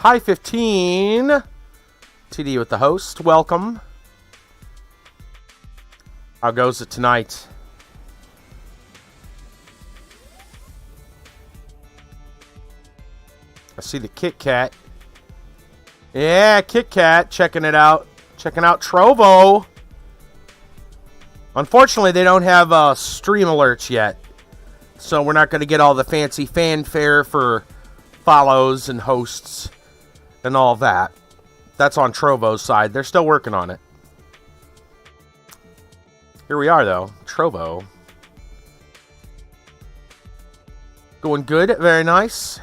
Hi 15. TD with the host. Welcome. How goes it tonight? I see the Kit Kat. Yeah, Kit Kat. Checking it out. Checking out Trovo. Unfortunately, they don't have stream alerts yet. So we're not going to get all the fancy fanfare for follows and hosts and all that. That's on Trovo's side. They're still working on it. Here we are, though. Trovo. Going good. Very nice.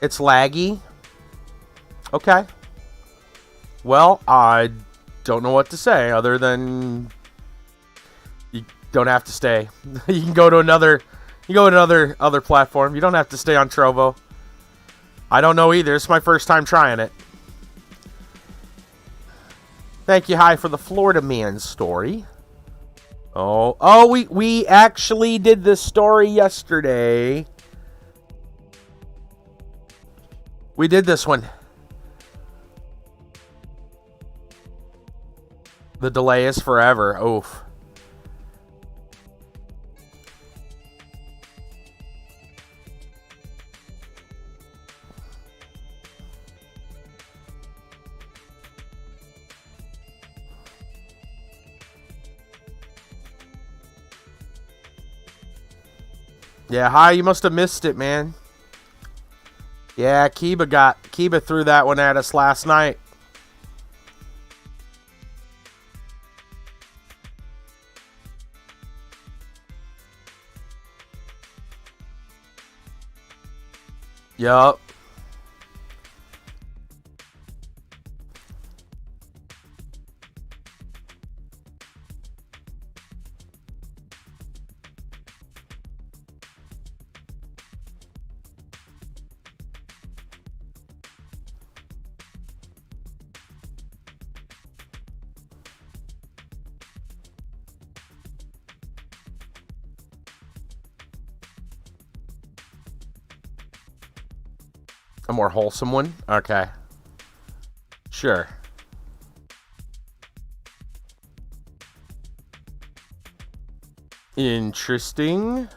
It's laggy. Okay. Well, I don't know what to say other than you don't have to stay. You can go to another platform. You don't have to stay on Trovo. I don't know either. It's my first time trying it. Thank you, Hi, for the Florida Man story. Oh, we actually did this story yesterday. We did this one. The delay is forever. Oof. Yeah, Hi, you must have missed it, man. Yeah, Kiba threw that one at us last night. Yup. A more wholesome one? Okay. Sure. Interesting.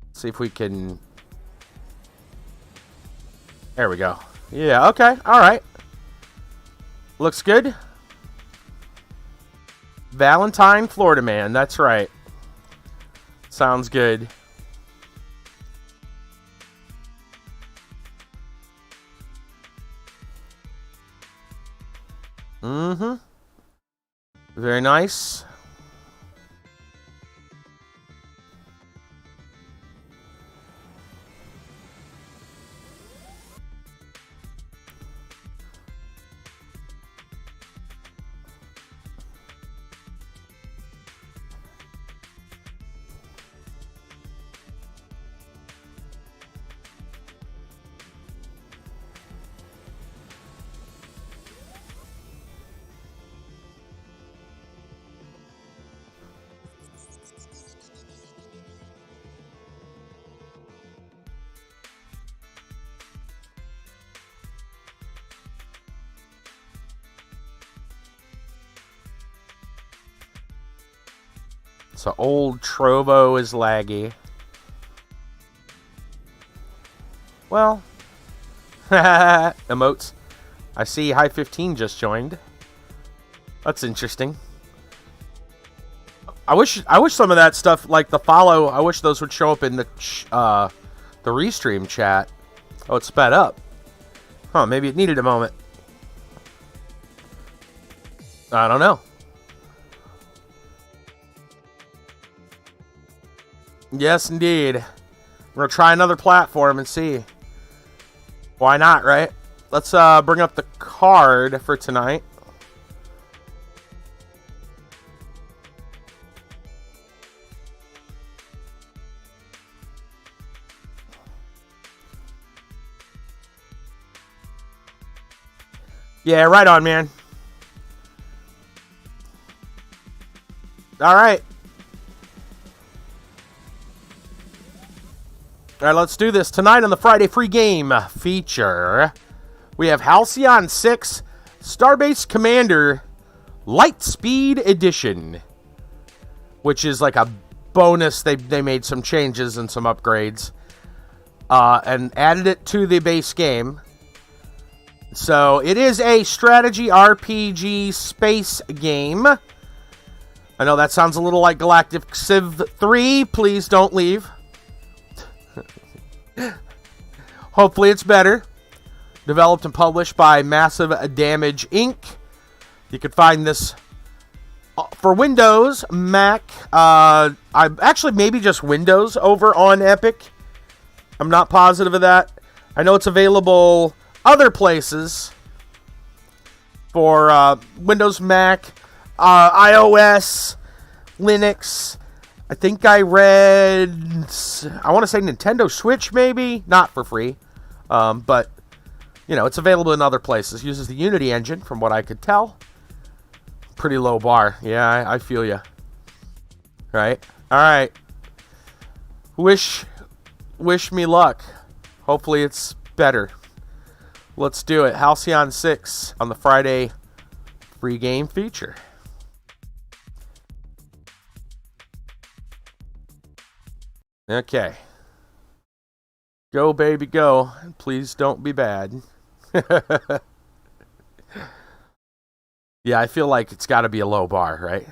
Let's see if we can... There we go. Yeah, okay. Alright. Looks good. Valentine, Florida Man. That's right. Sounds good. Mm-hmm. Very nice. So old Trovo is laggy. Well, emotes. I see High 15 just joined. That's interesting. I wish some of that stuff, like the follow, I wish those would show up in the restream chat. Oh, it's sped up. Huh, maybe it needed a moment. I don't know. Yes, indeed. We're going to try another platform and see. Why not, right? Let's bring up the card for tonight. Yeah, right on, man. All right. All right, let's do this. Tonight on the Friday free game feature, we have Halcyon 6 Starbase Commander Lightspeed Edition, which is like a bonus. They made some changes and some upgrades and added it to the base game. So it is a strategy RPG space game. I know that sounds a little like Galactic Civ 3. Please don't leave. Hopefully it's better. Developed and published by Massive Damage Inc. You can find this for Windows, Mac. I'm actually maybe just Windows over on Epic. I'm not positive of that. I know it's available other places for Windows, Mac, iOS, Linux. I think I read, I want to say Nintendo Switch maybe, not for free, but, you know, it's available in other places. Uses the Unity engine, from what I could tell. Pretty low bar. Yeah, I feel you. Right? All right. Wish me luck. Hopefully it's better. Let's do it. Halcyon 6 on the Friday free game feature. Okay. Go, baby, go. Please don't be bad. Yeah, I feel like it's got to be a low bar, right?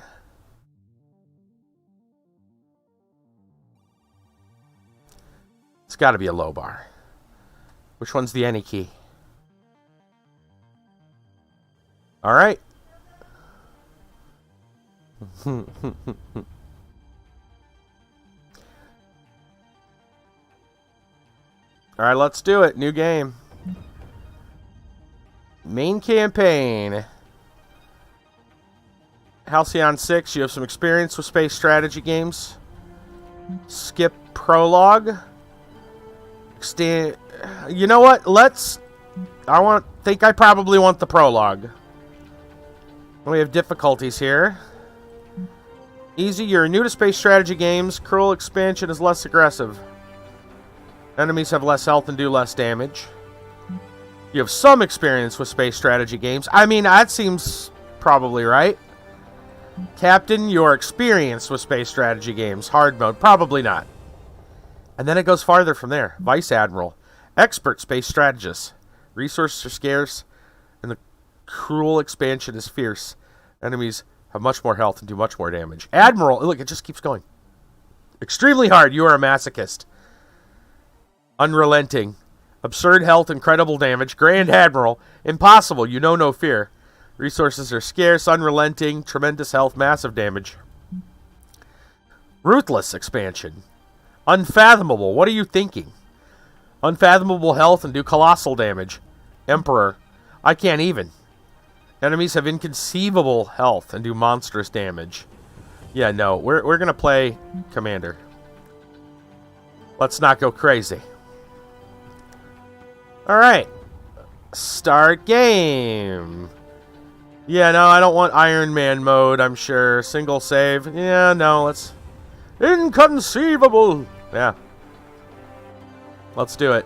It's got to be a low bar. Which one's the any key? All right. All right, let's do it. New game. Main campaign. Halcyon 6, you have some experience with space strategy games. Skip prologue. You know what? I probably want the prologue. We have difficulties here. Easy, you're new to space strategy games. Cruel expansion is less aggressive. Enemies have less health and do less damage. You have some experience with space strategy games. I mean, that seems probably right. Captain, you're experienced with space strategy games. Hard mode, probably not. And then it goes farther from there. Vice Admiral, expert space strategist. Resources are scarce, and the cruel expansion is fierce. Enemies have much more health and do much more damage. Admiral, look, it just keeps going. Extremely hard, you are a masochist. Unrelenting. Absurd health, incredible damage. Grand Admiral. Impossible, you know no fear. Resources are scarce, unrelenting, tremendous health, massive damage. Ruthless expansion. Unfathomable, what are you thinking? Unfathomable health and do colossal damage. Emperor. I can't even. Enemies have inconceivable health and do monstrous damage. Yeah, no, we're going to play Commander. Let's not go crazy. Alright. Start game. Yeah, no, I don't want Iron Man mode, I'm sure. Single save. Yeah, no, let's... Inconceivable! Yeah. Let's do it.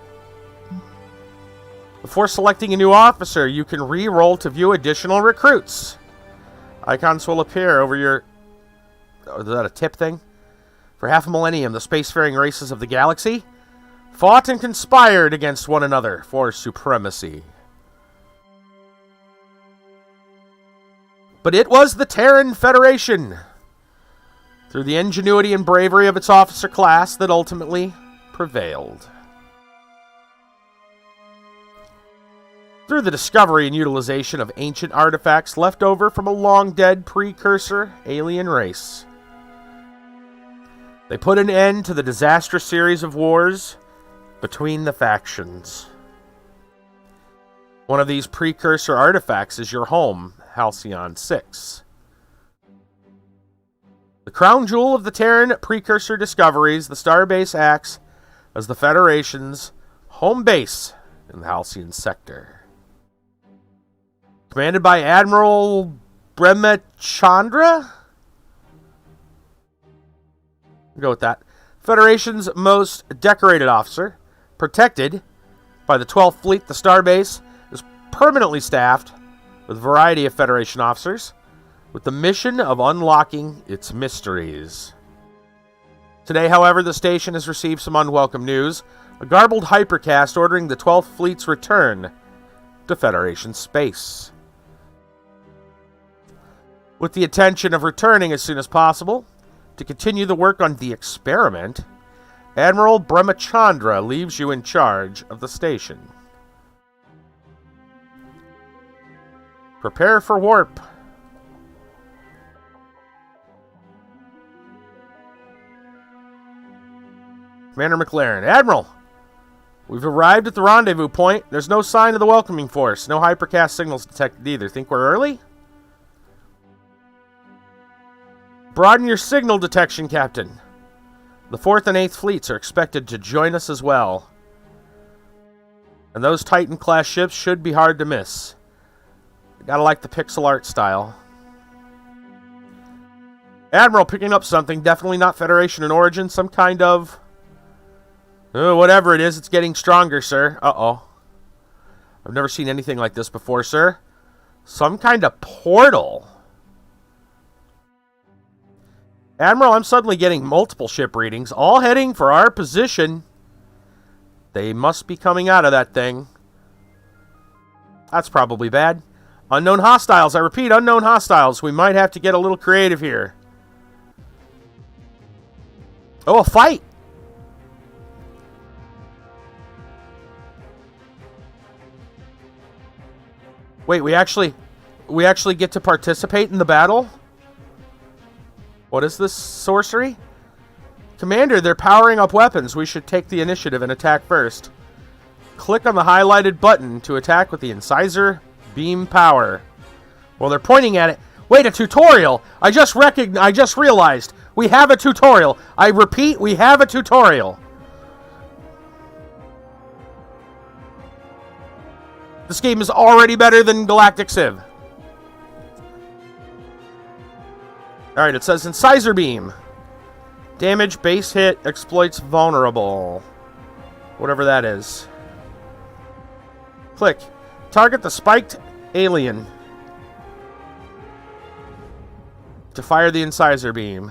Before selecting a new officer, you can re-roll to view additional recruits. Icons will appear over your... Oh, is that a tip thing? For half a millennium, the spacefaring races of the galaxy fought and conspired against one another for supremacy. But it was the Terran Federation, through the ingenuity and bravery of its officer class, that ultimately prevailed. Through the discovery and utilization of ancient artifacts left over from a long-dead precursor alien race, they put an end to the disastrous series of wars between the factions. One of these precursor artifacts is your home, Halcyon 6. The crown jewel of the Terran precursor discoveries, the Starbase acts as the Federation's home base in the Halcyon sector. Commanded by Admiral Bremachandra? Go with that. Federation's most decorated officer, protected by the 12th Fleet, the Starbase is permanently staffed with a variety of Federation officers with the mission of unlocking its mysteries. Today, however, the station has received some unwelcome news. A garbled hypercast ordering the 12th Fleet's return to Federation space. With the intention of returning as soon as possible to continue the work on the experiment, Admiral Brahmachandra leaves you in charge of the station. Prepare for warp. Commander McLaren. Admiral, we've arrived at the rendezvous point. There's no sign of the welcoming force. No hypercast signals detected either. Think we're early? Broaden your signal detection, Captain. The 4th and 8th Fleets are expected to join us as well. And those Titan-class ships should be hard to miss. Gotta like the pixel art style. Admiral, picking up something. Definitely not Federation in origin. Some kind of... whatever it is, it's getting stronger, sir. Uh-oh. I've never seen anything like this before, sir. Some kind of portal. Admiral, I'm suddenly getting multiple ship readings, all heading for our position. They must be coming out of that thing. That's probably bad. Unknown hostiles. I repeat, unknown hostiles. We might have to get a little creative here. Oh, a fight! Wait, we actually get to participate in the battle? What is this sorcery? Commander, they're powering up weapons. We should take the initiative and attack first. Click on the highlighted button to attack with the incisor beam power. Well, they're pointing at it. Wait, a tutorial! I just realized. We have a tutorial. I repeat, we have a tutorial. This game is already better than Galactic Civ. Alright, it says Incisor Beam. Damage, base hit, exploits vulnerable. Whatever that is. Click. Target the spiked alien. To fire the Incisor Beam.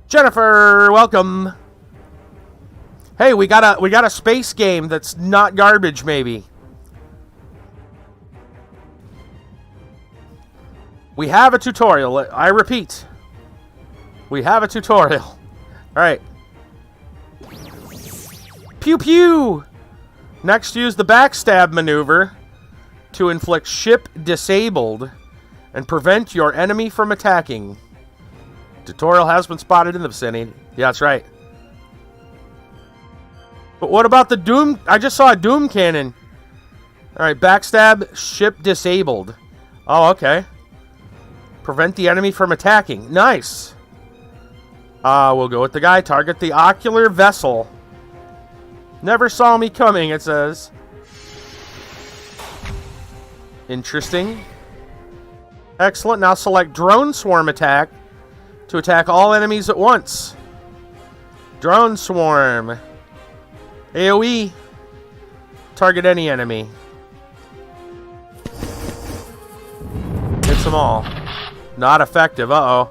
Jennifer, welcome. Hey, we got a space game that's not garbage, maybe. We have a tutorial. I repeat. We have a tutorial. Alright. Pew pew! Next, use the backstab maneuver to inflict ship disabled and prevent your enemy from attacking. Tutorial has been spotted in the vicinity. Yeah, that's right. But what about the Doom? I just saw a Doom cannon. Alright, backstab, ship disabled. Oh, okay. Prevent the enemy from attacking. Nice. We'll go with the guy. Target the ocular vessel. Never saw me coming, it says. Interesting. Excellent. Now select drone swarm attack to attack all enemies at once. Drone swarm. AoE. Target any enemy. Hits them all. Not effective. Uh-oh.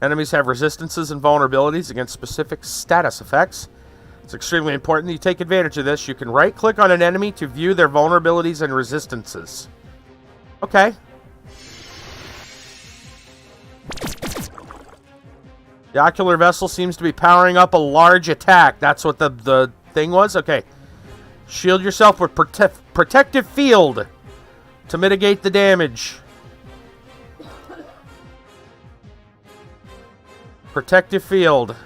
Enemies have resistances and vulnerabilities against specific status effects. It's extremely important that you take advantage of this. You can right-click on an enemy to view their vulnerabilities and resistances. Okay. The ocular vessel seems to be powering up a large attack. That's what the thing was? Okay. Shield yourself with protective field to mitigate the damage. Protective field.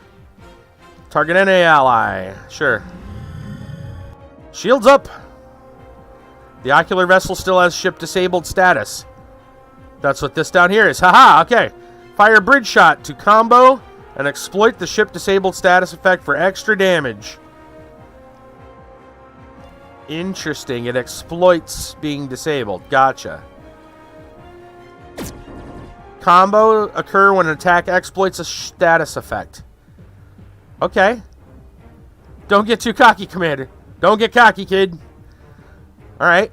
Target any ally. Sure. Shields up. The ocular vessel still has ship disabled status. That's what this down here is. Haha, okay. Fire bridge shot to combo and exploit the ship disabled status effect for extra damage. Interesting. It exploits being disabled. Gotcha. Combo occur when an attack exploits a status effect. Okay. Don't get too cocky, Commander. Don't get cocky, kid. Alright.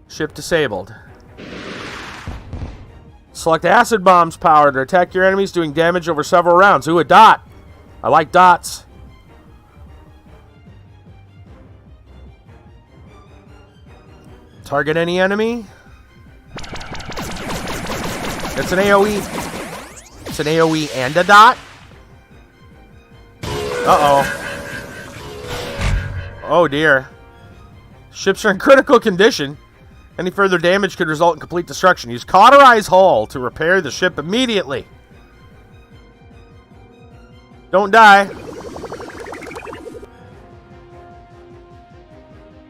Ship disabled. Select acid bombs power to attack your enemies, doing damage over several rounds. Ooh, a dot. I like dots. Target any enemy. It's an AoE. It's an AoE and a dot. Uh-oh. Oh, dear. Ships are in critical condition. Any further damage could result in complete destruction. Use Cauterize Hull to repair the ship immediately. Don't die.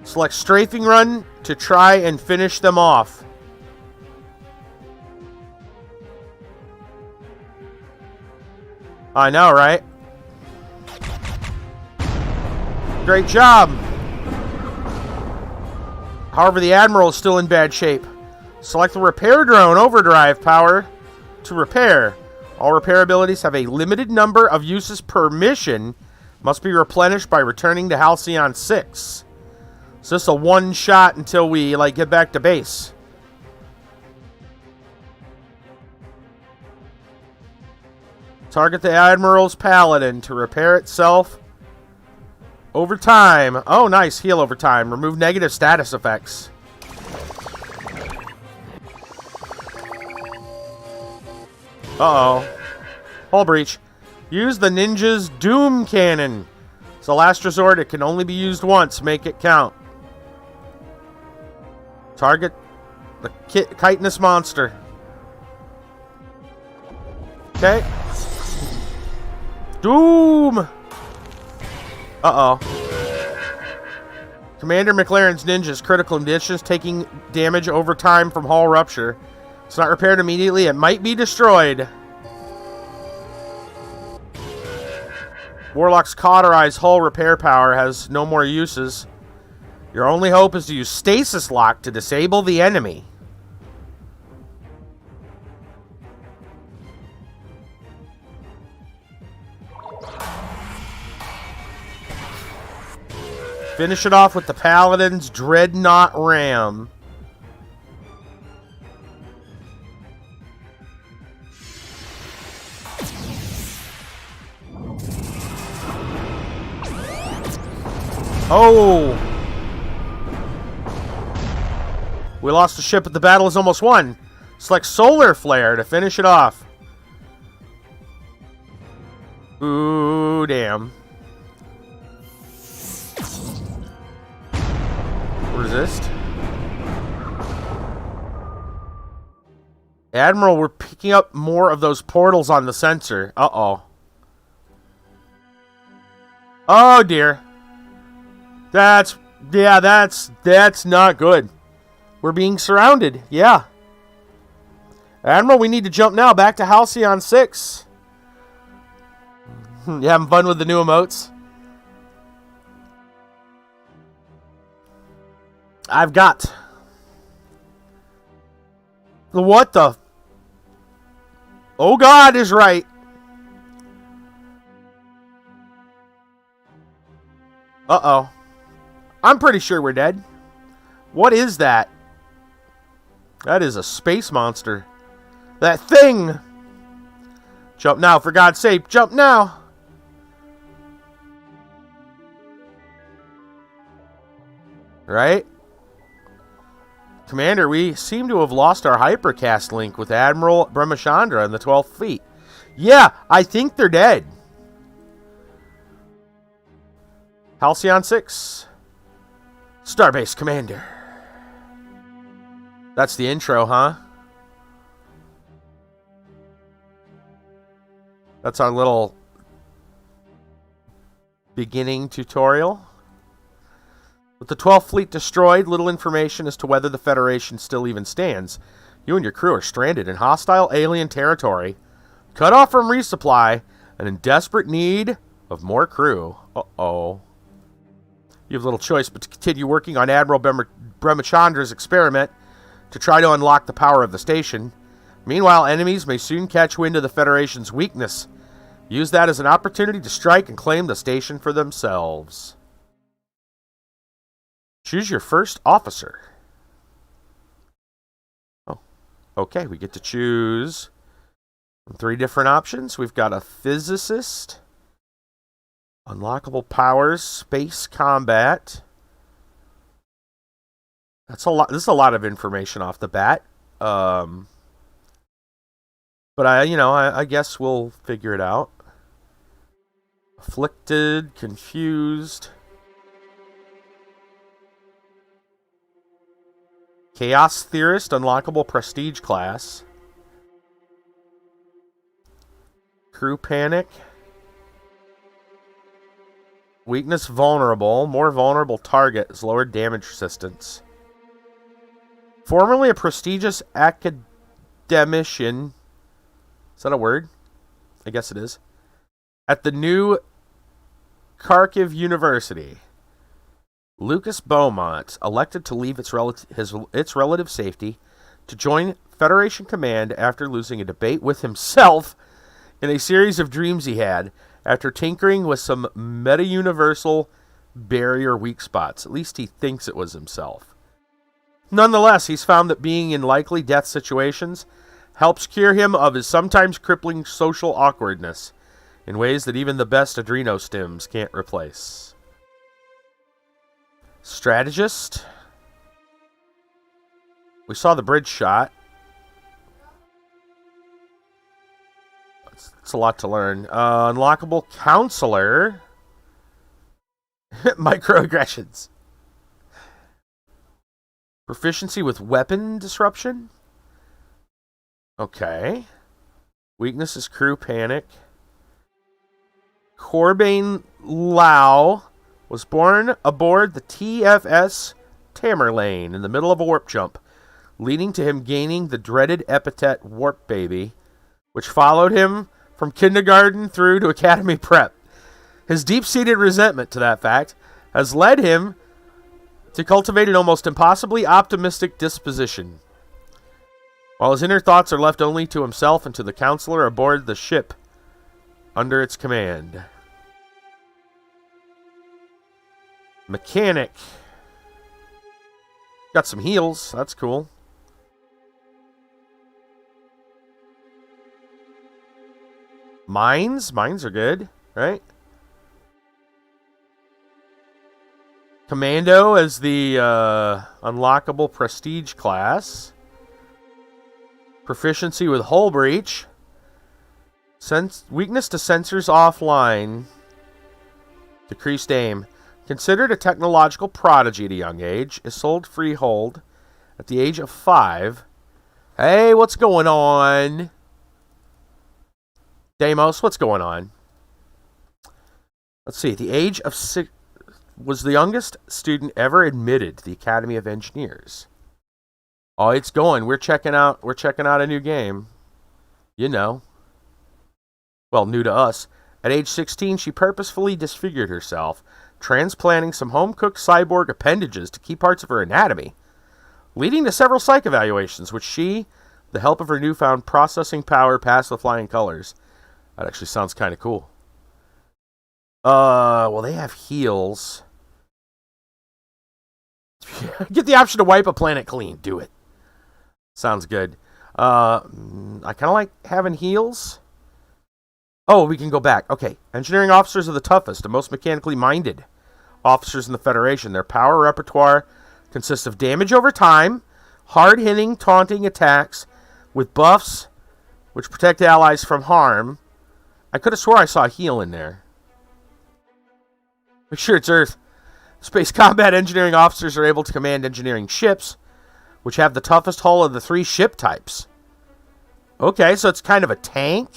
Select Strafing Run to try and finish them off. I know, right? Great job. However, the Admiral is still in bad shape. Select the Repair Drone Overdrive power to repair. All repair abilities have a limited number of uses per mission. Must be replenished by returning to Halcyon 6. So this is a one-shot until we get back to base. Target the Admiral's Paladin to repair itself over time. Oh, nice. Heal over time. Remove negative status effects. Uh-oh. Hull breach. Use the ninja's Doom Cannon. It's a last resort. It can only be used once. Make it count. Target the chitinous monster. Okay. Doom! Uh-oh. Commander McLaren's ninja's critical conditions, taking damage over time from hull rupture. It's not repaired immediately. It might be destroyed. Warlock's Cauterize Hull repair power has no more uses. Your only hope is to use Stasis Lock to disable the enemy. Finish it off with the Paladin's Dreadnought Ram. Oh! We lost the ship, but the battle is almost won. Select Solar Flare to finish it off. Ooh, damn. Resist. Admiral, we're picking up more of those portals on the sensor. Uh-oh. Oh, dear. That's not good. We're being surrounded. Yeah. Admiral, we need to jump now back to Halcyon 6. You having fun with the new emotes? I've got... What the... Oh, God is right. Uh-oh. I'm pretty sure we're dead. What is that? That is a space monster. That thing! Jump now, for God's sake. Jump now! Right? Commander, we seem to have lost our hypercast link with Admiral Brahmachandra and the 12th Fleet. Yeah, I think they're dead. Halcyon 6. Starbase Commander. That's the intro, huh? That's our little beginning tutorial. With the 12th Fleet destroyed, little information as to whether the Federation still even stands. You and your crew are stranded in hostile alien territory, cut off from resupply, and in desperate need of more crew. Uh-oh. You have little choice but to continue working on Admiral Brahmachandra's experiment to try to unlock the power of the station. Meanwhile, enemies may soon catch wind of the Federation's weakness. use that as an opportunity to strike and claim the station for themselves. Choose your first officer. Oh, okay. We get to choose 3 different options. We've got a physicist, unlockable powers, space combat. That's a lot. This is a lot of information off the bat. But I guess we'll figure it out. Afflicted, confused. Chaos Theorist, unlockable prestige class. Crew Panic. Weakness vulnerable. More vulnerable target is lower damage resistance. Formerly a prestigious academician. Is that a word? I guess it is. At the new Kharkiv University. Lucas Beaumont, elected to leave its relative safety to join Federation Command after losing a debate with himself in a series of dreams he had after tinkering with some meta-universal barrier weak spots. At least he thinks it was himself. Nonetheless, he's found that being in likely death situations helps cure him of his sometimes crippling social awkwardness in ways that even the best adrenostims can't replace. Strategist. We saw the bridge shot. It's a lot to learn. Unlockable counselor. Microaggressions. Proficiency with weapon disruption. Okay. Weakness is crew panic. Corbane Lau was born aboard the TFS Tamerlane in the middle of a warp jump, leading to him gaining the dreaded epithet Warp Baby, which followed him from kindergarten through to academy prep. His deep-seated resentment to that fact has led him to cultivate an almost impossibly optimistic disposition, while his inner thoughts are left only to himself and to the counselor aboard the ship under its command. Mechanic. Got some heals. That's cool. Mines? Mines are good, right? Commando as the unlockable prestige class. Proficiency with hull breach. Weakness to sensors offline. Decreased aim. Considered a technological prodigy at a young age, is sold freehold at the age of 5. Hey, what's going on? Deimos, what's going on? Let's see. At the age of 6, was the youngest student ever admitted to the Academy of Engineers. Oh, it's going. We're checking out a new game. You know. Well, new to us. At age 16, she purposefully disfigured herself, transplanting some home-cooked cyborg appendages to key parts of her anatomy, leading to several psych evaluations, which she, with the help of her newfound processing power, passed with flying colors. That actually sounds kind of cool. Well, they have heals. Get the option to wipe a planet clean. Do it. Sounds good. I kind of like having heals. Oh, we can go back. Okay. Engineering officers are the toughest and most mechanically minded officers in the Federation. Their power repertoire consists of damage over time, hard-hitting, taunting attacks with buffs which protect allies from harm. I could have swore I saw a heal in there. Make sure it's Earth. Space combat engineering officers are able to command engineering ships, which have the toughest hull of the 3 ship types. Okay, so it's kind of a tank.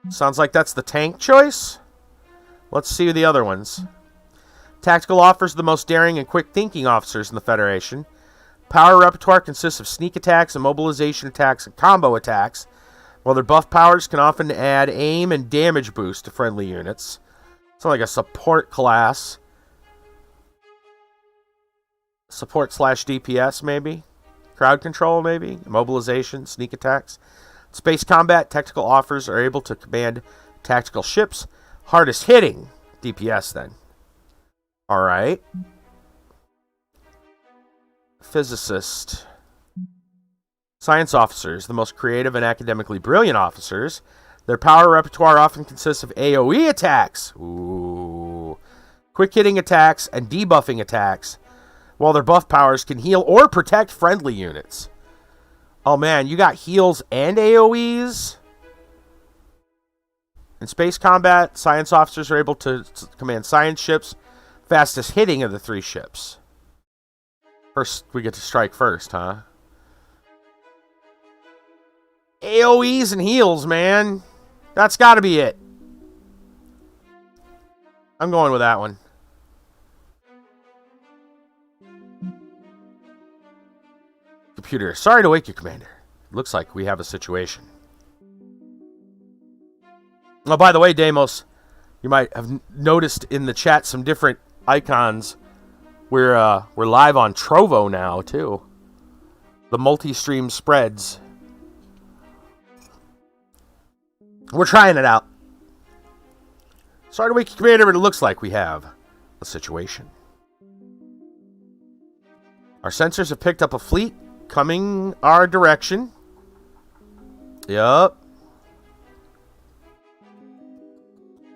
Sounds like that's the tank choice. Let's see the other ones. Tactical officers are the most daring and quick-thinking officers in the Federation. Power repertoire consists of sneak attacks, immobilization attacks, and combo attacks, while their buff powers can often add aim and damage boost to friendly units. It's like a support class. Support / DPS, maybe. Crowd control, maybe. Immobilization, sneak attacks. Space combat tactical offers are able to command tactical ships. Hardest hitting DPS then. Alright. Physicist. Science officers, the most creative and academically brilliant officers. Their power repertoire often consists of AoE attacks. Ooh. Quick hitting attacks and debuffing attacks. While their buff powers can heal or protect friendly units. Oh man, you got heals and AoEs? In space combat, science officers are able to command science ships. Fastest hitting of the 3 ships. First, we get to strike first, huh? AoEs and heals, man. That's got to be it. I'm going with that one. Computer, sorry to wake you, Commander. Looks like we have a situation. Oh, by the way, Deimos, you might have noticed in the chat some different icons. We're live on Trovo now, too. The multi-stream spreads. We're trying it out. Sorry to wake you, Commander, but it looks like we have a situation. Our sensors have picked up a fleet coming our direction. Yup.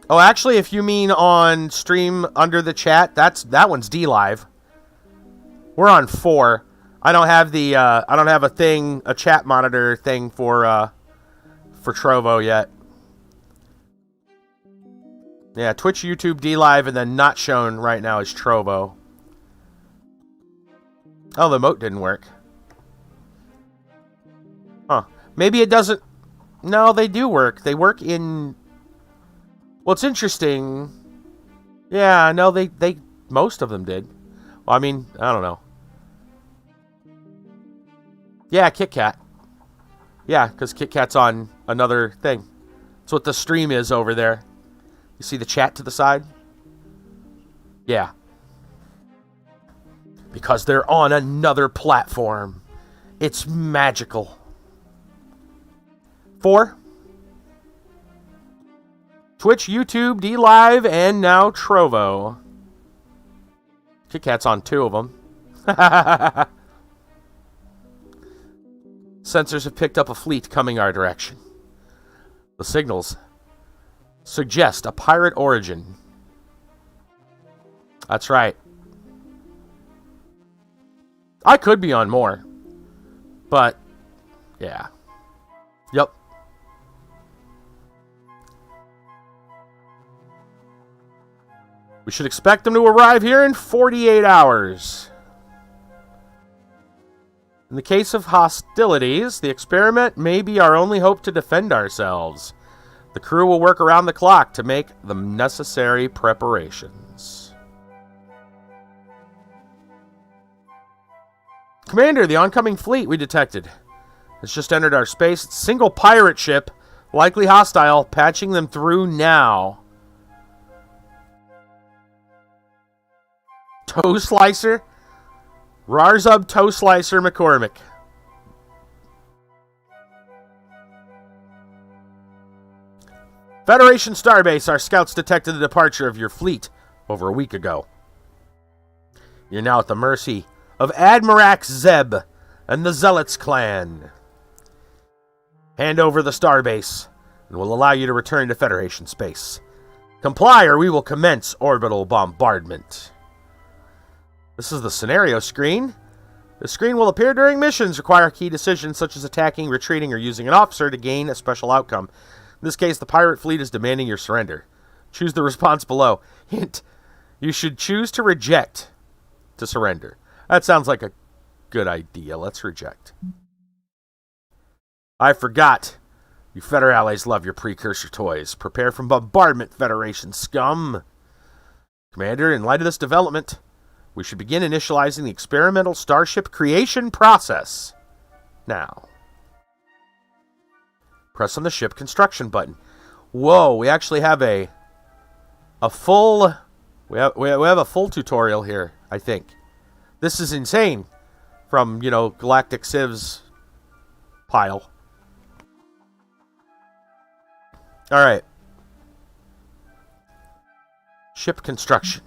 Oh, actually, if you mean on stream under the chat, that one's D-Live. We're on 4. I don't have the I don't have a chat monitor thing for Trovo yet. Yeah, Twitch, YouTube, D-Live, and then not shown right now is Trovo. Oh, the emote didn't work. Huh. Maybe it doesn't... No, they do work. They work in... Well, it's interesting. Yeah, no, they most of them did. Well, I mean, I don't know. Yeah, Kit Kat. Yeah, because Kit Kat's on another thing. That's what the stream is over there. You see the chat to the side? Yeah. Because they're on another platform. It's magical. 4. Twitch, YouTube, D-Live, and now Trovo. Kit Kat's on 2 of them. Sensors have picked up a fleet coming our direction. The signals suggest a pirate origin. That's right. I could be on more. But, yeah. Yep. We should expect them to arrive here in 48 hours. In the case of hostilities, the experiment may be our only hope to defend ourselves. The crew will work around the clock to make the necessary preparations. Commander, the oncoming fleet we detected has just entered our space. It's a single pirate ship, likely hostile, patching them through now. Toe Slicer? Rarzub Toe Slicer McCormick. Federation Starbase, our scouts detected the departure of your fleet over a week ago. You're now at the mercy of Admirax Zeb and the Zealots clan. Hand over the Starbase, and we'll allow you to return to Federation space. Comply, or we will commence orbital bombardment. This is the scenario screen. The screen will appear during missions, require key decisions such as attacking, retreating, or using an officer to gain a special outcome. In this case, the pirate fleet is demanding your surrender. Choose the response below. Hint, you should choose to reject to surrender. That sounds like a good idea. Let's reject. I forgot. You Federales love your precursor toys. Prepare for bombardment, Federation scum. Commander, in light of this development, we should begin initializing the experimental starship creation process. Now. Press on the ship construction button. Whoa, we actually have a full... We have a full tutorial here, I think. This is insane. From, Galactic Civ's pile. Alright. Ship construction.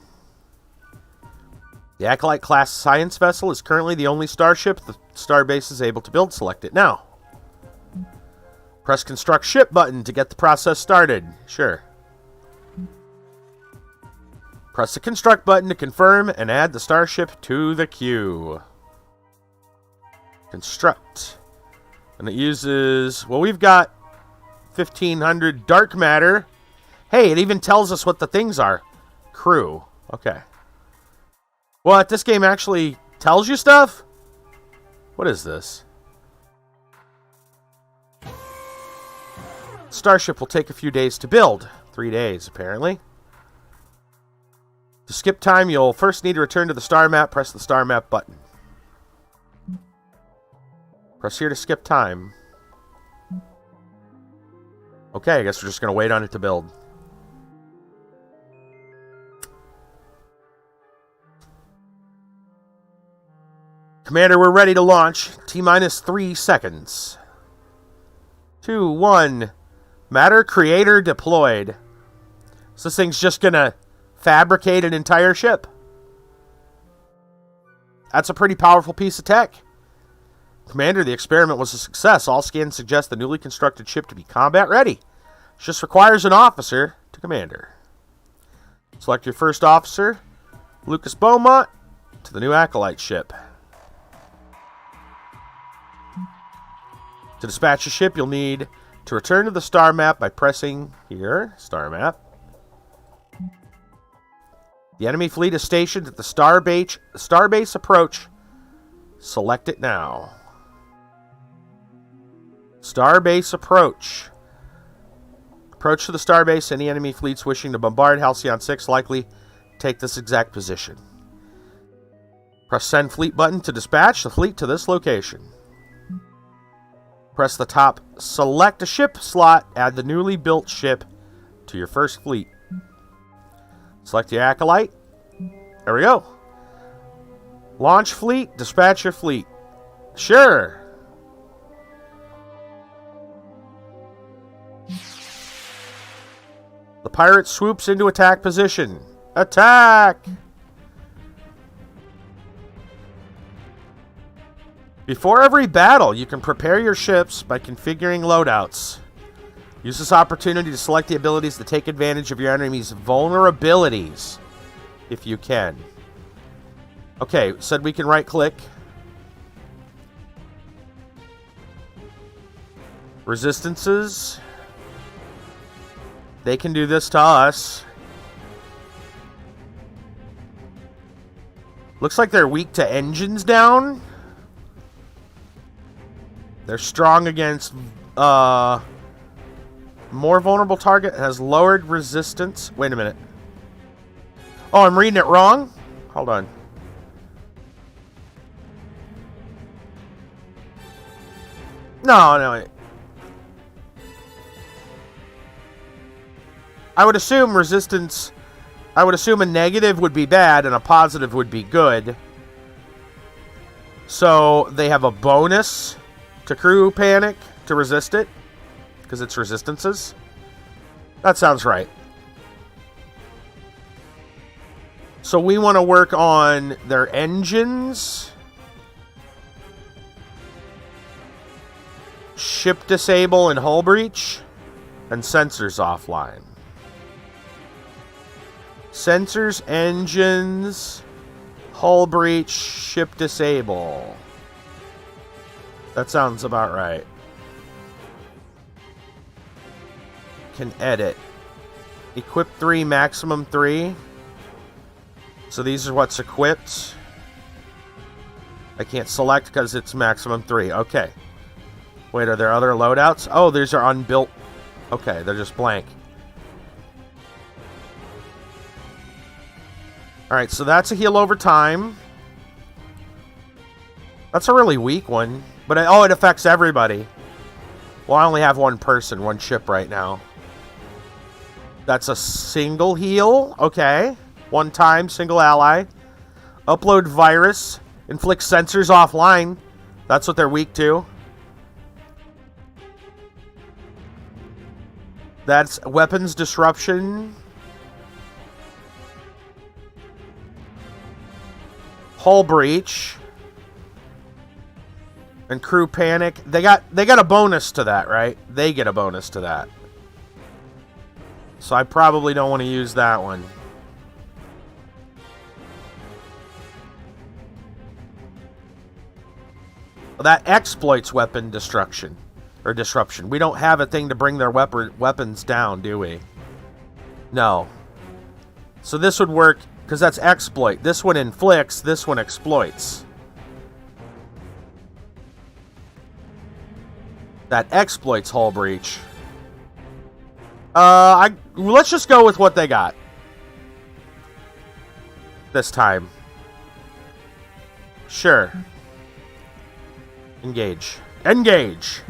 The Acolyte-class science vessel is currently the only starship the Starbase is able to build. Select it now. Press Construct Ship button to get the process started. Sure. Press the Construct button to confirm and add the starship to the queue. Construct. And it uses... Well, we've got 1,500 dark matter. Hey, it even tells us what the things are. Crew. Okay. What? This game actually tells you stuff? What is this? Starship will take a few days to build. 3 days, apparently. To skip time, you'll first need to return to the star map. Press the star map button. Press here to skip time. Okay, I guess we're just going to wait on it to build. Commander, we're ready to launch. T-minus 3 seconds. 2, 1. Matter creator deployed. So this thing's just going to fabricate an entire ship. That's a pretty powerful piece of tech. Commander, the experiment was a success. All scans suggest the newly constructed ship to be combat ready. It just requires an officer to commander. Select your first officer, Lucas Beaumont, to the new Acolyte ship. To dispatch a ship, you'll need to return to the star map by pressing here, star map. The enemy fleet is stationed at the Starbase approach. Select it now. Starbase approach. Approach to the Starbase. Any enemy fleets wishing to bombard Halcyon 6 likely take this exact position. Press send fleet button to dispatch the fleet to this location. Press the top select a ship slot. Add the newly built ship to your first fleet. Select the Acolyte. There we go. Launch fleet. Dispatch your fleet. Sure. The pirate swoops into attack position. Attack! Before every battle, you can prepare your ships by configuring loadouts. Use this opportunity to select the abilities that take advantage of your enemy's vulnerabilities, if you can. Okay, said we can right-click. Resistances. They can do this to us. Looks like they're weak to engines down. They're strong against more vulnerable target. Has lowered resistance. Wait a minute. Oh, I'm reading it wrong? Hold on. No. I would assume resistance... I would assume a negative would be bad and a positive would be good. So, they have a bonus to crew panic to resist it. Because it's resistances. That sounds right. So we want to work on their engines. Ship disable and hull breach. And sensors offline. Sensors, engines, hull breach, ship disable. That sounds about right. Can edit. Equip 3, maximum 3. So these are what's equipped. I can't select because it's maximum 3. Okay. Wait, are there other loadouts? Oh, these are unbuilt. Okay, they're just blank. Alright, so that's a heal over time. That's a really weak one. But, it affects everybody. Well, I only have one person, one ship right now. That's a single heal. Okay. One time, single ally. Upload virus. Inflict sensors offline. That's what they're weak to. That's weapons disruption. Hull breach. And crew panic. They got a bonus to that, right? They get a bonus to that. So I probably don't want to use that one. That exploits weapon destruction. Or disruption. We don't have a thing to bring their weapons down, do we? No. So this would work, because that's exploit. This one inflicts, this one exploits. That exploits hull breach. Let's just go with what they got. This time. Sure. Engage. Engage!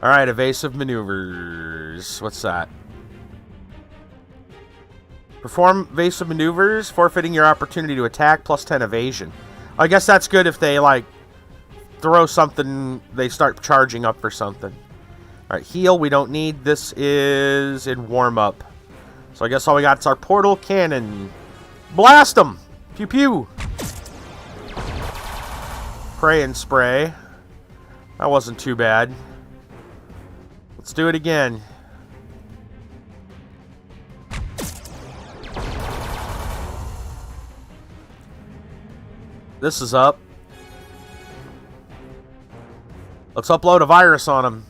Alright, evasive maneuvers. What's that? Perform evasive maneuvers, forfeiting your opportunity to attack, plus 10 evasion. I guess that's good if they, like, throw something, they start charging up for something. Alright, heal, we don't need. This is in warm-up. So I guess all we got is our portal cannon. Blast them! Pew pew! Pray and spray. That wasn't too bad. Let's do it again. This is up. Let's upload a virus on him.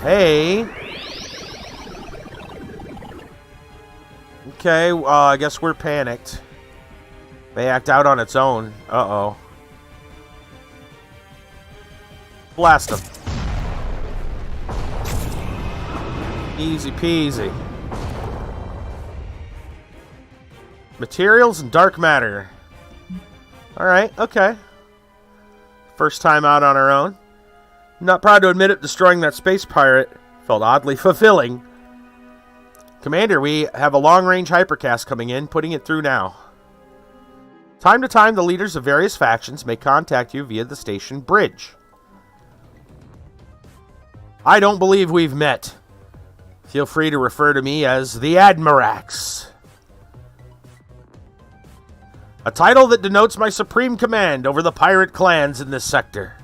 Hey. Okay, I guess we're panicked. They act out on its own. Uh-oh. Blast them. Easy peasy. Materials and dark matter. Alright, okay. First time out on our own. I'm not proud to admit it, destroying that space pirate felt oddly fulfilling. Commander, we have a long-range hypercast coming in, putting it through now. Time to time, the leaders of various factions may contact you via the station bridge. I don't believe we've met. Feel free to refer to me as the Admirax. A title that denotes my supreme command over the pirate clans in this sector.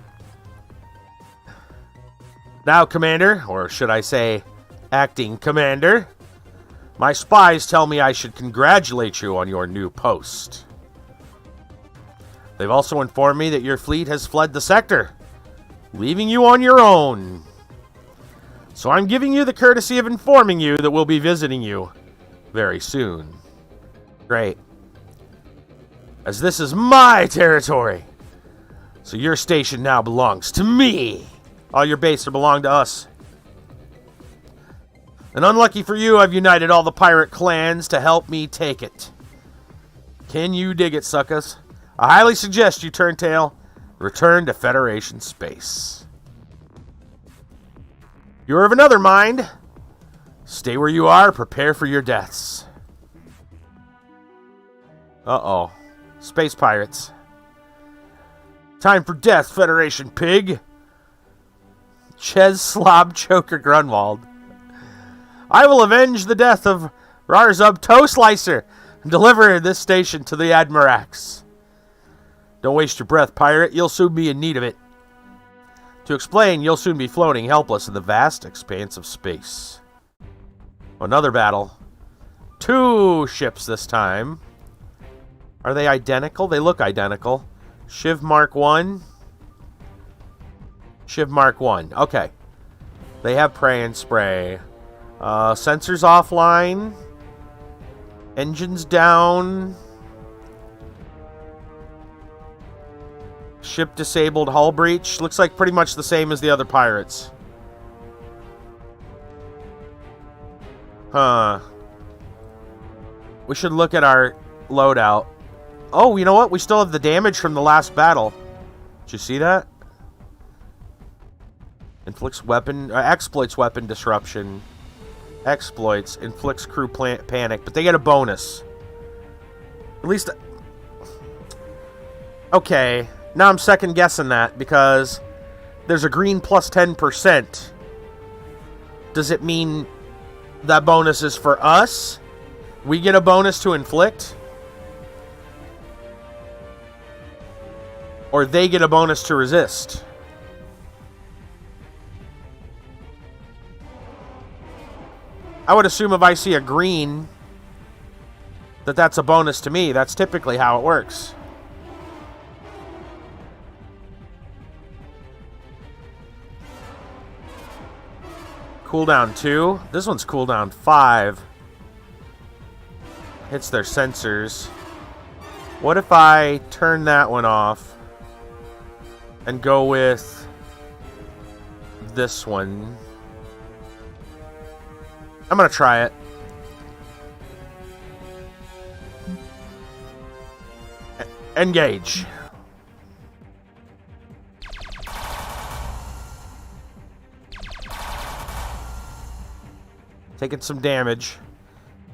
Now, Commander, or should I say, Acting Commander, my spies tell me I should congratulate you on your new post. They've also informed me that your fleet has fled the sector, leaving you on your own. So I'm giving you the courtesy of informing you that we'll be visiting you very soon. Great. As this is my territory, so your station now belongs to me. All your bases belong to us. And unlucky for you, I've united all the pirate clans to help me take it. Can you dig it, suckers? I highly suggest you turn tail, return to Federation space. You're of another mind. Stay where you are, prepare for your deaths. Uh-oh. Space pirates. Time for death, Federation pig. Ches Slob Choker Grunwald. I will avenge the death of Rarzub Toe Slicer and deliver this station to the Admirax. Don't waste your breath, pirate. You'll soon be in need of it. To explain, you'll soon be floating helpless in the vast expanse of space. Another battle. 2 ships this time. Are they identical? They look identical. Shiv Mark 1. Shiv Mark 1. Okay. They have pray and spray. Sensors offline. Engines down. Ship disabled, hull breach. Looks like pretty much the same as the other pirates. Huh. We should look at our loadout. Oh, you know what? We still have the damage from the last battle. Did you see that? Inflicts weapon... exploits weapon disruption. Exploits. Inflicts crew panic. But they get a bonus. At least... Okay, now I'm second guessing that because there's a green plus 10%. Does it mean that bonus is for us? We get a bonus to inflict? Or they get a bonus to resist? I would assume if I see a green, that's a bonus to me. That's typically how it works. Cooldown 2. This one's cooldown 5. Hits their sensors. What if I turn that one off and go with this one? I'm going to try it. Engage. Taking some damage.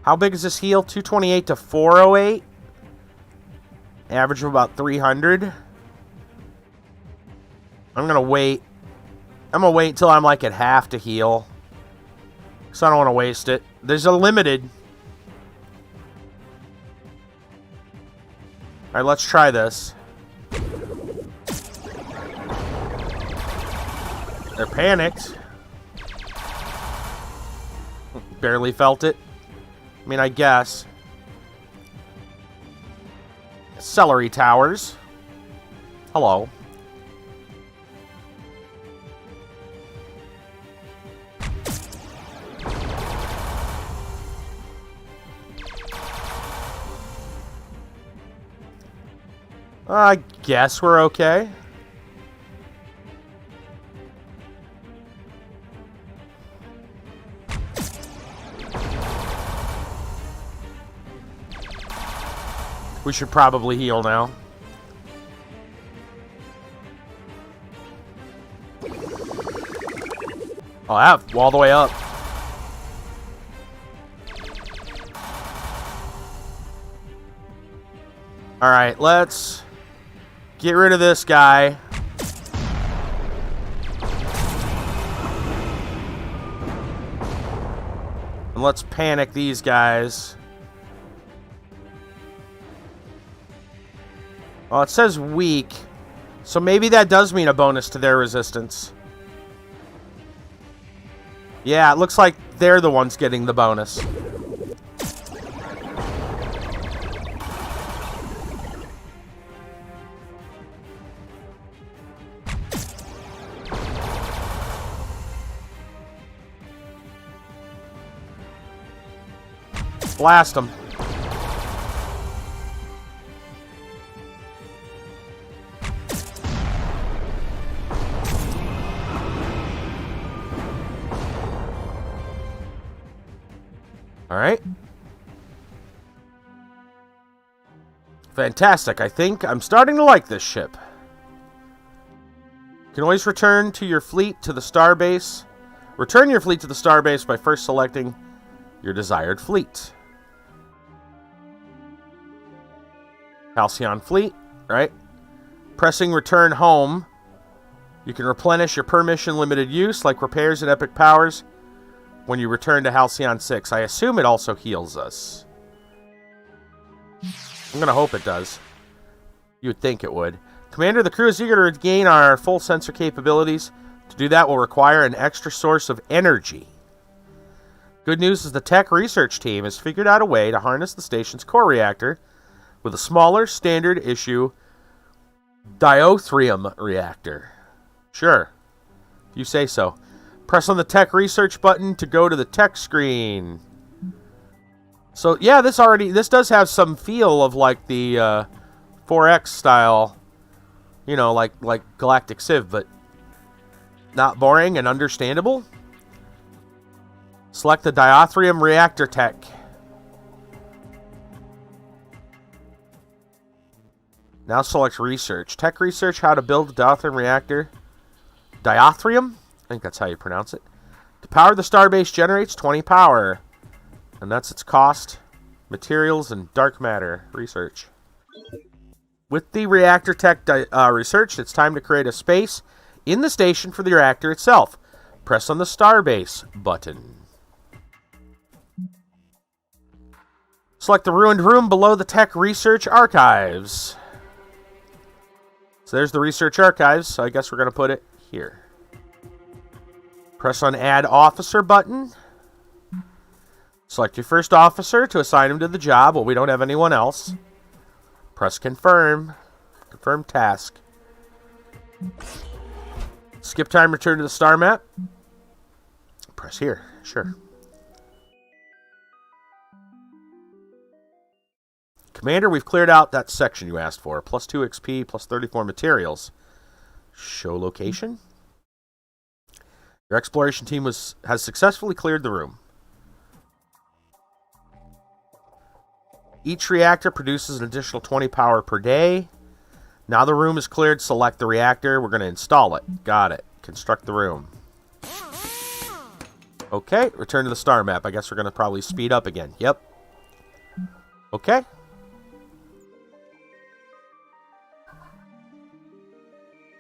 How big is this heal? 228 to 408. Average of about 300. I'm going to wait. I'm going to wait until I'm like at half to heal. Because I don't want to waste it. There's a limited. Alright, let's try this. They're panicked. Barely felt it. I mean, I guess. Celery towers. Hello. I guess we're okay. We should probably heal now. Oh, I have all the way up. Alright, let's get rid of this guy. And let's panic these guys. Well, it says weak, so maybe that does mean a bonus to their resistance. Yeah, it looks like they're the ones getting the bonus. Blast them. Alright. Fantastic. I think I'm starting to like this ship. You can always return to your fleet to the Starbase. Return your fleet to the Starbase by first selecting your desired fleet. Halcyon fleet, right? Pressing return home. You can replenish your per-mission limited use, like repairs and epic powers, when you return to Halcyon 6. I assume it also heals us. I'm going to hope it does. You would think it would. Commander, the crew is eager to regain our full sensor capabilities. To do that will require an extra source of energy. Good news is the tech research team has figured out a way to harness the station's core reactor with a smaller, standard issue Diothrium reactor. Sure. If you say so. Press on the tech research button to go to the tech screen. So yeah, this does have some feel of like the 4X style, you know, like Galactic Civ, but not boring and understandable. Select the Diothrium reactor tech. Now select research. Tech research, how to build a Diothrium reactor. Diothrium? I think that's how you pronounce it. To power the Starbase generates 20 power. And that's its cost. Materials and dark matter. Research. With the reactor tech researched, it's time to create a space in the station for the reactor itself. Press on the Starbase button. Select the ruined room below the tech research archives. So there's the research archives, so I guess we're going to put it here. Press on Add Officer button. Select your first officer to assign him to the job. Well, we don't have anyone else. Press Confirm. Confirm task. Skip time, return to the star map. Press here. Sure. Commander, we've cleared out that section you asked for. Plus 2 XP, plus 34 materials. Show location. Your exploration team has successfully cleared the room. Each reactor produces an additional 20 power per day. Now the room is cleared, select the reactor. We're going to install it. Got it. Construct the room. Okay, return to the star map. I guess we're going to probably speed up again. Yep. Okay.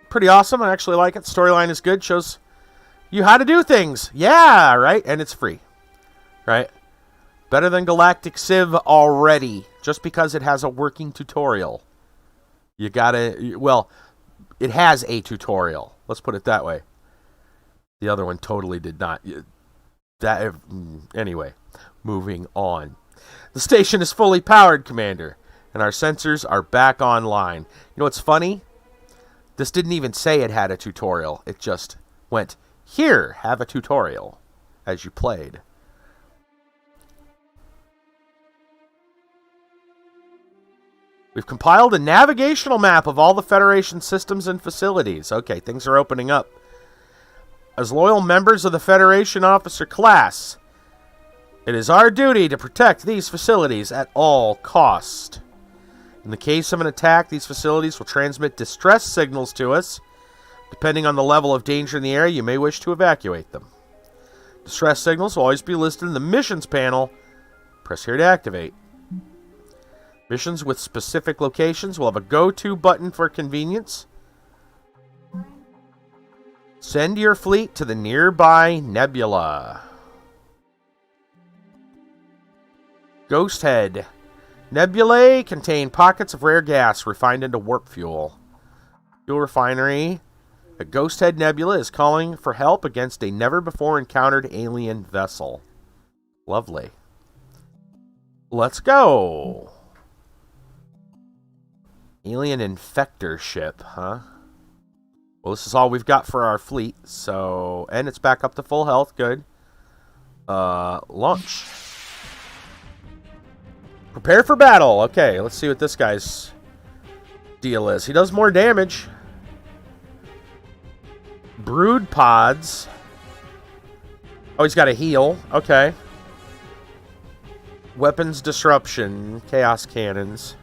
Pretty awesome. I actually like it. Storyline is good. Shows you how to do things. Yeah, right? And it's free. Right? Better than Galactic Civ already. Just because it has a working tutorial. You gotta... Well, it has a tutorial. Let's put it that way. The other one totally did not. Anyway, moving on. The station is fully powered, Commander. And our sensors are back online. You know what's funny? This didn't even say it had a tutorial. It just went, here, have a tutorial, as you played. We've compiled a navigational map of all the Federation systems and facilities. Okay, things are opening up. As loyal members of the Federation officer class, it is our duty to protect these facilities at all cost. In the case of an attack, these facilities will transmit distress signals to us. Depending on the level of danger in the area, you may wish to evacuate them. Distress signals will always be listed in the missions panel. Press here to activate. Missions with specific locations will have a go-to button for convenience. Send your fleet to the nearby nebula. Ghost Head. Nebulae contain pockets of rare gas refined into warp fuel. Fuel refinery. A Ghost Head Nebula is calling for help against a never-before-encountered alien vessel. Lovely. Let's go. Alien infector ship, huh? Well, this is all we've got for our fleet, so... And it's back up to full health, good. Launch. Prepare for battle. Okay, let's see what this guy's deal is. He does more damage. Brood pods. Oh, he's got a heal. Okay. Weapons disruption. Chaos cannons.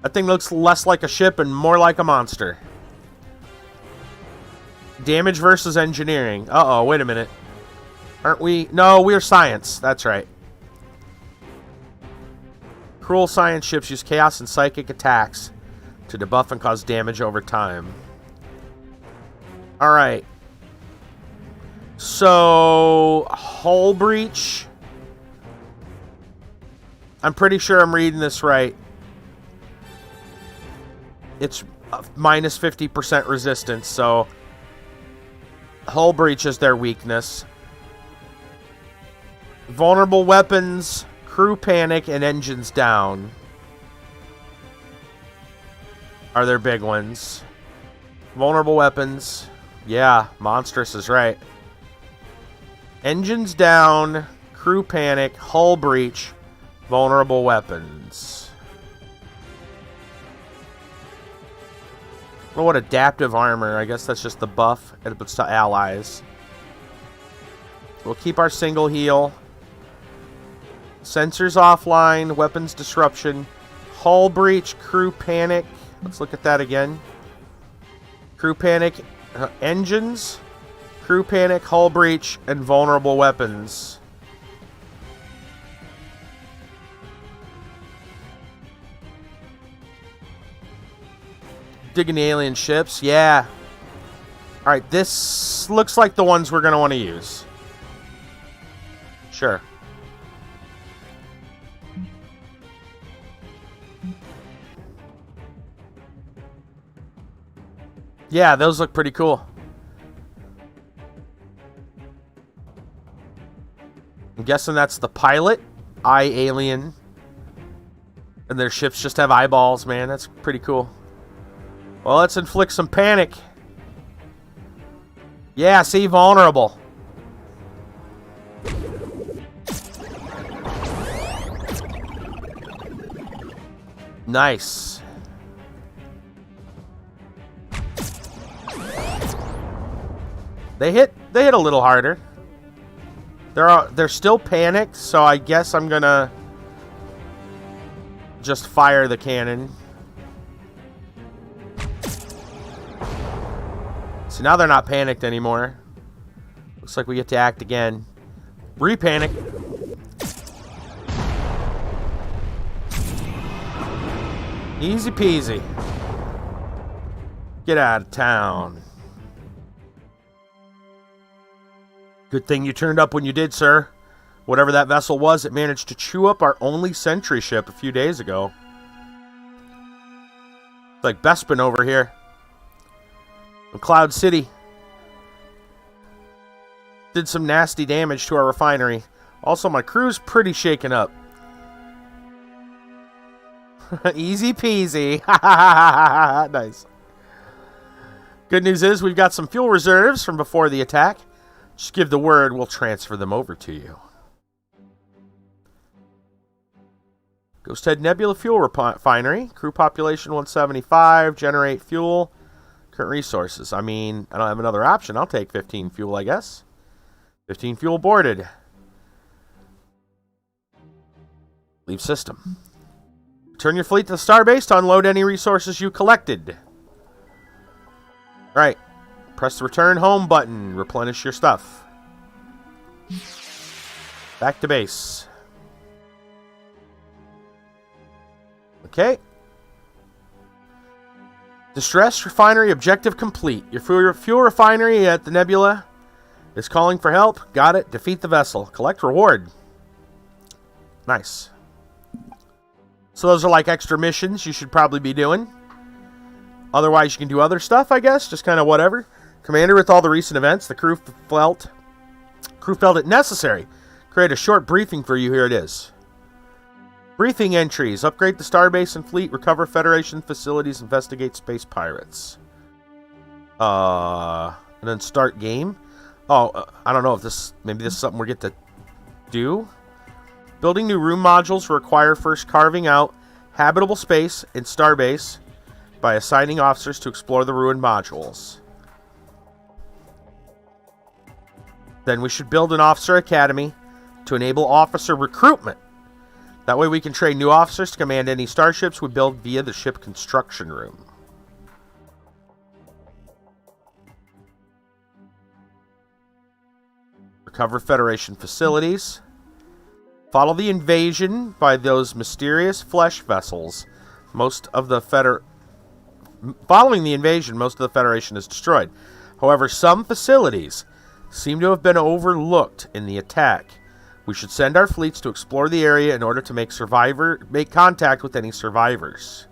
That thing looks less like a ship and more like a monster. Damage versus engineering. Uh-oh, wait a minute. Aren't we... No, we're science. That's right. Cruel science ships use chaos and psychic attacks to debuff and cause damage over time. Alright. So... Hull breach. I'm pretty sure I'm reading this right. It's minus 50% resistance, so hull breach is their weakness. Vulnerable weapons, crew panic, and engines down are their big ones. Vulnerable weapons. Yeah, monstrous is right. Engines down, crew panic, hull breach, vulnerable weapons. Well, what adaptive armor? I guess that's just the buff it puts to allies. We'll keep our single heal. Sensors offline, weapons disruption, hull breach, crew panic. Let's look at that again. Crew panic, engines, crew panic, hull breach, and vulnerable weapons. Digging the alien ships. Yeah. Alright, this looks like the ones we're going to want to use. Sure. Yeah, those look pretty cool. I'm guessing that's the pilot, eye alien, and their ships just have eyeballs, man. That's pretty cool. Well, let's inflict some panic. Yeah, see, vulnerable. Nice. They hit a little harder. They're still panicked, so I guess I'm gonna just fire the cannon. So now they're not panicked anymore. Looks like we get to act again. Re-panic. Easy peasy. Get out of town. Good thing you turned up when you did, sir. Whatever that vessel was, it managed to chew up our only sentry ship a few days ago. It's like Bespin over here. In Cloud City. Did some nasty damage to our refinery. Also, my crew's pretty shaken up. Easy peasy. Nice. Good news is we've got some fuel reserves from before the attack. Just give the word, we'll transfer them over to you. Ghost Head Nebula Fuel Refinery. Crew population 175. Generate fuel. Current resources. I mean, I don't have another option. I'll take 15 fuel, I guess. 15 fuel boarded. Leave system. Return your fleet to the Starbase to unload any resources you collected. Right. Press the return home button. Replenish your stuff. Back to base. Okay. Distress refinery objective complete. Your fuel refinery at the Nebula is calling for help. Got it. Defeat the vessel. Collect reward. Nice. So those are like extra missions you should probably be doing. Otherwise, you can do other stuff, I guess. Just kind of whatever. Commander, with all the recent events, the crew felt it necessary. Create a short briefing for you. Here it is. Briefing entries. Upgrade the Starbase and fleet. Recover Federation facilities. Investigate space pirates. And then start game. Oh, I don't know if this... Maybe this is something we get to do. Building new room modules require first carving out habitable space in Starbase by assigning officers to explore the ruined modules. Then we should build an officer academy to enable officer recruitment. That way we can train new officers to command any starships we build via the ship construction room. Recover Federation facilities. Follow the invasion by those mysterious flesh vessels. Following the invasion, most of the Federation is destroyed. However, some facilities seem to have been overlooked in the attack. We should send our fleets to explore the area in order to make contact with any survivors.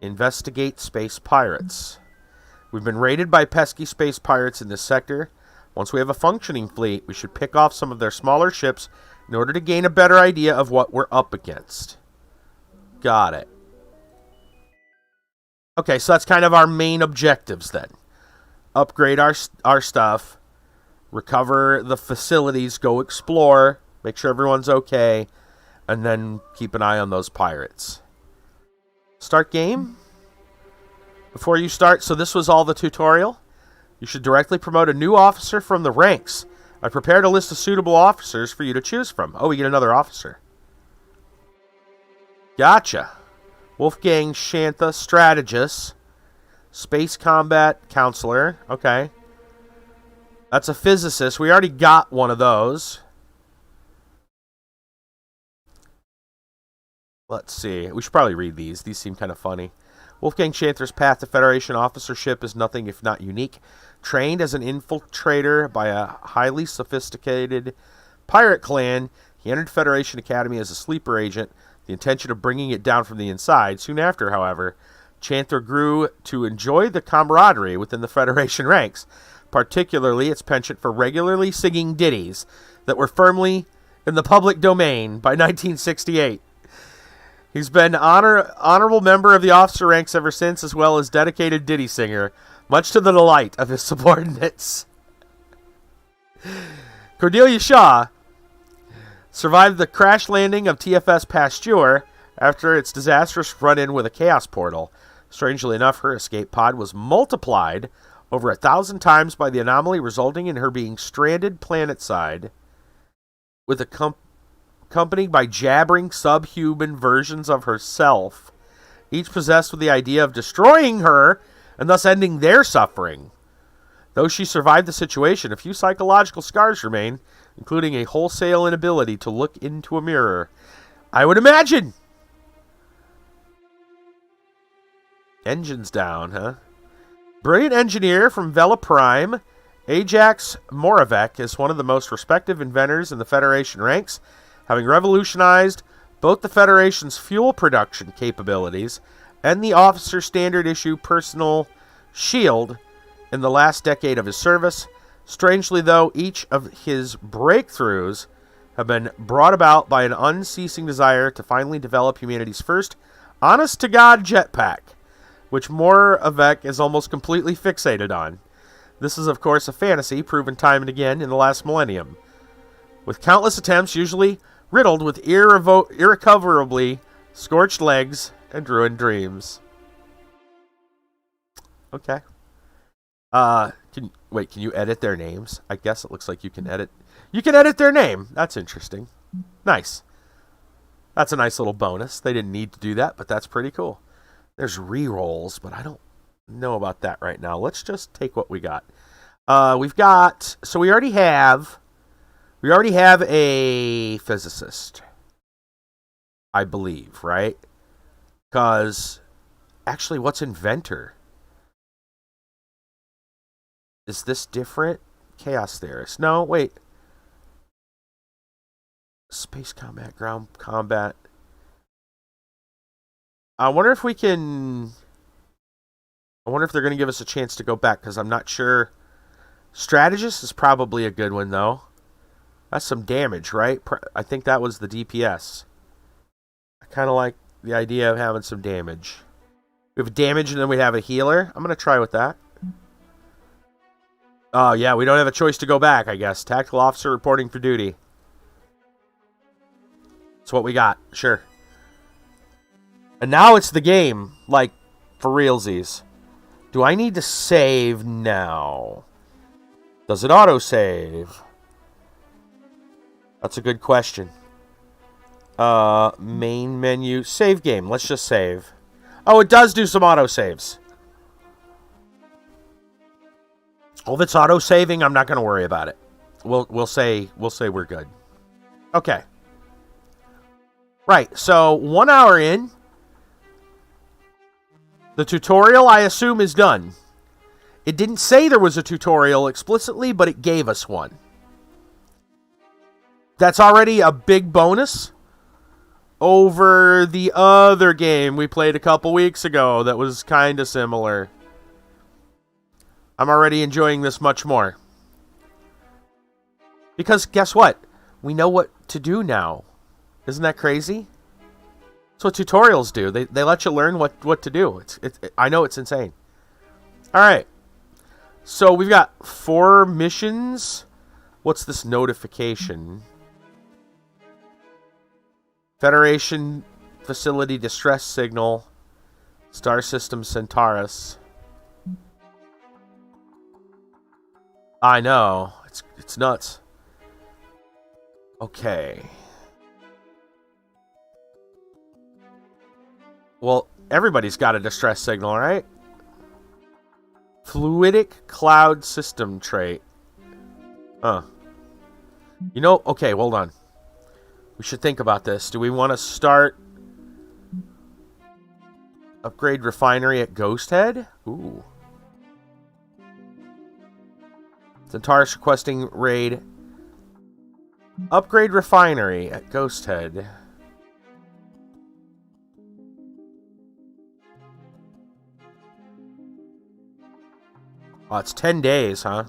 Investigate space pirates. We've been raided by pesky space pirates in this sector. Once we have a functioning fleet, we should pick off some of their smaller ships in order to gain a better idea of what we're up against. Got it. Okay, so that's kind of our main objectives then. Upgrade our stuff, recover the facilities, go explore, make sure everyone's okay, and then keep an eye on those pirates. Start game. Before you start, so this was all the tutorial. You should directly promote a new officer from the ranks. I prepared a list of suitable officers for you to choose from. Oh, we get another officer. Gotcha. Wolfgang Shantha, strategist. Space combat counselor. Okay. That's a physicist. We already got one of those. Let's see. We should probably read these. These seem kind of funny. Wolfgang Chanther's path to Federation officership is nothing if not unique. Trained as an infiltrator by a highly sophisticated pirate clan, he entered Federation Academy as a sleeper agent, the intention of bringing it down from the inside. Soon after, however, Chanther grew to enjoy the camaraderie within the Federation ranks, particularly its penchant for regularly singing ditties that were firmly in the public domain by 1968. He's been honorable member of the officer ranks ever since, as well as dedicated ditty singer, much to the delight of his subordinates. Cordelia Shaw survived the crash landing of TFS Pasteur after its disastrous run-in with a chaos portal. Strangely enough, her escape pod was multiplied over 1,000 times by the anomaly, resulting in her being stranded planetside with accompanied by jabbering subhuman versions of herself, each possessed with the idea of destroying her and thus ending their suffering. Though she survived the situation, a few psychological scars remain, including a wholesale inability to look into a mirror. I would imagine! Engines down, huh? Brilliant engineer from Vela Prime, Ajax Moravec is one of the most respected inventors in the Federation ranks, having revolutionized both the Federation's fuel production capabilities and the officer standard issue personal shield in the last decade of his service. Strangely, though, each of his breakthroughs have been brought about by an unceasing desire to finally develop humanity's first honest-to-God jetpack, which Moravec is almost completely fixated on. This is, of course, a fantasy proven time and again in the last millennium, with countless attempts usually riddled with irrecoverably scorched legs and ruined dreams. Okay. Can you edit their names? I guess it looks like you can edit. You can edit their name. That's interesting. Nice. That's a nice little bonus. They didn't need to do that, but that's pretty cool. There's re-rolls, but I don't know about that right now. Let's just take what we got. So we already have a physicist, I believe, right? Because actually, what's inventor? Is this different? Chaos theorist. No, wait. Space combat, ground combat. I wonder if they're going to give us a chance to go back, because I'm not sure. Strategist is probably a good one, though. That's some damage, right? I think that was the DPS. I kind of like the idea of having some damage. We have damage, and then we have a healer. I'm going to try with that. Oh, yeah, we don't have a choice to go back, I guess. Tactical officer reporting for duty. That's what we got. Sure. And now it's the game. Like, for realsies. Do I need to save now? Does it auto-save? That's a good question. Main menu. Save game. Let's just save. Oh, it does do some auto-saves. Well, if it's auto-saving, I'm not going to worry about it. We'll say we're good. Okay. Right, so 1 hour in. The tutorial, I assume, is done. It didn't say there was a tutorial explicitly, but it gave us one. That's already a big bonus over the other game we played a couple weeks ago that was kind of similar. I'm already enjoying this much more. Because guess what? We know what to do now. Isn't that crazy? That's what tutorials do. They let you learn what to do. I know it's insane. Alright. So we've got 4 missions. What's this notification? Federation Facility Distress Signal. Star System Centaurus. I know. It's nuts. Okay. Well, everybody's got a distress signal, right? Fluidic cloud system trait. Huh. You know, okay, hold on. We should think about this. Do we want to start Upgrade refinery at Ghost Head? Ooh. Centaurus requesting raid. Upgrade refinery at Ghost Head. Oh, it's 10 days, huh?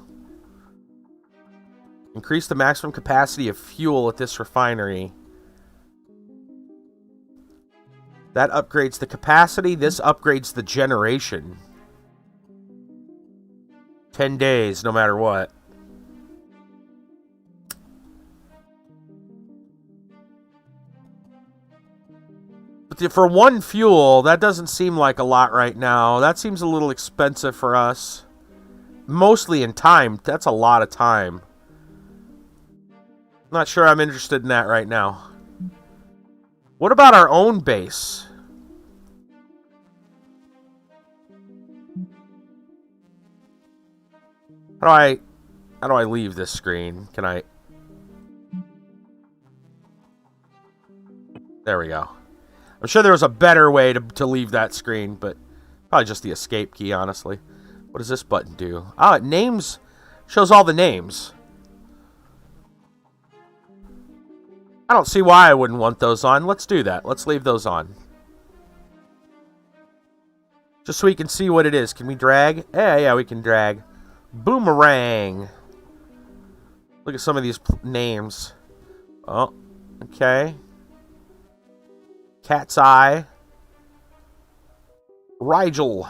Increase the maximum capacity of fuel at this refinery. That upgrades the capacity. This upgrades the generation. 10 days, no matter what. But for one fuel, that doesn't seem like a lot right now. That seems a little expensive for us. Mostly in time. That's a lot of time. Not sure I'm interested in that right now. What about our own base? How do I leave this screen? Can I? There we go. I'm sure there was a better way to leave that screen, but probably just the escape key, honestly. What does this button do? Oh, it names, shows all the names. I don't see why I wouldn't want those on. Let's do that. Let's leave those on. Just so we can see what it is. Can we drag? Yeah, we can drag. Boomerang. Look at some of these names. Oh, okay. Cat's Eye. Rigel.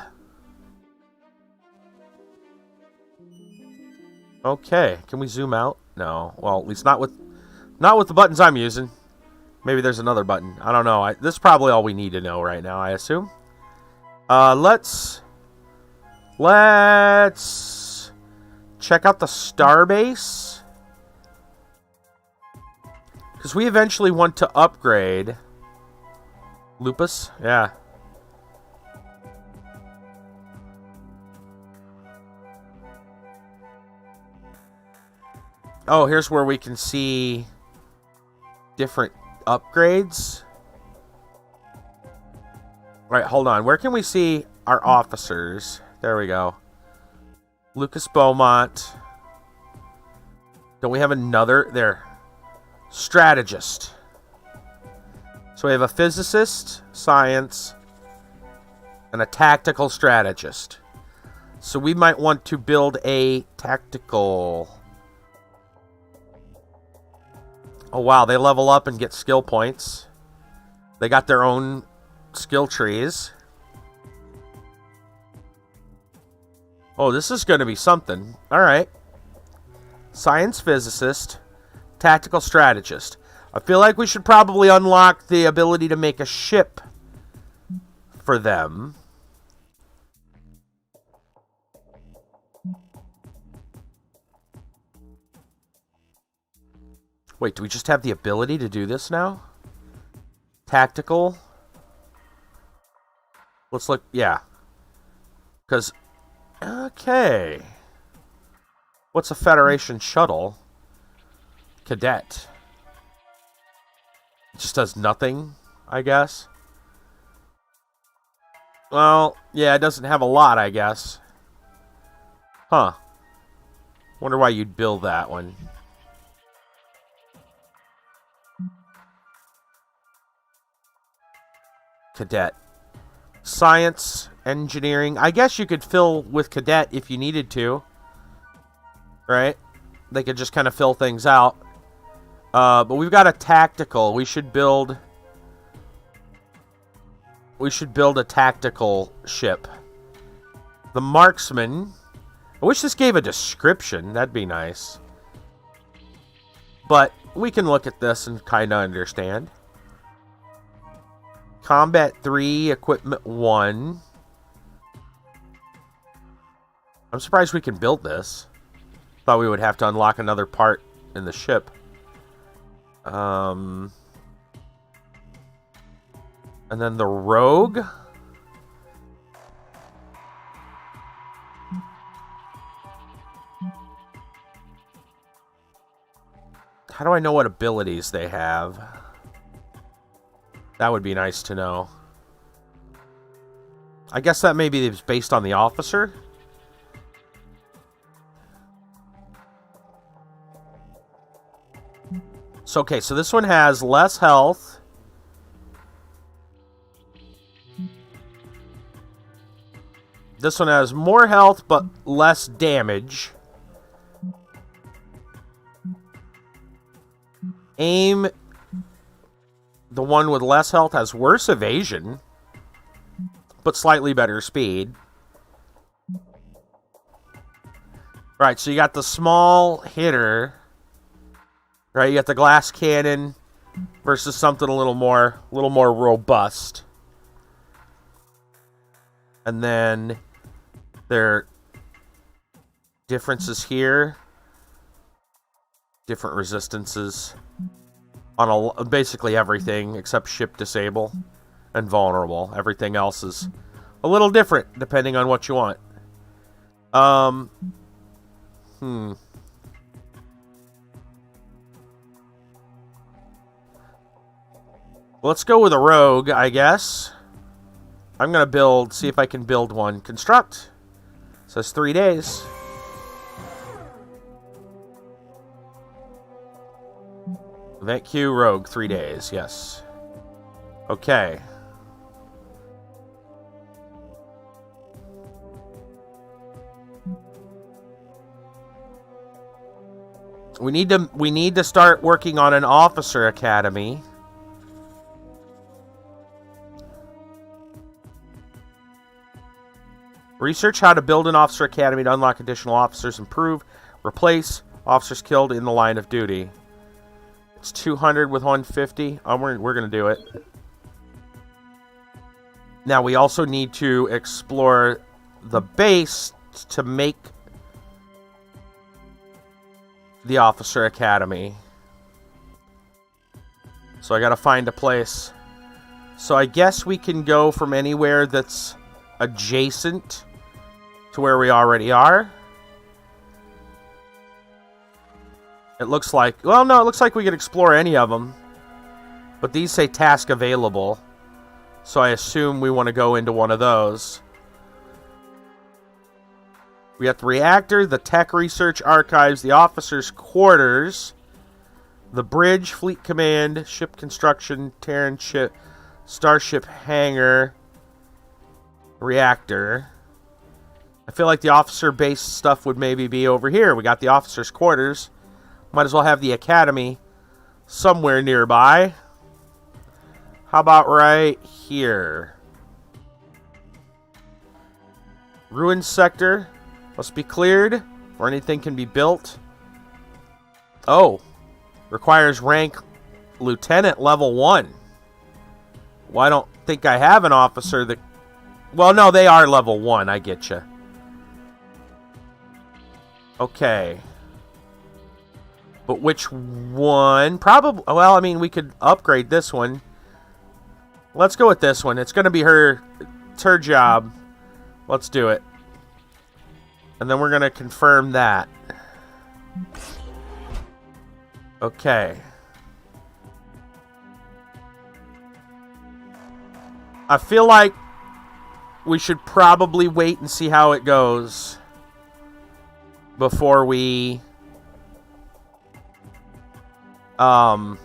Okay, can we zoom out? No. Well, at least not with the buttons I'm using. Maybe there's another button. I don't know. This is probably all we need to know right now, I assume. Let's check out the Starbase. Because we eventually want to upgrade. Lupus? Yeah. Oh, here's where we can see different upgrades. All right, hold on. Where can we see our officers? There we go. Lucas Beaumont. Don't we have another? There. Strategist. So we have a physicist, science, and a tactical strategist. So we might want to build a tactical. Oh, wow. They level up and get skill points. They got their own skill trees. Oh, this is going to be something. All right. Science physicist, tactical strategist. I feel like we should probably unlock the ability to make a ship for them. Wait, do we just have the ability to do this now? Tactical. Let's look. Yeah. Because, okay. What's a Federation shuttle? Cadet. It just does nothing, I guess. Well, yeah, it doesn't have a lot, I guess. Huh. Wonder why you'd build that one. Cadet. Science, engineering. I guess you could fill with cadet if you needed to. Right? They could just kind of fill things out. But we've got a tactical. We should build a tactical ship. The marksman. I wish this gave a description. That'd be nice. But we can look at this and kind of understand. Combat 3, Equipment 1. I'm surprised we can build this. Thought we would have to unlock another part in the ship. And then the Rogue. How do I know what abilities they have? That would be nice to know. I guess that maybe is based on the officer. So, okay, so this one has less health. This one has more health, but less damage. Aim, the one with less health, has worse evasion, but slightly better speed. Right, so you got the small hitter. Right, you got the glass cannon versus something a little more robust. And then there are differences here. Different resistances on basically everything except ship disable and vulnerable. Everything else is a little different depending on what you want. Let's go with a rogue, I guess. I'm going to see if I can build one. Construct. Says 3 days. Event queue, rogue, 3 days, yes. Okay. We need to start working on an officer academy. Research how to build an officer academy to unlock additional officers, improve, replace officers killed in the line of duty. It's 200 with 150. We're going to do it. Now, we also need to explore the base to make the officer academy. So I got to find a place. So I guess we can go from anywhere that's adjacent to where we already are. It looks like... Well, no, it looks like we could explore any of them. But these say task available. So I assume we want to go into one of those. We got the reactor, the tech research archives, the officers' quarters, the bridge, fleet command, ship construction, Terran ship, starship hangar, reactor. I feel like the officer-based stuff would maybe be over here. We got the officers' quarters. Might as well have the academy somewhere nearby. How about right here? Ruin sector must be cleared, or anything can be built. Oh, requires rank lieutenant level 1. Well, I don't think I have an officer that... Well, no, they are level 1. I get you. Okay. But which one? Probably... Well, I mean, we could upgrade this one. Let's go with this one. It's going to be it's her job. Let's do it. And then we're going to confirm that. Okay. I feel like we should probably wait and see how it goes before we go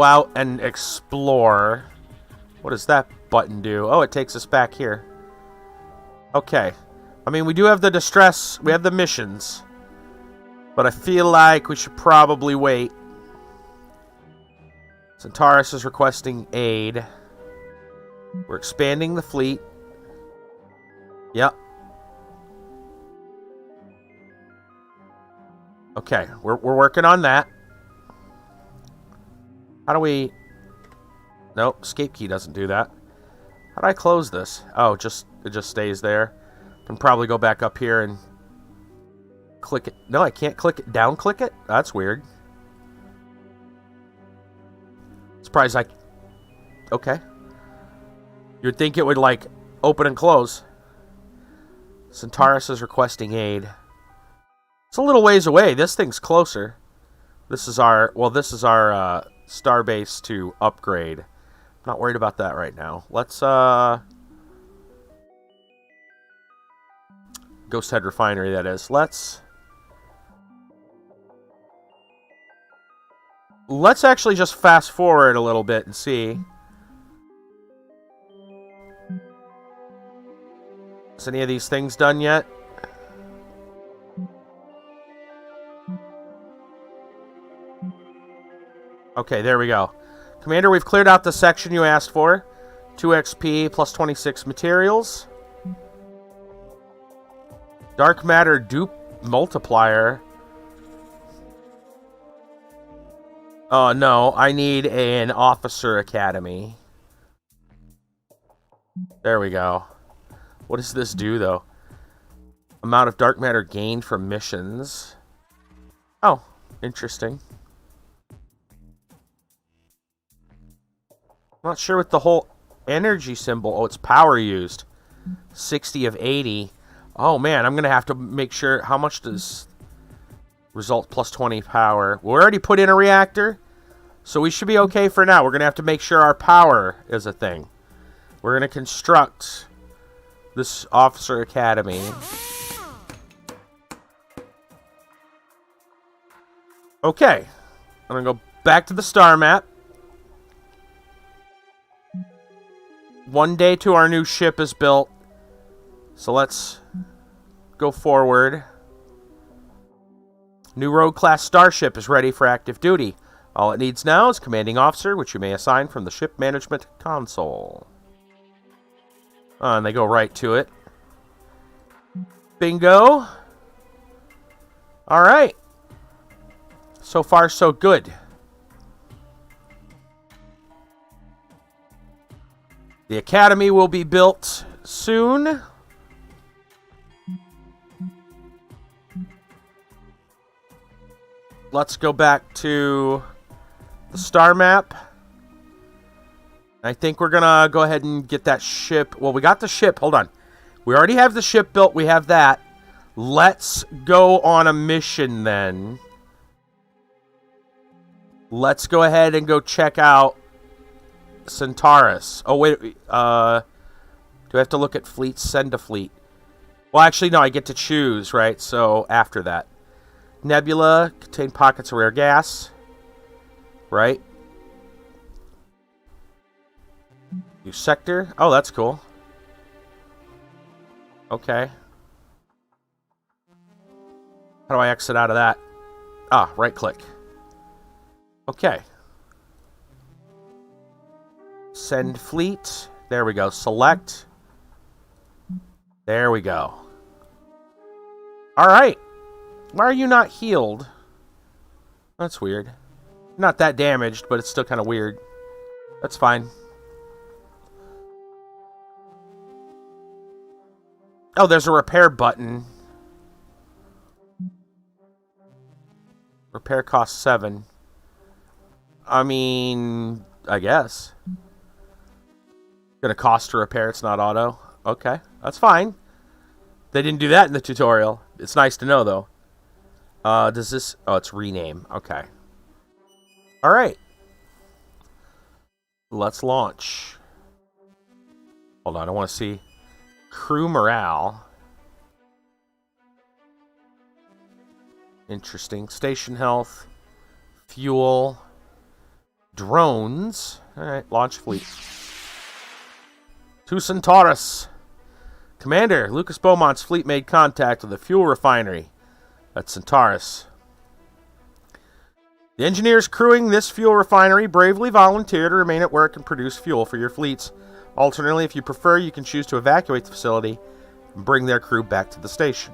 out and explore. What does that button do? Oh, it takes us back here. Okay. I mean, we do have the distress. We have the missions. But I feel like we should probably wait. Centaurus is requesting aid. We're expanding the fleet. Yep. Okay, we're working on that. How do we... Nope, escape key doesn't do that. How do I close this? Oh, it just stays there. Can probably go back up here and click it. No, I can't click it. Down click it? That's weird. Surprised I... Okay. You'd think it would, like, open and close. Centaurus is requesting aid. It's a little ways away. This thing's closer. This is our... Well, this is our Starbase to upgrade. Not worried about that right now. Let's, Ghost Head Refinery, that is. Let's actually just fast forward a little bit and see. Is any of these things done yet? Okay, there we go. Commander, we've cleared out the section you asked for. 2 XP plus 26 materials. Dark Matter Dupe Multiplier. Oh, no. I need an Officer Academy. There we go. What does this do, though? Amount of dark matter gained from missions. Oh, interesting. Not sure what the whole energy symbol... Oh, it's power used. 60 of 80. Oh, man, I'm going to have to make sure... How much does... Result plus 20 power. We already put in a reactor, so we should be okay for now. We're going to have to make sure our power is a thing. We're going to construct this Officer Academy. Okay. I'm going to go back to the star map. One day to our new ship is built. So let's go forward. New Rogue-class starship is ready for active duty. All it needs now is commanding officer, which you may assign from the ship management console. And they go right to it. Bingo. Alright. So far, so good. The academy will be built soon. Let's go back to the star map. I think we're going to go ahead and get that ship. Well, we got the ship. Hold on. We already have the ship built. We have that. Let's go on a mission then. Let's go ahead and go check out Centaurus. Oh, wait. Do I have to look at fleets? Send a fleet. Well, actually, no. I get to choose, right? So, after that. Nebula, contain pockets of rare gas. Right? New sector. Oh, that's cool. Okay. How do I exit out of that? Ah, right click. Okay. Send fleet. There we go. Select. There we go. Alright. Why are you not healed? That's weird. Not that damaged, but it's still kind of weird. That's fine. Oh, there's a repair button. Repair costs 7. I mean, I guess. Gonna cost to repair, it's not auto. Okay, that's fine. They didn't do that in the tutorial. It's nice to know, though. Does this... Oh, it's rename. Okay. Alright. Let's launch. Hold on, I want to see... Crew morale. Interesting. Station health. Fuel. Drones. Alright, launch fleet. To Centaurus. Commander, Lucas Beaumont's fleet made contact with the fuel refinery at Centaurus. The engineers crewing this fuel refinery bravely volunteer to remain at work and produce fuel for your fleets. Alternately, if you prefer, you can choose to evacuate the facility and bring their crew back to the station.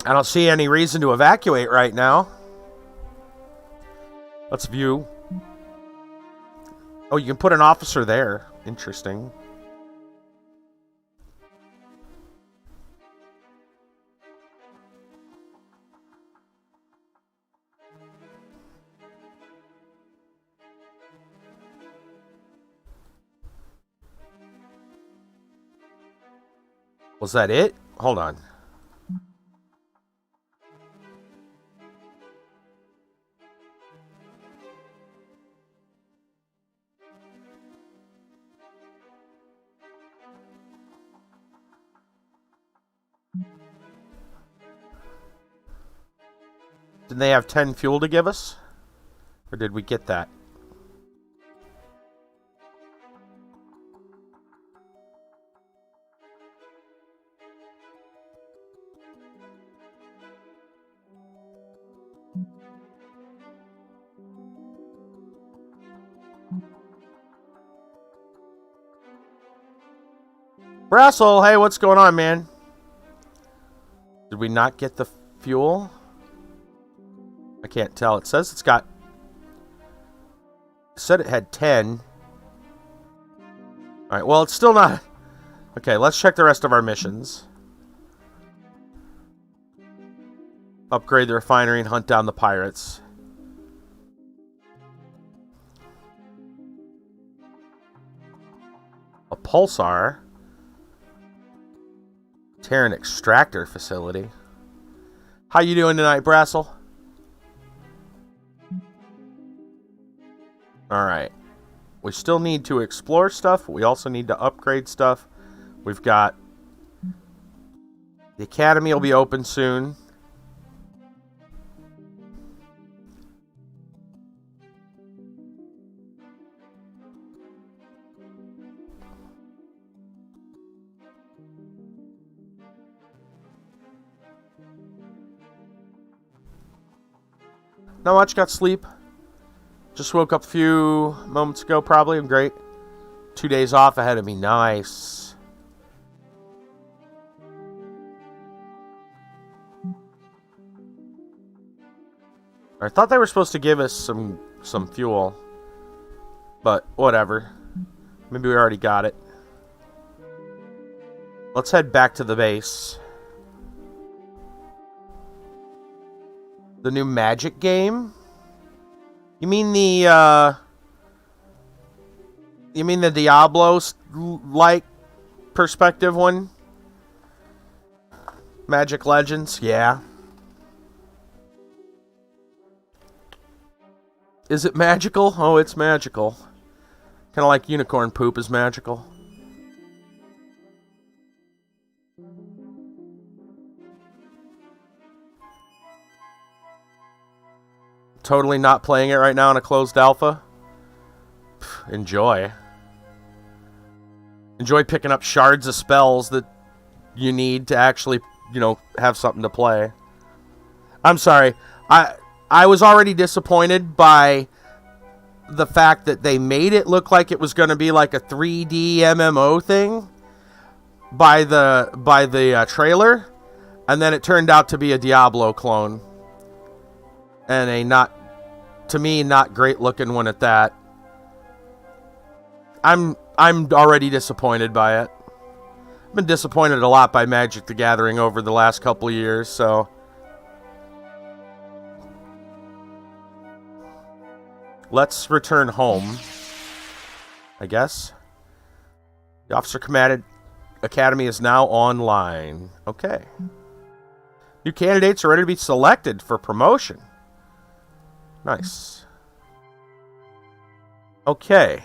I don't see any reason to evacuate right now. Let's view. Oh, you can put an officer there. Interesting. Was that it? Hold on. Didn't they have 10 fuel to give us? Or did we get that? Brassel, hey, what's going on, man? Did we not get the fuel? I can't tell. It says it's got... It said it had 10. Alright, well, it's still not... Okay, let's check the rest of our missions. Upgrade the refinery and hunt down the pirates. A pulsar. Terran extractor facility. How you doing tonight, Brassel? Alright. We still need to explore stuff. We also need to upgrade stuff. We've got... The academy will be open soon. Not much, got sleep. Just woke up a few moments ago, probably. I'm great. 2 days off ahead of me. Nice. I thought they were supposed to give us some fuel. But, whatever. Maybe we already got it. Let's head back to the base. The new Magic game? You mean the Diablo-like perspective one? Magic Legends? Yeah. Is it magical? Oh, it's magical. Kind of like unicorn poop is magical. Totally not playing it right now in a closed alpha. Enjoy. Enjoy picking up shards of spells that you need to actually, have something to play. I'm sorry. I was already disappointed by the fact that they made it look like it was going to be like a 3D MMO thing by the trailer, and then it turned out to be a Diablo clone. And a not great looking one at that. I'm already disappointed by it. I've been disappointed a lot by Magic the Gathering over the last couple of years, so let's return home, I guess. The Officer Commanded Academy is now online. Okay. New candidates are ready to be selected for promotion. Nice. Okay.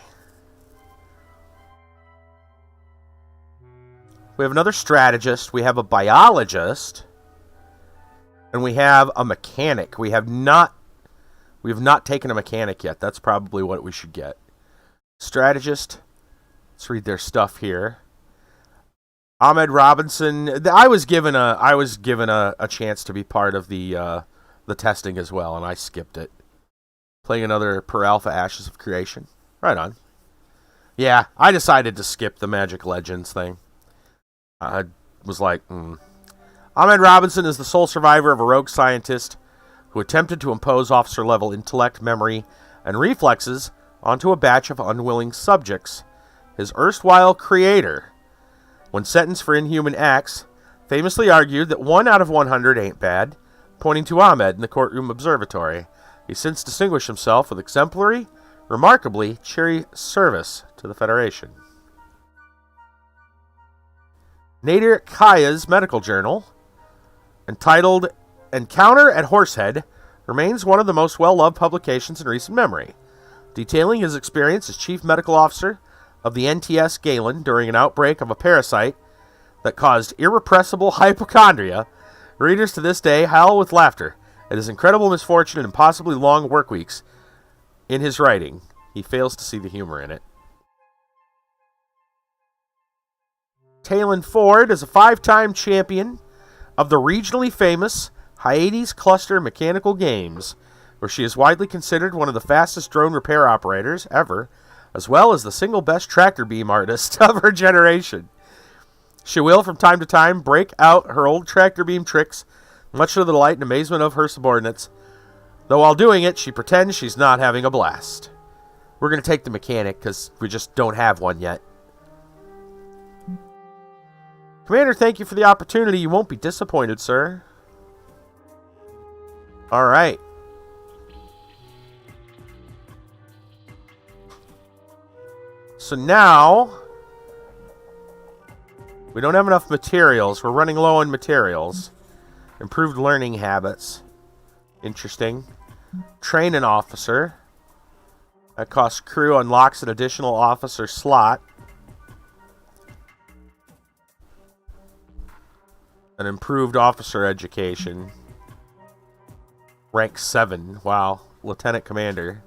We have another strategist. We have a biologist. And we have a mechanic. We have not taken a mechanic yet. That's probably what we should get. Strategist. Let's read their stuff here. Ahmed Robinson. I was given a chance to be part of the testing as well, and I skipped it. Playing another Per Alpha Ashes of Creation. Right on. Yeah, I decided to skip the Magic Legends thing. I was like, Ahmed Robinson is the sole survivor of a rogue scientist who attempted to impose officer-level intellect, memory, and reflexes onto a batch of unwilling subjects. His erstwhile creator, when sentenced for inhuman acts, famously argued that 1 out of 100 ain't bad, pointing to Ahmed in the courtroom observatory. He since distinguished himself with exemplary, remarkably cheery service to the Federation. Nadir Kaya's medical journal, entitled Encounter at Horsehead, remains one of the most well-loved publications in recent memory. Detailing his experience as chief medical officer of the NTS Galen during an outbreak of a parasite that caused irrepressible hypochondria, readers to this day howl with laughter It is incredible misfortune and possibly long work weeks in his writing. He fails to see the humor in it. Talon Ford is a 5-time champion of the regionally famous Hyades Cluster Mechanical Games, where she is widely considered one of the fastest drone repair operators ever, as well as the single best tractor beam artist of her generation. She will, from time to time, break out her old tractor beam tricks, much to the delight and amazement of her subordinates, though while doing it, she pretends she's not having a blast. We're going to take the mechanic, because we just don't have one yet. Commander, thank you for the opportunity. You won't be disappointed, sir. Alright. So now, we don't have enough materials. We're running low on materials. Improved learning habits. Interesting. Train an officer. That costs crew, unlocks an additional officer slot. An improved officer education. Rank 7. Wow. Lieutenant Commander.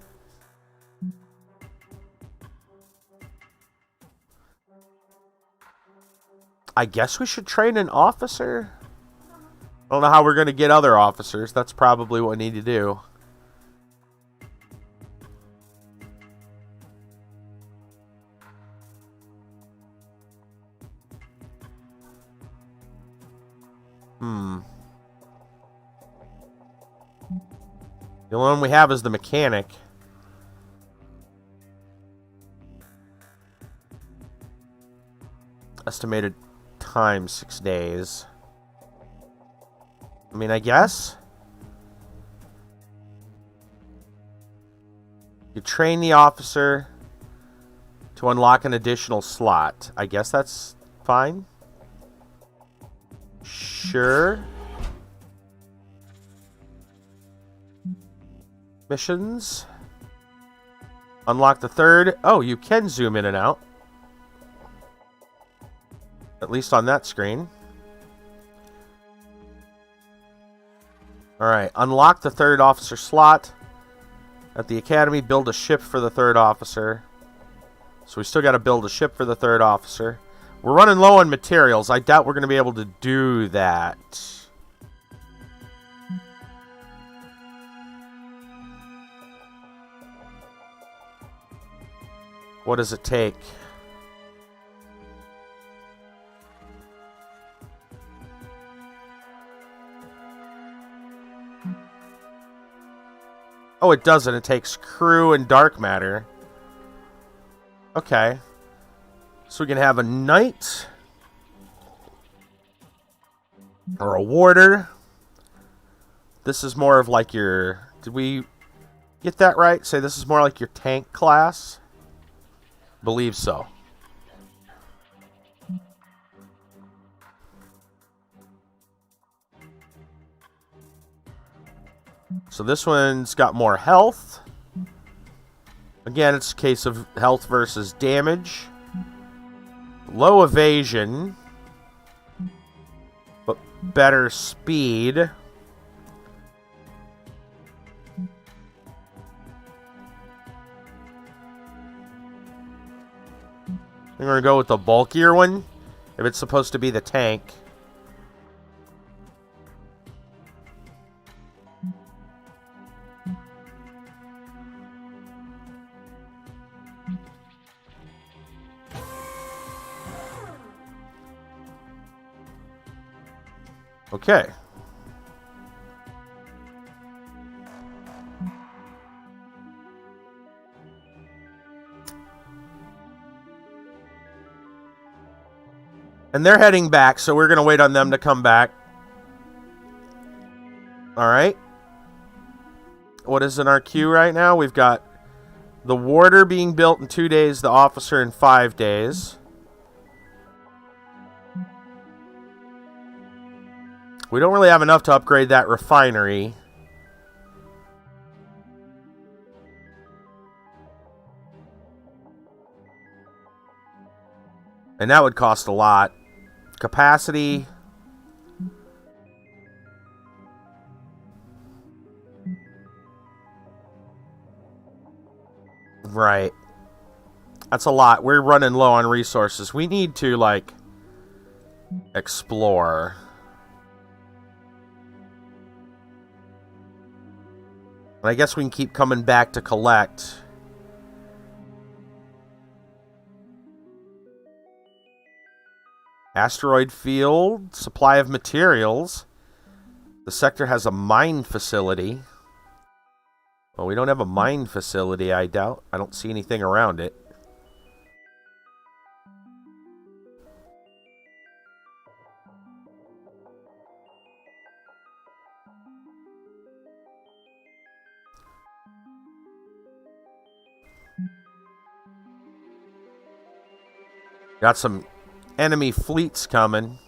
I guess we should train an officer? I don't know how we're going to get other officers. That's probably what we need to do. The only one we have is the mechanic. Estimated time, 6 days. I mean, I guess. You train the officer to unlock an additional slot. I guess that's fine. Sure. Missions. Unlock the third. Oh, you can zoom in and out. At least on that screen. Alright, unlock the third officer slot. At the academy, build a ship for the third officer. So we still got to build a ship for the third officer. We're running low on materials. I doubt we're going to be able to do that. What does it take? Oh, it doesn't. It takes crew and dark matter. Okay. So we can have a knight. Or a warder. This is more of like your... Did we get that right? Say this is more like your tank class? Believe so. So this one's got more health. Again, it's a case of health versus damage. Low evasion. But better speed. We're going to go with the bulkier one, if it's supposed to be the tank. Okay. And they're heading back, so we're going to wait on them to come back. Alright. What is in our queue right now? We've got the warder being built in 2 days, the officer in 5 days. We don't really have enough to upgrade that refinery. And that would cost a lot. Capacity. Right. That's a lot. We're running low on resources. We need to, like, explore. And I guess we can keep coming back to collect. Asteroid field. Supply of materials. The sector has a mine facility. Well, we don't have a mine facility, I doubt. I don't see anything around it. Got some enemy fleets coming.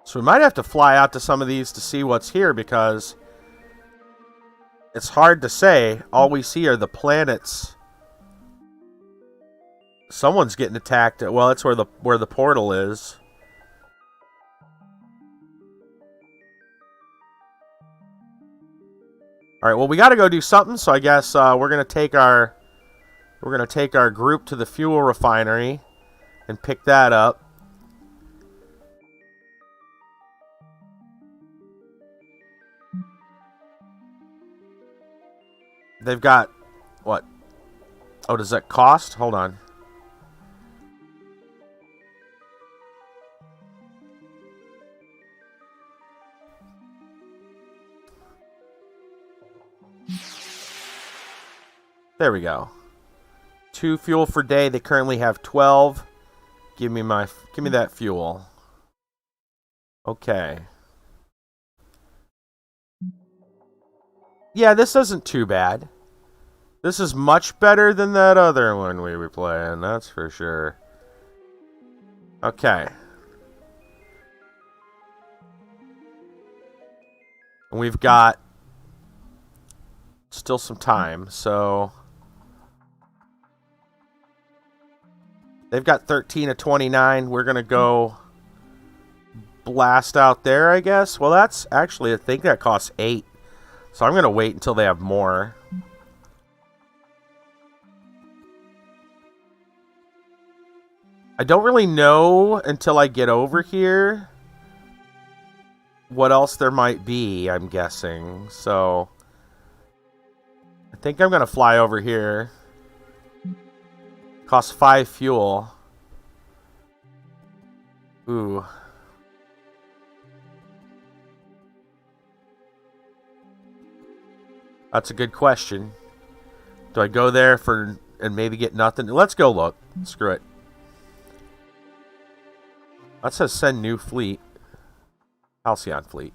So we might have to fly out to some of these to see what's here, because it's hard to say. All we see are the planets. Someone's getting attacked. Well, that's where the portal is. All right, well, we got to go do something, so I guess we're going to take our group to the fuel refinery and pick that up. They've got what? Oh, does that cost? Hold on. There we go. 2 fuel per day. They currently have 12. Give me that fuel. Okay. Yeah, this isn't too bad. This is much better than that other one we were playing, that's for sure. Okay. And we've got still some time, so they've got 13 of 29. We're going to go blast out there, I guess. Well, that's actually, I think that costs 8. So I'm going to wait until they have more. I don't really know until I get over here what else there might be, I'm guessing. So I think I'm going to fly over here. Costs 5 fuel. Ooh. That's a good question. Do I go there and maybe get nothing? Let's go look. Screw it. That says send new fleet. Halcyon fleet.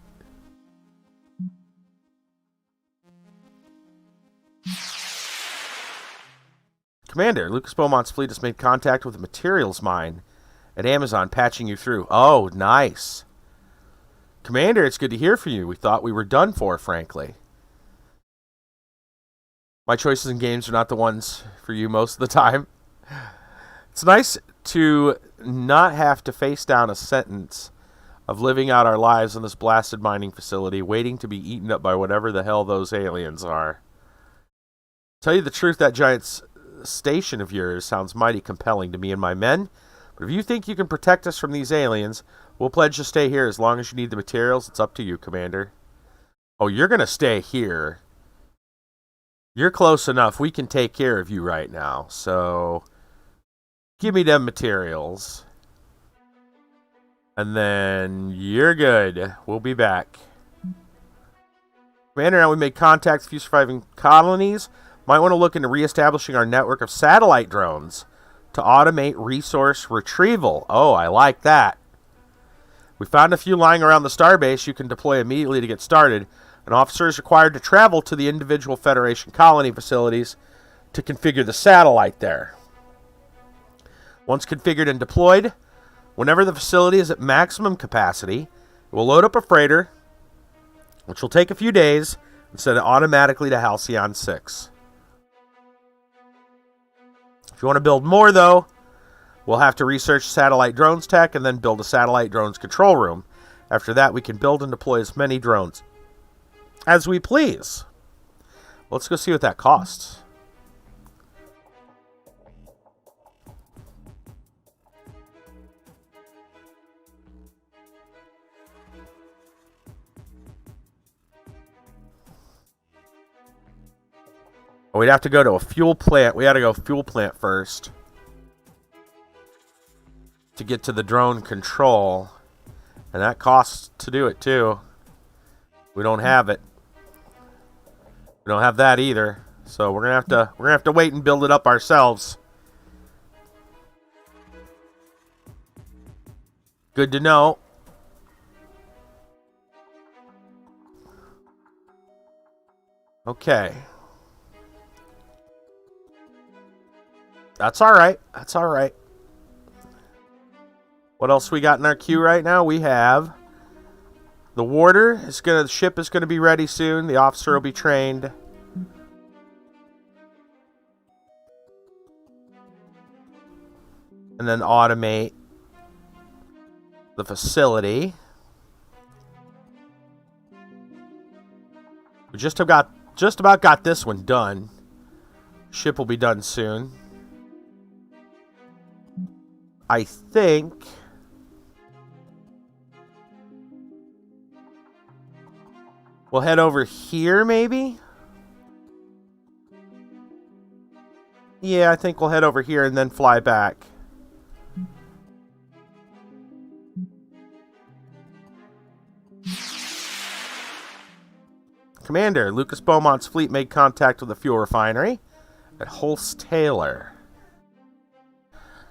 Commander, Lucas Beaumont's fleet has made contact with a materials mine at Amazon, patching you through. Oh, nice. Commander, it's good to hear from you. We thought we were done for, frankly. My choices in games are not the ones for you most of the time. It's nice to not have to face down a sentence of living out our lives in this blasted mining facility, waiting to be eaten up by whatever the hell those aliens are. Tell you the truth, that giant station of yours sounds mighty compelling to me and my men, but if you think you can protect us from these aliens, we'll pledge to stay here as long as you need the materials. It's up to you, Commander. Oh, you're going to stay here. You're close enough. We can take care of you right now. So, give me them materials. And then, you're good. We'll be back. Commander, now we made contact with a few surviving colonies. Might want to look into reestablishing our network of satellite drones to automate resource retrieval. Oh, I like that. We found a few lying around the Starbase you can deploy immediately to get started. An officer is required to travel to the individual Federation colony facilities to configure the satellite there. Once configured and deployed, whenever the facility is at maximum capacity, it will load up a freighter, which will take a few days, and send it automatically to Halcyon 6. If you want to build more, though, We'll have to research satellite drones tech and then build a satellite drones control room. After that, we can build and deploy as many drones as we please. Let's go see what that costs. We'd have to go to a fuel plant. We had to go fuel plant first to get to the drone control. And that costs to do it too. We don't have it. We don't have that either. So we're gonna have to wait and build it up ourselves. Good to know. Okay. That's alright. That's alright. What else we got in our queue right now? We have the warder. The ship is gonna be ready soon. The officer will be trained. And then automate the facility. We just about got this one done. Ship will be done soon. I think we'll head over here, maybe? Yeah, I think we'll head over here and then fly back. Commander, Lucas Beaumont's fleet made contact with the fuel refinery at Holst Taylor.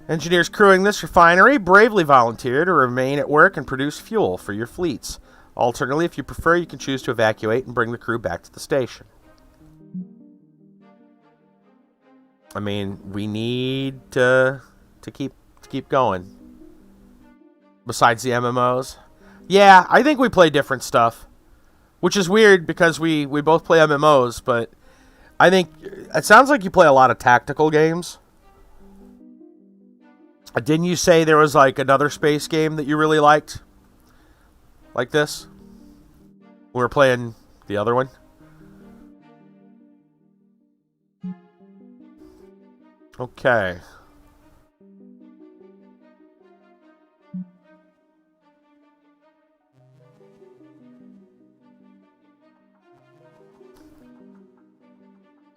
Engineers crewing this refinery bravely volunteer to remain at work and produce fuel for your fleets. Alternately, if you prefer, you can choose to evacuate and bring the crew back to the station. I mean, we need to keep going. Besides the MMOs. Yeah, I think we play different stuff. Which is weird because we both play MMOs, but I think it sounds like you play a lot of tactical games. Didn't you say there was like another space game that you really liked? Like this? We were playing the other one. Okay.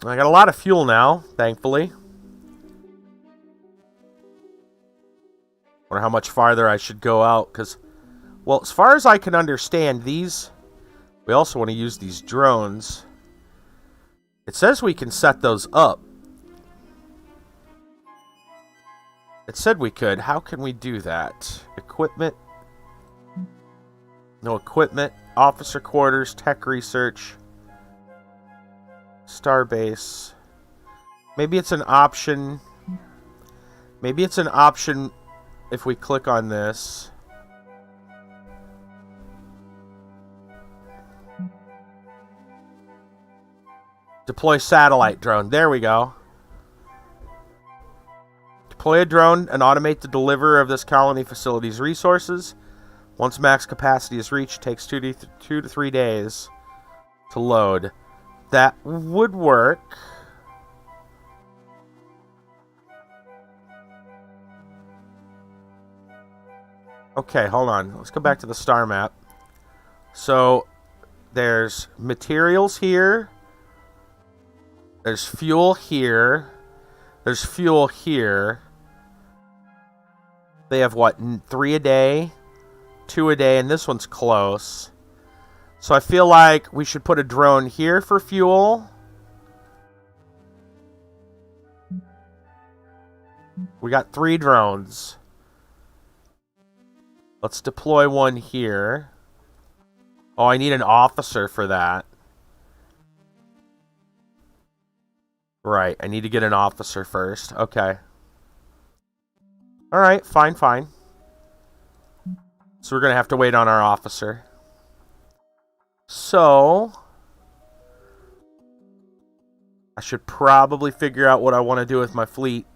I got a lot of fuel now, thankfully. Wonder how much farther I should go out, because, well, as far as I can understand, these... We also want to use these drones. It says we can set those up. It said we could. How can we do that? Equipment. No equipment. Officer quarters. Tech research. Starbase. Maybe it's an option. Maybe it's an option if we click on this. Deploy satellite drone. There we go. Deploy a drone and automate the delivery of this colony facility's resources. Once max capacity is reached, it takes 2 to 3 days to load. That would work. Okay, hold on. Let's go back to the star map. So, there's materials here. There's fuel here. There's fuel here. They have, what, 3 a day? 2 a day, and this one's close. So I feel like we should put a drone here for fuel. We got 3 drones. Let's deploy one here. Oh, I need an officer for that. Right, I need to get an officer first. Okay. Alright, fine. So we're going to have to wait on our officer. So, I should probably figure out what I want to do with my fleet.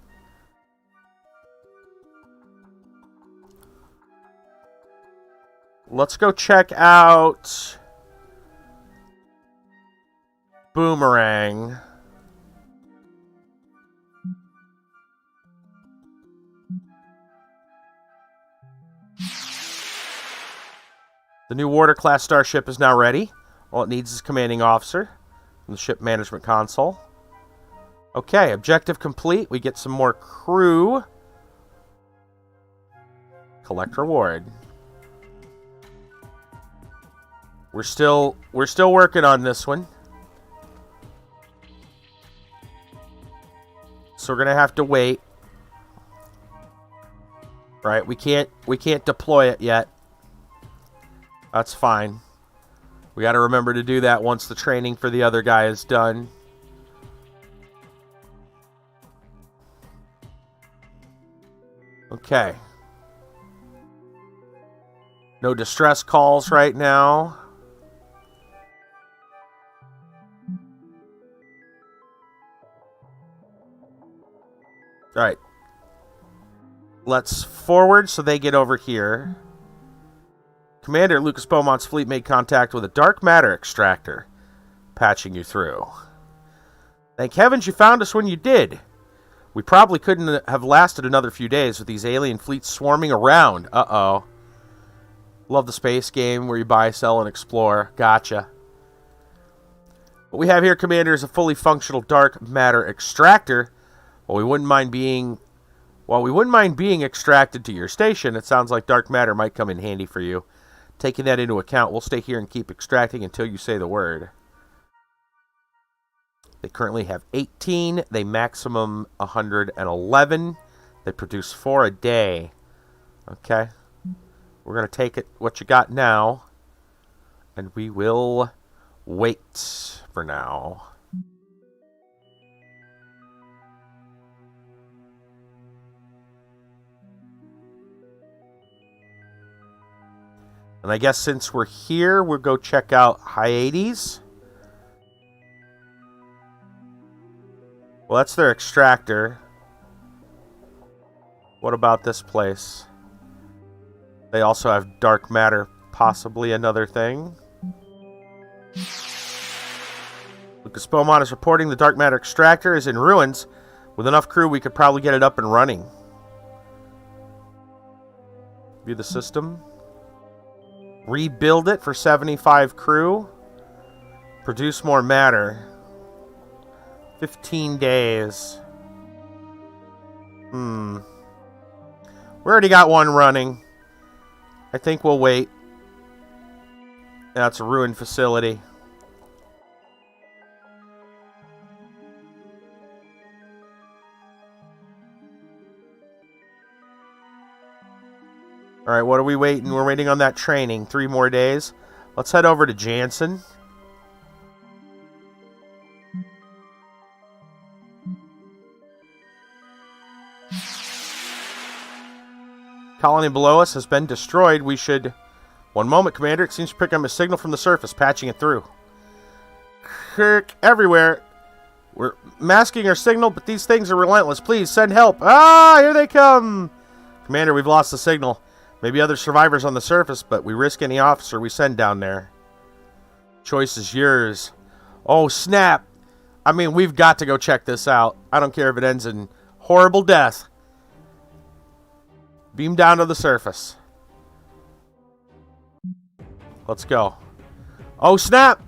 Let's go check out Boomerang. The new Warder class starship is now ready. All it needs is commanding officer from the ship management console. Okay, objective complete. We get some more crew. Collect reward. We're still working on this one. So we're gonna have to wait. Right, we can't deploy it yet. That's fine. We got to remember to do that once the training for the other guy is done. Okay. No distress calls right now. All right. Let's forward so they get over here. Commander, Lucas Beaumont's fleet made contact with a dark matter extractor. Patching you through. Thank heavens you found us when you did. We probably couldn't have lasted another few days with these alien fleets swarming around. Uh-oh. Love the space game where you buy, sell, and explore. Gotcha. What we have here, Commander, is a fully functional dark matter extractor. While we wouldn't mind being extracted to your station, it sounds like dark matter might come in handy for you. Taking that into account, we'll stay here and keep extracting until you say the word. They currently have 18. They maximum 111. They produce 4 a day. Okay. We're going to take it what you got now. And we will wait for now. And I guess since we're here, we'll go check out Hyades. Well, that's their extractor. What about this place? They also have dark matter, possibly another thing. Lucas Beaumont is reporting the dark matter extractor is in ruins. With enough crew, we could probably get it up and running. View the system. Rebuild it for 75 crew. Produce more matter. 15 days. We already got one running. I think we'll wait. That's a ruined facility. Alright, what are we waiting? We're waiting on that training. 3 more days. Let's head over to Jansen. Colony below us has been destroyed. We should... One moment, Commander. It seems to pick up a signal from the surface, patching it through. Kirk, everywhere. We're masking our signal, but these things are relentless. Please, send help. Ah, here they come. Commander, we've lost the signal. Maybe other survivors on the surface, but we risk any officer we send down there. Choice is yours. Oh, snap. I mean, we've got to go check this out. I don't care if it ends in horrible death. Beam down to the surface. Let's go. Oh, snap!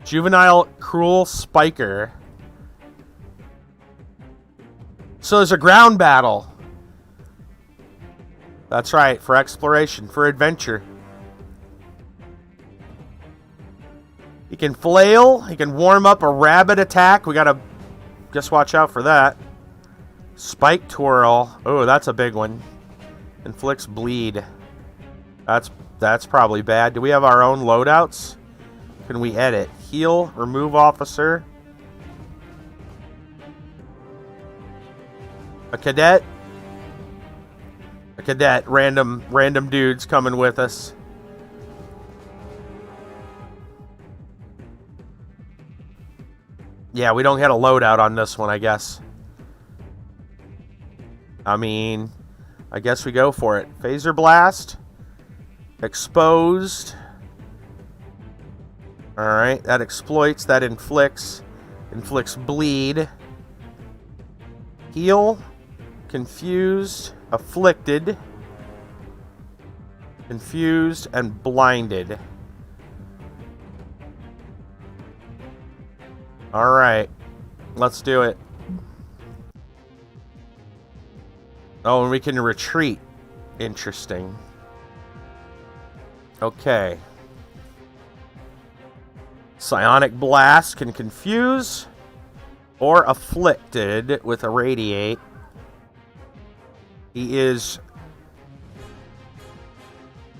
Juvenile Cruel Spiker. So there's a ground battle. That's right, for exploration, for adventure. He can flail. He can warm up a rabbit attack. We gotta just watch out for that. Spike Twirl. Oh, that's a big one. Inflicts bleed. That's probably bad. Do we have our own loadouts? Can we edit? Heal, remove officer. A cadet. A cadet. Random dudes coming with us. Yeah, we don't get a loadout on this one, I guess. I mean, I guess we go for it. Phaser Blast. Exposed. Alright, that exploits, that inflicts. Inflicts bleed. Heal. Confused. Afflicted. Confused and blinded. Alright. Let's do it. Oh, and we can retreat. Interesting. Okay. Psionic Blast can confuse or afflicted with irradiate. He is...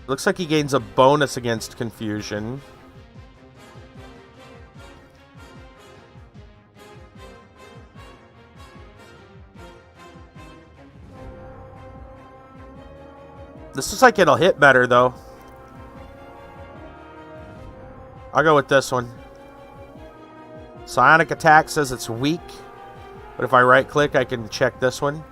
Looks like he gains a bonus against confusion. This looks like it'll hit better, though. I'll go with this one. Psionic Attack says it's weak. But if I right-click, I can check this one.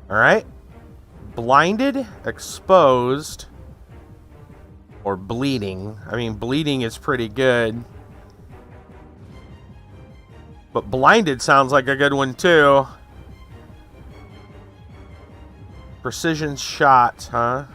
Alright. Blinded, exposed, or bleeding. I mean, bleeding is pretty good. But blinded sounds like a good one, too. Precision shot, huh?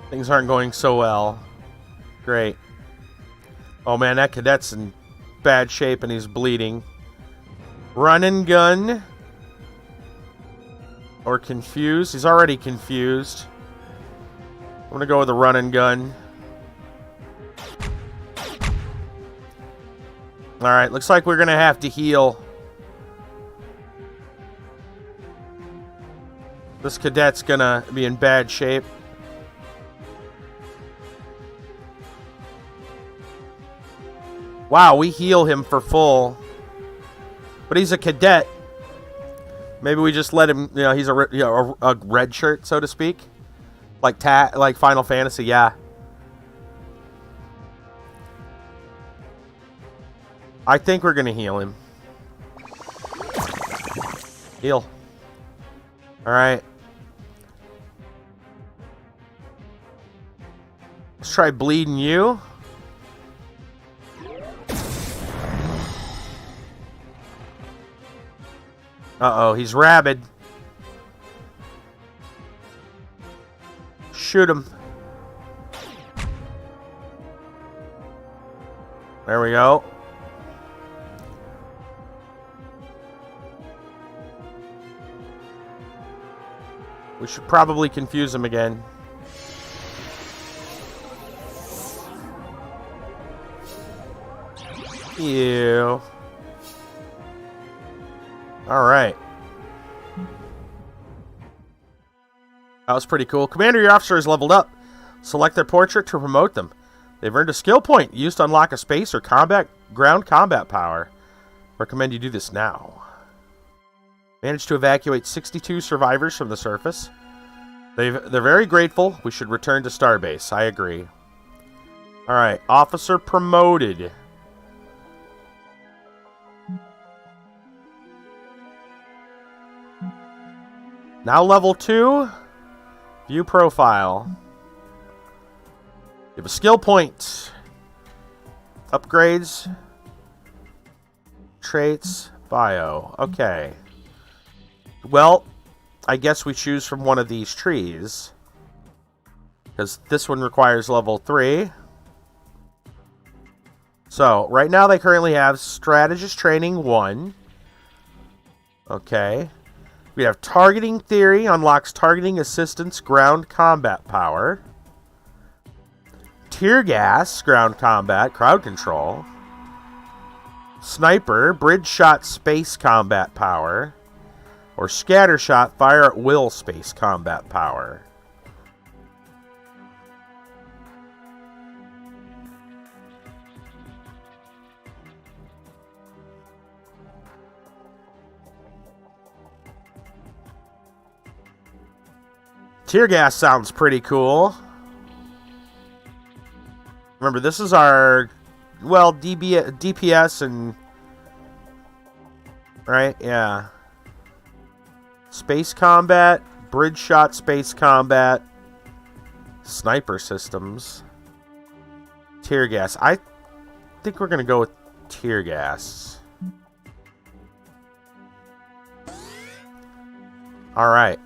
Things aren't going so well. Great. Oh man, that cadet's in bad shape and he's bleeding. Run and gun. Or confused. He's already confused. I'm gonna go with a run and gun. Alright, looks like we're gonna have to heal. This cadet's gonna be in bad shape. Wow, we heal him for full. But he's a cadet. Maybe we just let him, he's a red shirt, so to speak. Like Final Fantasy, yeah. I think we're going to heal him. Heal. Alright. Let's try bleeding you. Uh-oh, he's rabid. Shoot him. There we go. We should probably confuse him again. Ew. Alright. That was pretty cool. Commander, your officer is leveled up. Select their portrait to promote them. They've earned a skill point used to unlock a space or ground combat power. Recommend you do this now. Managed to evacuate 62 survivors from the surface. They're very grateful. We should return to Starbase. I agree. Alright. Officer promoted. Now level 2. View profile. You have a skill point. Upgrades. Traits. Bio. Okay. Well, I guess we choose from one of these trees. Because this one requires level 3. So, right now they currently have Strategist Training 1. Okay. We have Targeting Theory, unlocks Targeting Assistance Ground Combat Power. Tear Gas, Ground Combat, Crowd Control. Sniper, Bridge Shot Space Combat Power. Or Scatter Shot, Fire at Will Space Combat Power. Tear gas sounds pretty cool. Remember, this is our, well, DPS and... Right? Yeah. Space combat, bridge shot space combat, sniper systems, tear gas. I think we're going to go with tear gas. Alright.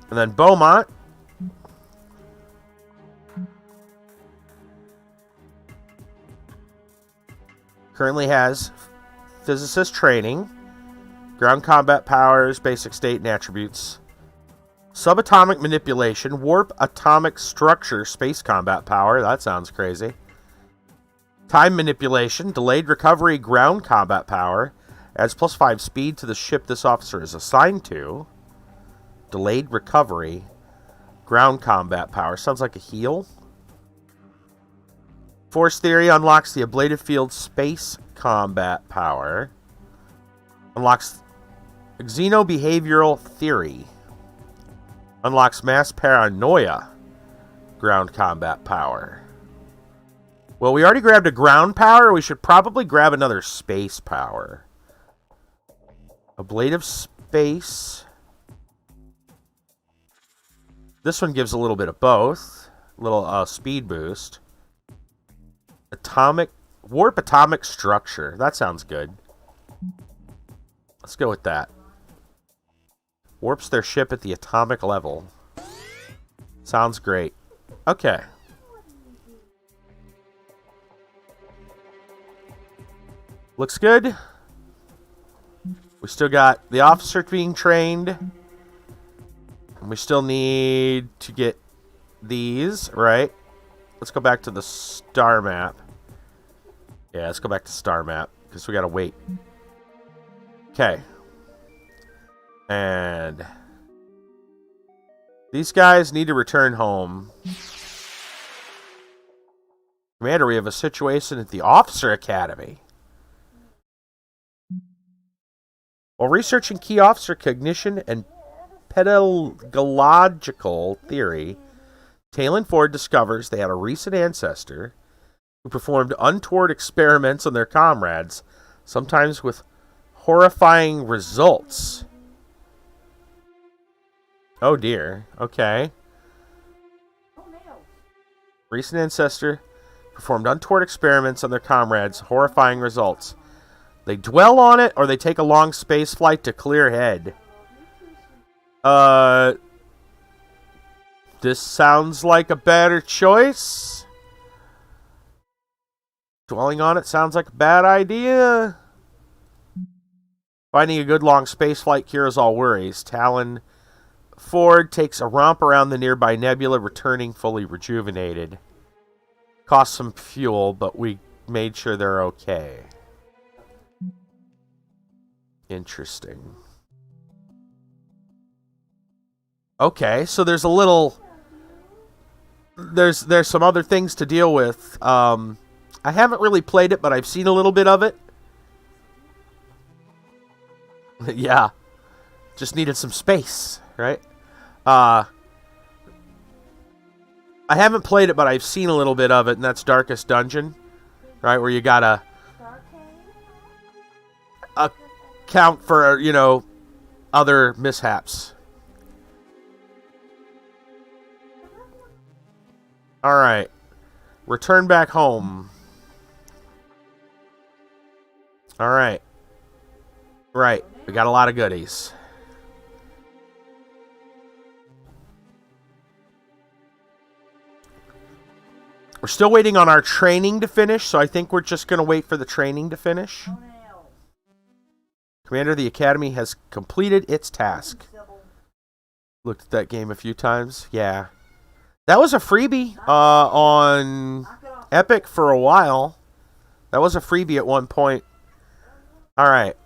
And then Beaumont. Currently has physicist training, ground combat powers, basic state and attributes, subatomic manipulation, warp atomic structure, space combat power. That sounds crazy. Time manipulation, delayed recovery, ground combat power, adds +5 speed to the ship this officer is assigned to. Delayed recovery, ground combat power. Sounds like a heal. Force theory unlocks the ablative field space combat power. Unlocks xenobehavioral theory. Unlocks mass paranoia, ground combat power. Well, we already grabbed a ground power. We should probably grab another space power. Ablative space. This one gives a little bit of both. A little speed boost. Warp atomic structure. That sounds good. Let's go with that. Warps their ship at the atomic level. Sounds great. Okay. Looks good. We still got the officer being trained. And we still need to get these, right? Let's go back to the star map. Yeah, let's go back to star map, because we gotta wait. Okay. And these guys need to return home. Commander, we have a situation at the Officer Academy. While researching key officer cognition and pedagogical theory, Talon Ford discovers they had a recent ancestor who performed untoward experiments on their comrades, sometimes with horrifying results. Oh dear. Okay. Recent ancestor performed untoward experiments on their comrades, horrifying results. They dwell on it, or they take a long space flight to clear head. This sounds like a better choice. Dwelling on it sounds like a bad idea. Finding a good long space flight cures all worries. Talon Ford takes a romp around the nearby nebula, returning fully rejuvenated. Cost some fuel, but we made sure they're okay. Interesting. Okay, so there's a little... There's some other things to deal with. I haven't really played it, but I've seen a little bit of it. Yeah. Just needed some space, right? I haven't played it, but I've seen a little bit of it, and that's Darkest Dungeon. Right, where you gotta account for, you know, other mishaps. Alright. Return back home. Alright. Right. We got a lot of goodies. We're still waiting on our training to finish, so I think we're just going to wait for the training to finish. Commander, the Academy has completed its task. Looked at that game a few times. Yeah. That was a freebie on Epic for a while. That was a freebie at one point. Alright.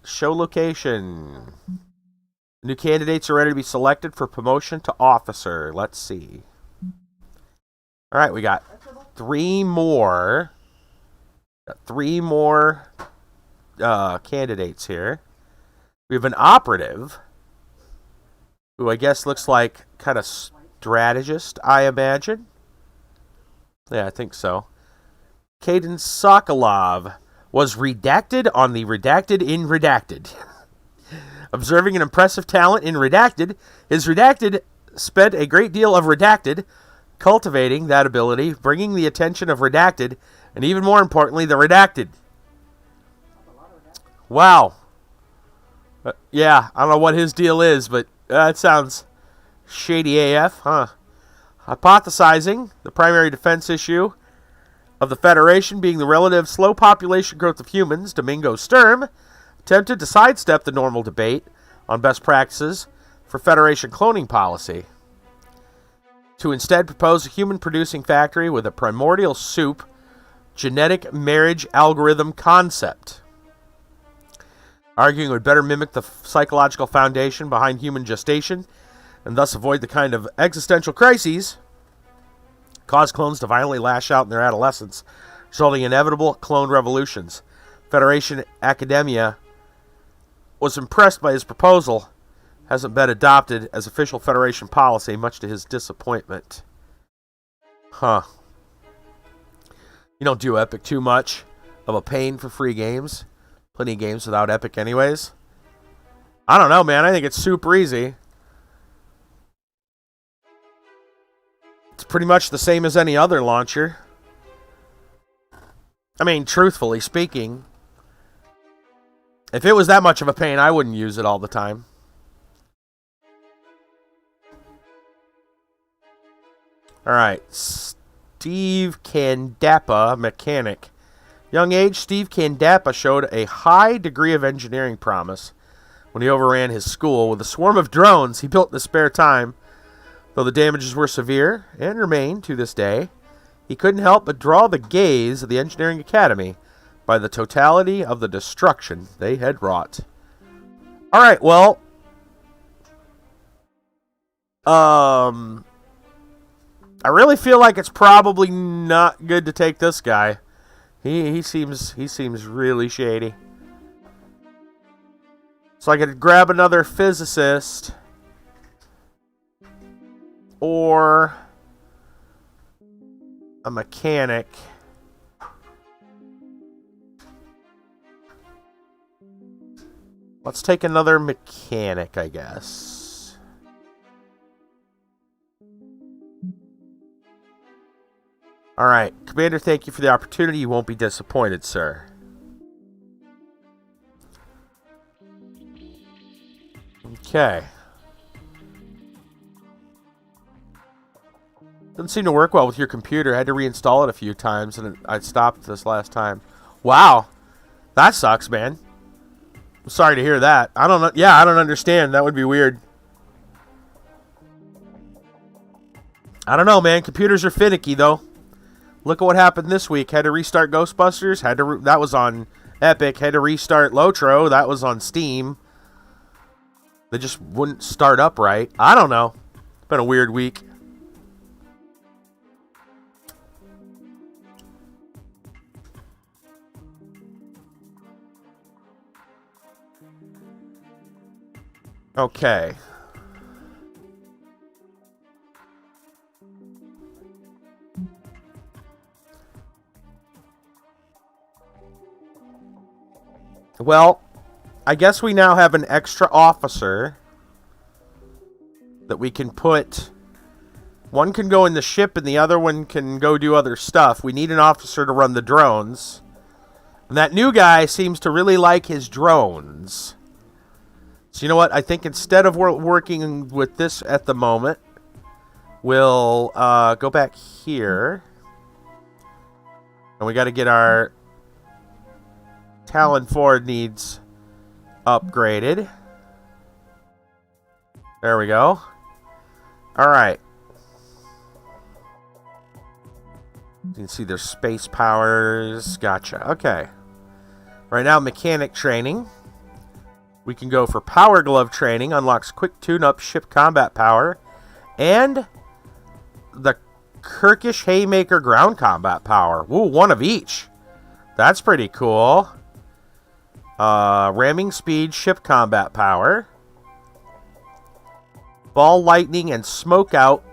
Show location. New candidates are ready to be selected for promotion to officer. Let's see. Alright, we got three more. Candidates here. We have an operative who I guess looks like kind of strategist, I imagine. Yeah, I think so. Kaden Sokolov was redacted on the Redacted in Redacted. Observing an impressive talent in Redacted, his Redacted spent a great deal of Redacted cultivating that ability, bringing the attention of Redacted, and even more importantly, the Redacted. Wow. Yeah, I don't know what his deal is, but that sounds shady AF, huh? Hypothesizing the primary defense issue of the Federation being the relative slow population growth of humans, Domingo Sturm attempted to sidestep the normal debate on best practices for Federation cloning policy to instead propose a human-producing factory with a primordial soup genetic marriage algorithm concept, arguing it would better mimic the psychological foundation behind human gestation and thus avoid the kind of existential crises cause clones to violently lash out in their adolescence, resulting in inevitable clone revolutions. Federation Academia was impressed by his proposal. Hasn't been adopted as official Federation policy, much to his disappointment. Huh. You don't do Epic too much of a pain for free games. Plenty of games without Epic anyways. I don't know, man. I think it's super easy. It's pretty much the same as any other launcher. I mean, truthfully speaking, if it was that much of a pain, I wouldn't use it all the time. Alright, Steve Candappa, mechanic. Young age, Steve Candappa showed a high degree of engineering promise when he overran his school with a swarm of drones he built in his spare time. Though the damages were severe, and remain to this day, he couldn't help but draw the gaze of the Engineering Academy by the totality of the destruction they had wrought. Alright, well, I really feel like it's probably not good to take this guy. He seems really shady. So I could grab another physicist or a mechanic. Let's take another mechanic, I guess. Alright, Commander, thank you for the opportunity. You won't be disappointed, sir. Okay. Doesn't seem to work well with your computer. I had to reinstall it a few times, and I stopped this last time. Wow. That sucks, man. I'm sorry to hear that. I don't know. Yeah, I don't understand. That would be weird. I don't know, man. Computers are finicky, though. Look at what happened this week. Had to restart Ghostbusters. That was on Epic. Had to restart Lotro. That was on Steam. They just wouldn't start up right. I don't know. It's been a weird week. Okay. Well, I guess we now have an extra officer that we can put. One can go in the ship and the other one can go do other stuff. We need an officer to run the drones. And that new guy seems to really like his drones. So you know what? I think instead of working with this at the moment, we'll go back here. And we got to get our Talon Ford needs upgraded. There we go. Alright. You can see their space powers. Gotcha. Okay. Right now, mechanic training. We can go for power glove training. Unlocks quick tune-up ship combat power. And the Kirkish Haymaker ground combat power. Ooh, one of each. That's pretty cool. Ramming speed, ship combat power. Ball lightning and smoke out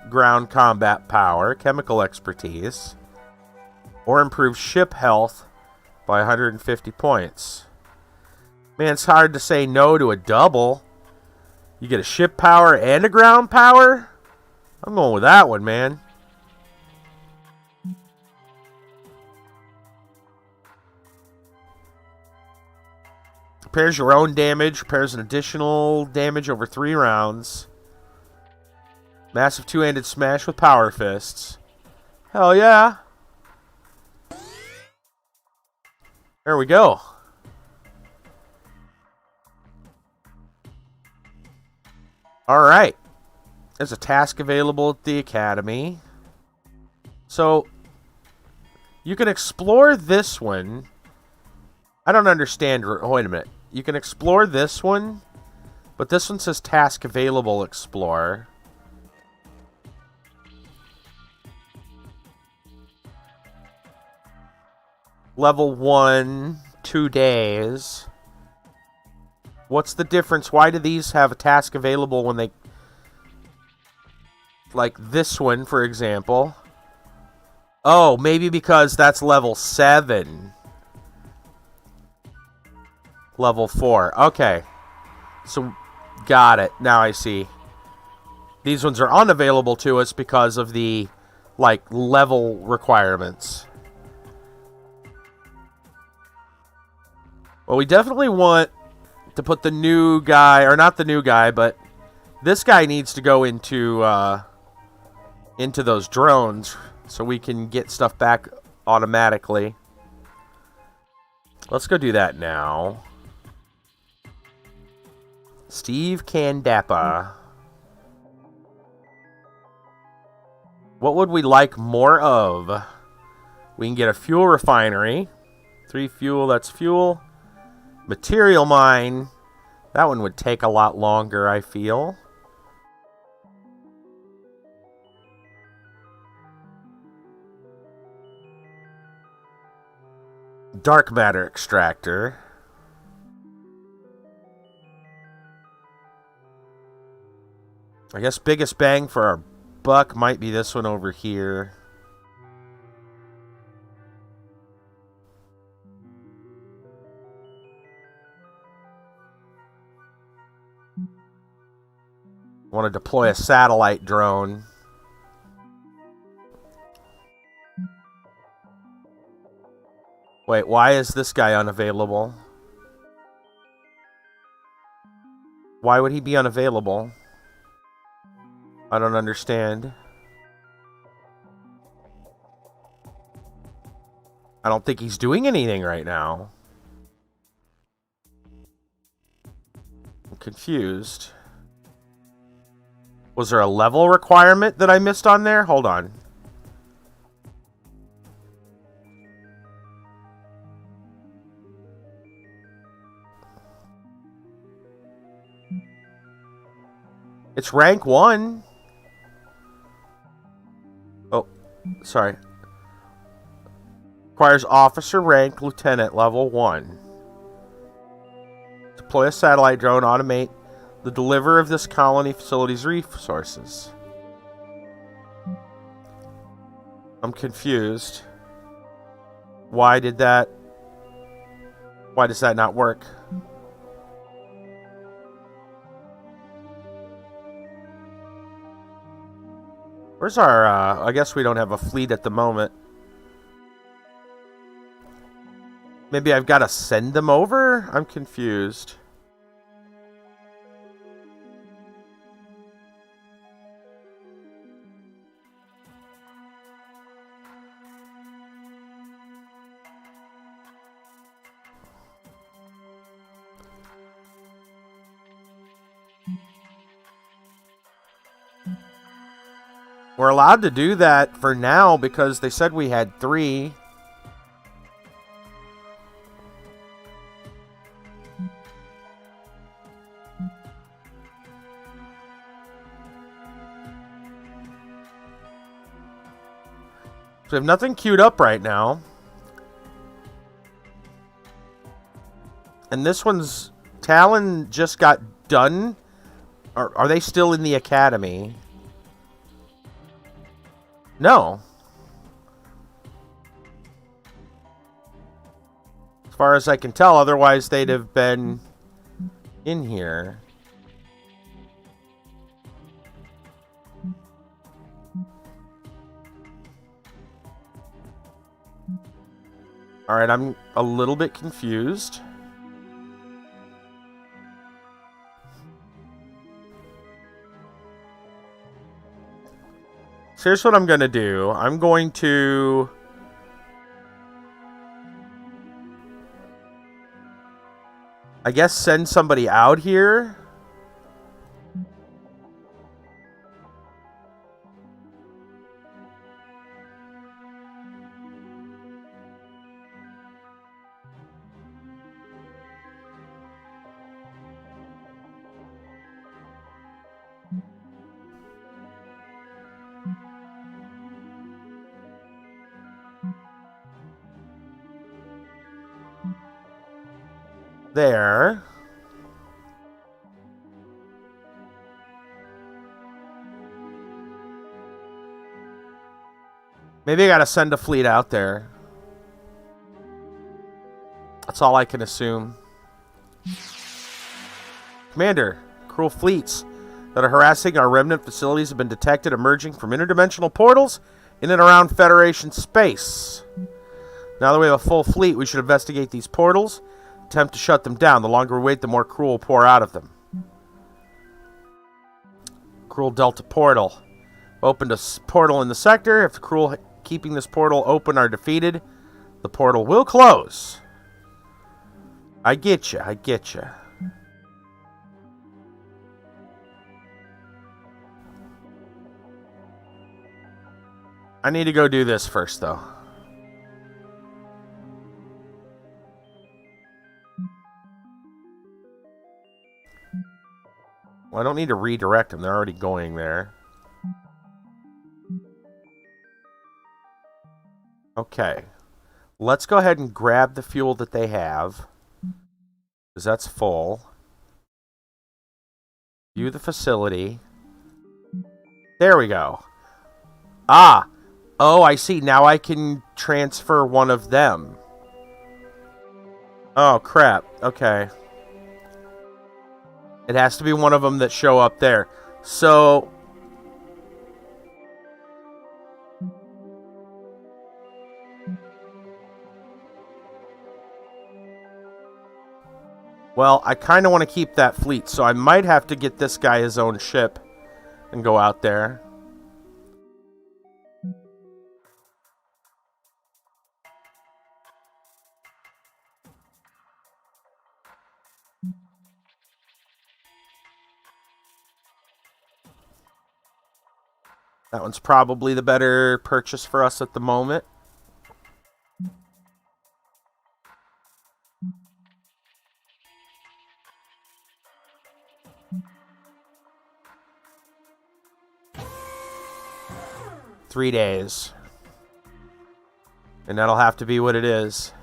ground combat power, chemical expertise, or improve ship health by 150 points. Man, it's hard to say no to a double. You get a ship power and a ground power? I'm going with that one, man. Repairs your own damage. Repairs an additional damage over 3 rounds. Massive two-handed smash with power fists. Hell yeah. There we go. Alright. There's a task available at the academy. So, you can explore this one. I don't understand. Wait a minute. You can explore this one, but this one says task available, explore. Level 1, 2 days. What's the difference? Why do these have a task available when they... Like this one, for example. Oh, maybe because that's level 7. Level 4. Okay. So, got it. Now I see. These ones are unavailable to us because of the, like, level requirements. Well, we definitely want to put the new guy, or not the new guy, but this guy needs to go into those drones so we can get stuff back automatically. Let's go do that now. Steve Candappa. What would we like more of? We can get a fuel refinery. 3 fuel, that's fuel. Material mine. That one would take a lot longer, I feel. Dark matter extractor. I guess biggest bang for our buck might be this one over here. Want to deploy a satellite drone. Wait, why is this guy unavailable? Why would he be unavailable? I don't understand. I don't think he's doing anything right now. I'm confused. Was there a level requirement that I missed on there? Hold on. It's rank 1. Oh, sorry. Requires officer rank, lieutenant, level 1. Deploy a satellite drone, automate the deliver of this colony facility's resources. I'm confused. Why does that not work? Where's our, I guess we don't have a fleet at the moment. Maybe I've got to send them over? I'm confused. We're allowed to do that for now because they said we had 3. So we have nothing queued up right now. And this one's... Talon just got done Are they still in the academy? No. As far as I can tell, otherwise they'd have been in here. Alright, I'm a little bit confused. So here's what I'm going to do. I'm going to... I guess send somebody out here. There. Maybe I gotta send a fleet out there. That's all I can assume. Commander, cruel fleets that are harassing our remnant facilities have been detected emerging from interdimensional portals in and around Federation space. Now that we have a full fleet, we should investigate these portals, attempt to shut them down. The longer we wait, the more cruel will pour out of them. Cruel Delta portal. Opened a portal in the sector. If the cruel keeping this portal open are defeated, the portal will close. I get you. I get you. I need to go do this first, though. Well, I don't need to redirect them. They're already going there. Okay. Let's go ahead and grab the fuel that they have, because that's full. View the facility. There we go. Ah! Oh, I see. Now I can transfer one of them. Oh, crap. Okay. It has to be one of them that show up there. So... well, I kind of want to keep that fleet, so I might have to get this guy his own ship and go out there. That one's probably the better purchase for us at the moment. Three days. And that'll have to be what it is.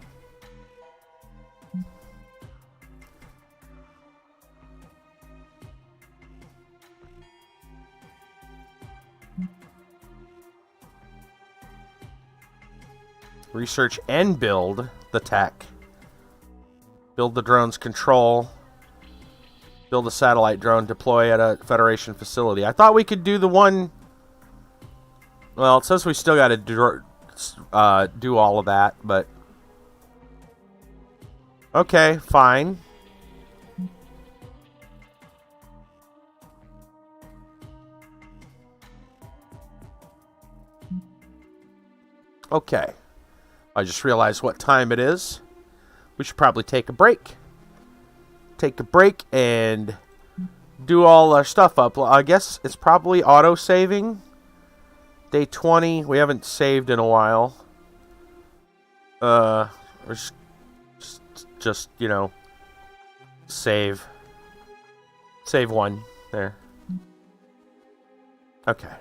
Research and build the tech. Build the drone's control. Build a satellite drone. Deploy at a Federation facility. I thought we could do the one... well, it says we still got to do all of that, but... okay, fine. Okay. I just realized what time it is. We should probably take a break. Take a break and do all our stuff up. I guess it's probably auto-saving. Day 20. We haven't saved in a while. Or just, you know, save. Save one. There. Okay.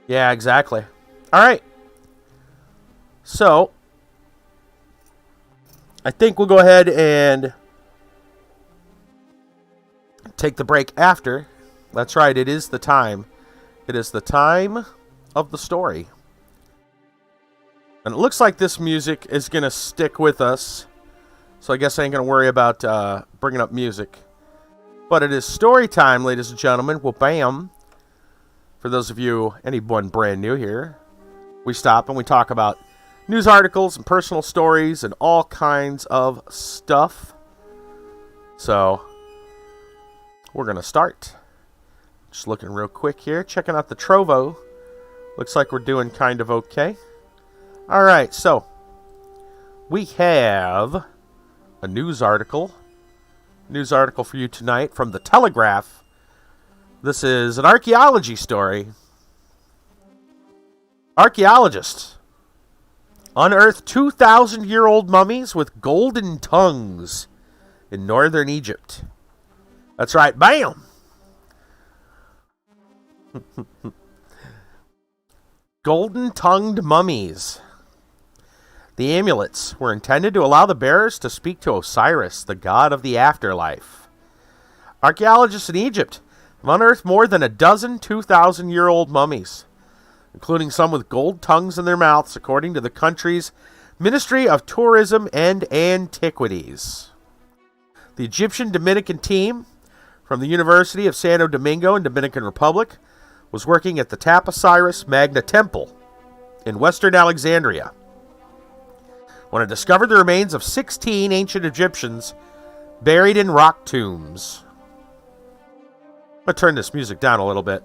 Yeah, exactly. Alright. So, I think we'll go ahead and take the break after. That's right, it is the time. It is the time of the story. And it looks like this music is going to stick with us. So I guess I ain't going to worry about bringing up music. But it is story time, ladies and gentlemen. Well, bam. For those of you, anyone brand new here, we stop and we talk about news articles and personal stories and all kinds of stuff. So, we're going to start. Just looking real quick here. Checking out the Trovo. Looks like we're doing kind of okay. Alright, so we have a news article. News article for you tonight from the Telegraph. This is an archaeology story. Archaeologists unearthed 2,000-year-old mummies with golden tongues in northern Egypt. That's right, bam! Golden-tongued mummies. The amulets were intended to allow the bearers to speak to Osiris, the god of the afterlife. Archaeologists in Egypt have unearthed more than a dozen 2,000-year-old mummies, including some with gold tongues in their mouths, according to the country's Ministry of Tourism and Antiquities. The Egyptian Dominican team from the University of Santo Domingo in Dominican Republic was working at the Osiris Magna Temple in western Alexandria when it discovered the remains of 16 ancient Egyptians buried in rock tombs. I'm going to turn this music down a little bit.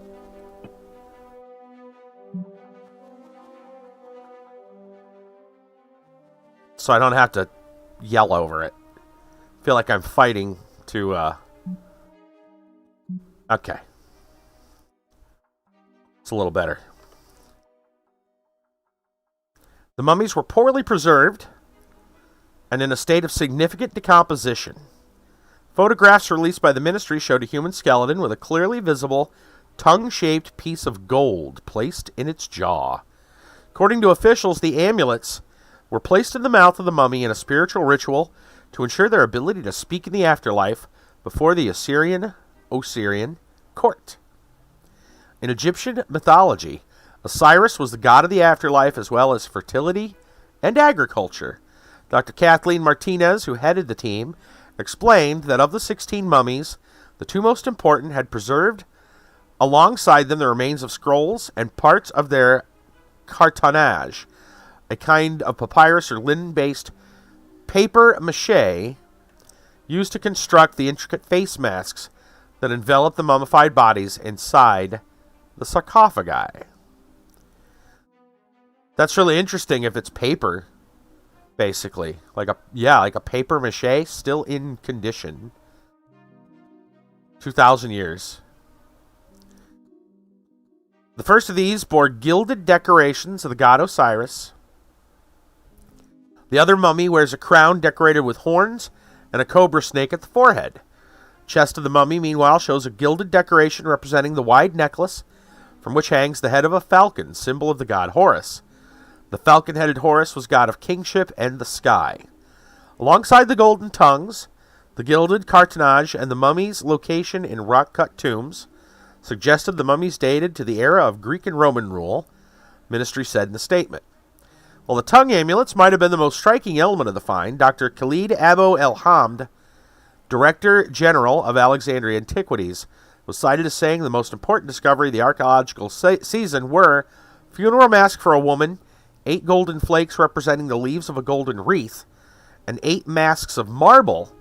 So I don't have to yell over it. I feel like I'm fighting to, Okay. It's a little better. The mummies were poorly preserved and in a state of significant decomposition. Photographs released by the ministry showed a human skeleton with a clearly visible, tongue-shaped piece of gold placed in its jaw. According to officials, the amulets were placed in the mouth of the mummy in a spiritual ritual to ensure their ability to speak in the afterlife before the Osirian court. In Egyptian mythology, Osiris was the god of the afterlife as well as fertility and agriculture. Dr. Kathleen Martinez, who headed the team, explained that of the 16 mummies, the two most important had preserved alongside them the remains of scrolls and parts of their cartonnage, a kind of papyrus or linen-based paper mache used to construct the intricate face masks that envelop the mummified bodies inside the sarcophagi. That's really interesting if it's paper, basically. Like a paper mache still in condition. 2,000 years. The first of these bore gilded decorations of the god Osiris. The other mummy wears a crown decorated with horns and a cobra snake at the forehead. Chest of the mummy, meanwhile, shows a gilded decoration representing the wide necklace from which hangs the head of a falcon, symbol of the god Horus. The falcon-headed Horus was god of kingship and the sky. Alongside the golden tongues, the gilded cartonnage, and the mummy's location in rock-cut tombs suggested the mummies dated to the era of Greek and Roman rule, ministry said in the statement. While the tongue amulets might have been the most striking element of the find, Dr. Khalid Abou El Hamd, Director General of Alexandria Antiquities, was cited as saying the most important discovery of the archaeological season were funeral mask for a woman, 8 golden flakes representing the leaves of a golden wreath, and 8 masks of marble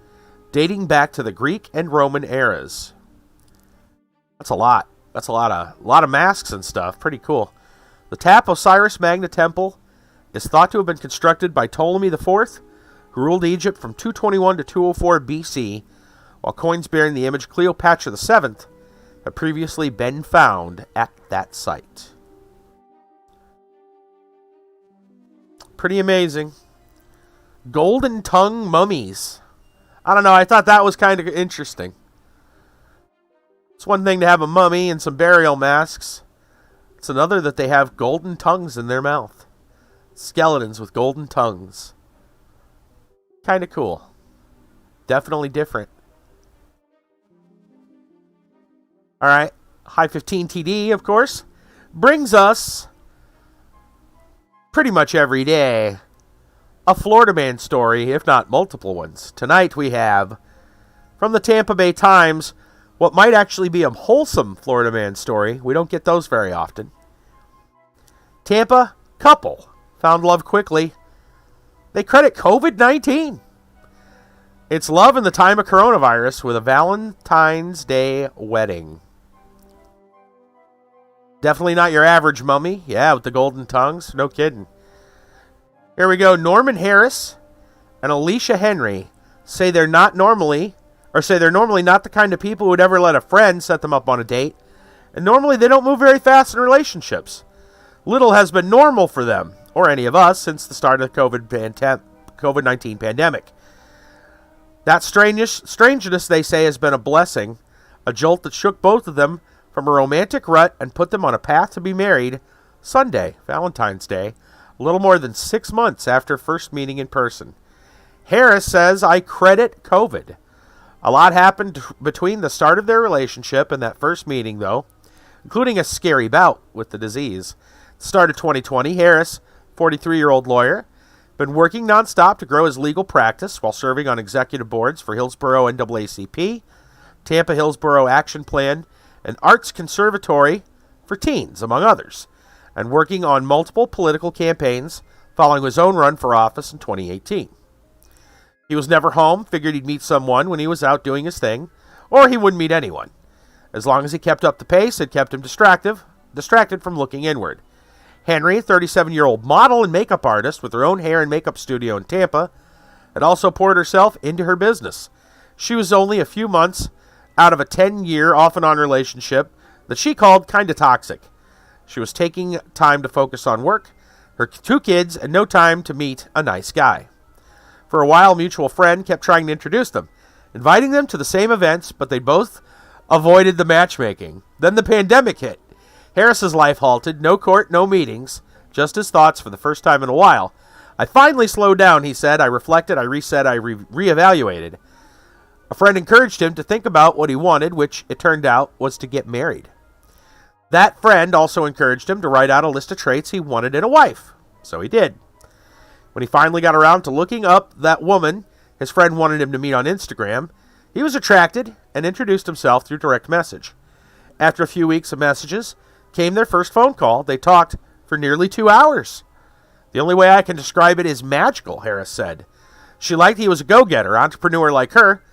dating back to the Greek and Roman eras. That's a lot. That's a lot of masks and stuff. Pretty cool. The Osiris Magna Temple is thought to have been constructed by Ptolemy IV, who ruled Egypt from 221 to 204 BC, while coins bearing the image Cleopatra VII have previously been found at that site. Pretty amazing. Golden tongue mummies. I don't know, I thought that was kind of interesting. It's one thing to have a mummy and some burial masks. It's another that they have golden tongues in their mouth. Skeletons with golden tongues. Kind of cool. Definitely different. All right. High 15 TD, of course, brings us pretty much every day a Florida man story, if not multiple ones. Tonight we have, from the Tampa Bay Times, what might actually be a wholesome Florida man story. We don't get those very often. Tampa couple found love quickly. They credit COVID-19. It's love in the time of coronavirus with a Valentine's Day wedding. Definitely not your average mummy. Yeah, with the golden tongues. No kidding. Here we go. Norman Harris and Alicia Henry say they're normally not the kind of people who would ever let a friend set them up on a date. And normally they don't move very fast in relationships. Little has been normal for them, or any of us, since the start of the COVID-19 pandemic. That strangeness, they say, has been a blessing, a jolt that shook both of them from a romantic rut and put them on a path to be married Sunday, Valentine's Day, a little more than 6 months after first meeting in person. Harris says, "I credit COVID. A lot happened between the start of their relationship and that first meeting, though, including a scary bout with the disease. Start of 2020, Harris, 43-year-old lawyer, been working nonstop to grow his legal practice while serving on executive boards for Hillsborough NAACP, Tampa Hillsborough Action Plan, and Arts Conservatory for Teens, among others, and working on multiple political campaigns following his own run for office in 2018. He was never home, figured he'd meet someone when he was out doing his thing, or he wouldn't meet anyone. As long as he kept up the pace, it kept him distracted from looking inward. Henry, a 37-year-old model and makeup artist with her own hair and makeup studio in Tampa, had also poured herself into her business. She was only a few months out of a 10-year off-and-on relationship that she called kinda toxic. She was taking time to focus on work, her 2 kids, and no time to meet a nice guy. For a while, a mutual friend kept trying to introduce them, inviting them to the same events, but they both avoided the matchmaking. Then the pandemic hit. Harris's life halted, no court, no meetings, just his thoughts for the first time in a while. I finally slowed down, he said. I reflected, I reset, I reevaluated. A friend encouraged him to think about what he wanted, which, it turned out, was to get married. That friend also encouraged him to write out a list of traits he wanted in a wife. So he did. When he finally got around to looking up that woman his friend wanted him to meet on Instagram, he was attracted and introduced himself through direct message. After a few weeks of messages, came their first phone call. They talked for nearly 2 hours. The only way I can describe it is magical, Harris said. She liked he was a go-getter, entrepreneur like her.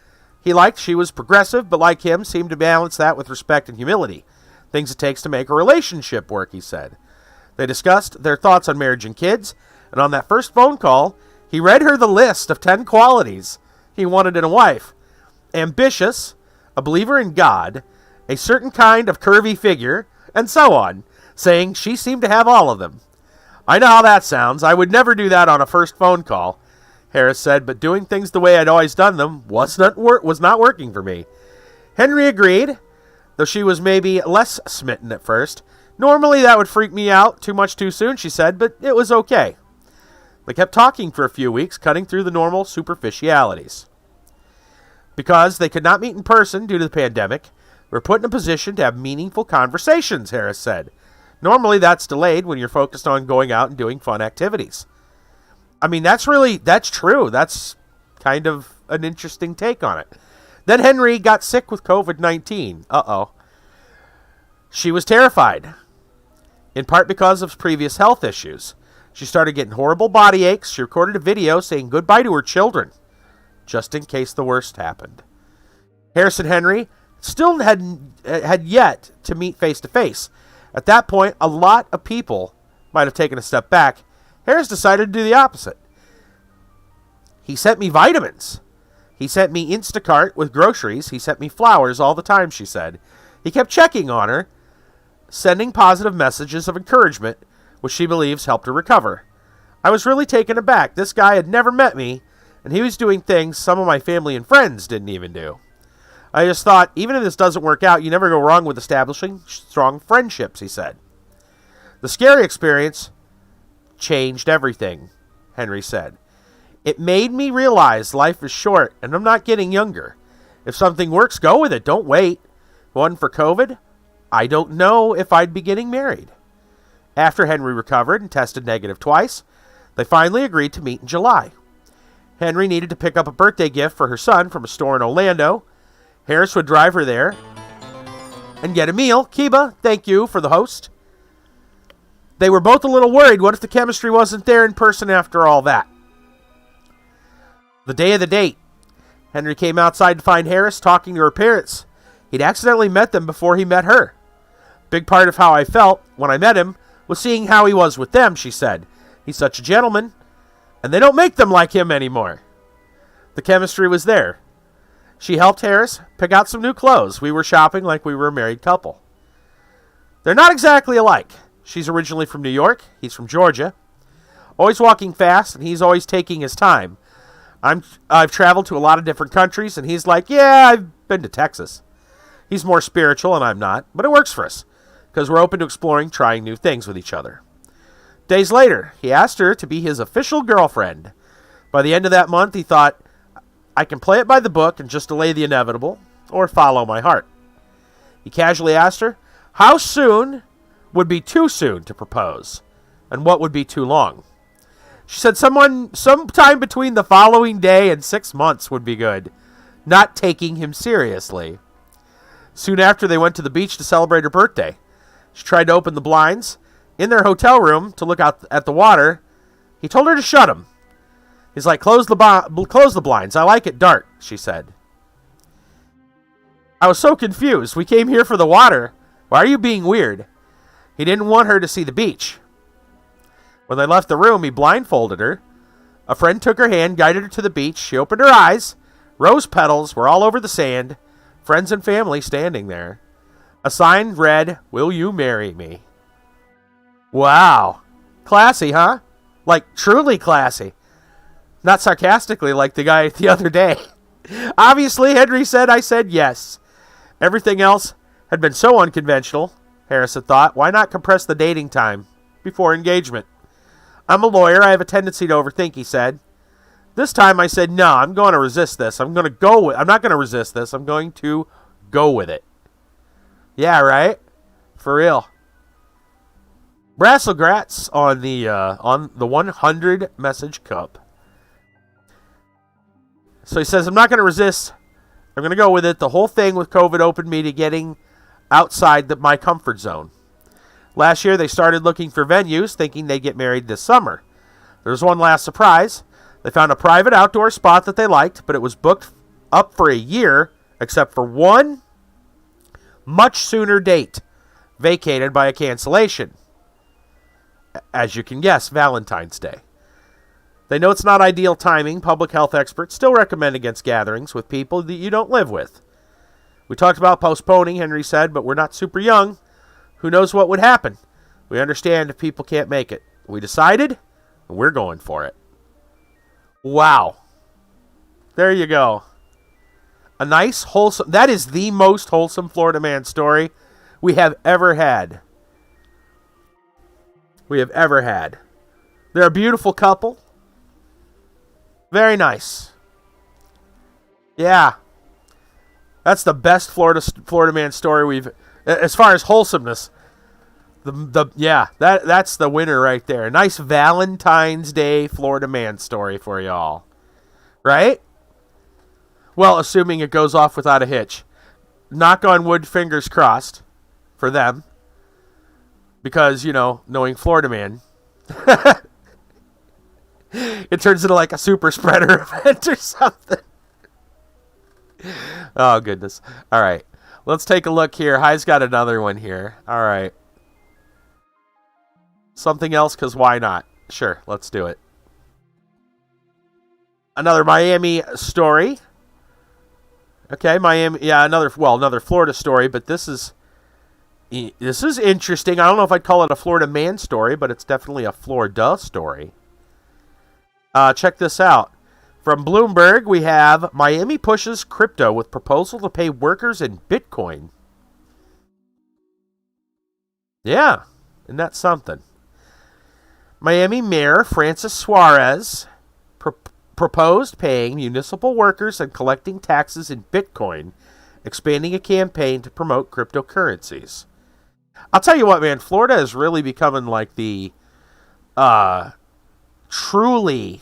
He liked she was progressive, but like him, seemed to balance that with respect and humility. Things it takes to make a relationship work, he said. They discussed their thoughts on marriage and kids, and on that first phone call, he read her the list of 10 qualities he wanted in a wife. Ambitious, a believer in God, a certain kind of curvy figure, and so on, saying she seemed to have all of them. I know how that sounds. I would never do that on a first phone call, Harris said, but doing things the way I'd always done them was not working for me. Henry agreed, though she was maybe less smitten at first. Normally that would freak me out too much too soon, she said, but it was okay. They kept talking for a few weeks, cutting through the normal superficialities. Because they could not meet in person due to the pandemic, we're put in a position to have meaningful conversations, Harris said. Normally that's delayed when you're focused on going out and doing fun activities. I mean, that's true. That's kind of an interesting take on it. Then Henry got sick with COVID-19. Uh-oh. She was terrified, in part because of previous health issues. She started getting horrible body aches. She recorded a video saying goodbye to her children, just in case the worst happened. Harris and Henry still had yet to meet face-to-face. At that point, a lot of people might have taken a step back. Harris decided to do the opposite. He sent me vitamins. He sent me Instacart with groceries. He sent me flowers all the time, she said. He kept checking on her, sending positive messages of encouragement, which she believes helped her recover. I was really taken aback. This guy had never met me, and he was doing things some of my family and friends didn't even do. I just thought, even if this doesn't work out, you never go wrong with establishing strong friendships, he said. The scary experience changed everything, Henry said. It made me realize life is short, and I'm not getting younger. If something works, go with it. Don't wait. One for COVID, I don't know if I'd be getting married. After Henry recovered and tested negative twice, they finally agreed to meet in July. Henry needed to pick up a birthday gift for her son from a store in Orlando. Harris would drive her there and get a meal. Kiba, thank you for the host. They were both a little worried. What if the chemistry wasn't there in person after all that? The day of the date, Henry came outside to find Harris talking to her parents. He'd accidentally met them before he met her. Big part of how I felt when I met him was seeing how he was with them, she said. He's such a gentleman, and they don't make them like him anymore. The chemistry was there. She helped Harris pick out some new clothes. We were shopping like we were a married couple. They're not exactly alike. She's originally from New York. He's from Georgia. Always walking fast, and he's always taking his time. I've traveled to a lot of different countries, and he's like, yeah, I've been to Texas. He's more spiritual, and I'm not, but it works for us, because we're open to exploring, trying new things with each other. Days later, he asked her to be his official girlfriend. By the end of that month, he thought, I can play it by the book and just delay the inevitable, or follow my heart. He casually asked her, how soon would be too soon to propose, and what would be too long? She said sometime between the following day and 6 months would be good, not taking him seriously. Soon after, they went to the beach to celebrate her birthday. She tried to open the blinds in their hotel room to look out at the water. He told her to shut them. He's like, close the blinds. I like it dark, she said. I was so confused. We came here for the water. Why are you being weird? He didn't want her to see the beach. When they left the room, he blindfolded her. A friend took her hand, guided her to the beach. She opened her eyes. Rose petals were all over the sand. Friends and family standing there. A sign read, will you marry me? Wow. Classy, huh? Like, truly classy. Not sarcastically like the guy the other day. Obviously, Henry said, I said yes. Everything else had been so unconventional, Harris had thought. Why not compress the dating time before engagement? I'm a lawyer. I have a tendency to overthink, he said. This time I said, no, I'm going to resist this. I'm not going to resist this. I'm going to go with it. Yeah, right? For real. Brasselgrats on the 100 message cup. So he says, I'm not going to resist. I'm going to go with it. The whole thing with COVID opened me to getting outside my comfort zone. Last year, they started looking for venues, thinking they'd get married this summer. There was one last surprise. They found a private outdoor spot that they liked, but it was booked up for a year, except for one much sooner date, vacated by a cancellation. As you can guess, Valentine's Day. They know it's not ideal timing. Public health experts still recommend against gatherings with people that you don't live with. We talked about postponing, Henry said, but we're not super young. Who knows what would happen? We understand if people can't make it. We decided, and we're going for it. Wow. There you go. A nice, wholesome... That is the most wholesome Florida man story we have ever had. They're a beautiful couple. Very nice. Yeah. That's the best Florida man story we've... As far as wholesomeness, that's the winner right there. Nice Valentine's Day Florida man story for y'all. Right? Well, assuming it goes off without a hitch. Knock on wood, fingers crossed for them. Because, knowing Florida man, it turns into like a super spreader event or something. Oh, goodness. All right. Let's take a look here. High's got another one here. All right. Something else, because why not? Sure, let's do it. Another Miami story. Okay, Miami. Yeah, another Florida story, but this is interesting. I don't know if I'd call it a Florida man story, but it's definitely a Florida story. Check this out. From Bloomberg, we have Miami pushes crypto with proposal to pay workers in Bitcoin. Yeah, isn't that something? Miami Mayor Francis Suarez proposed paying municipal workers and collecting taxes in Bitcoin expanding a campaign to promote cryptocurrencies. I'll tell you what, man, Florida is really becoming like the truly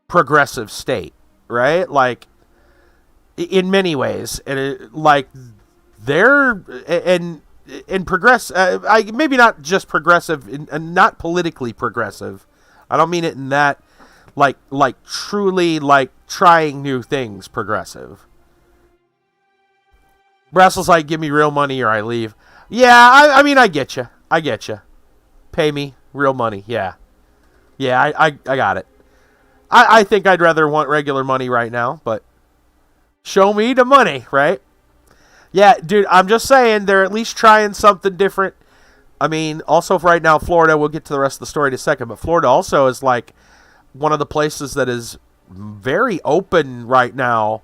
progressive state, right? Like, in many ways, and they're progress. Maybe not just progressive, and not politically progressive. I don't mean it in that, like truly like trying new things progressive. Brussels like, give me real money or I leave. Yeah, I mean, I get you. Pay me real money. Yeah, I got it. I think I'd rather want regular money right now, but show me the money, right? Yeah, dude, I'm just saying they're at least trying something different. I mean, also right now, Florida, we'll get to the rest of the story in a second, but Florida also is like one of the places that is very open right now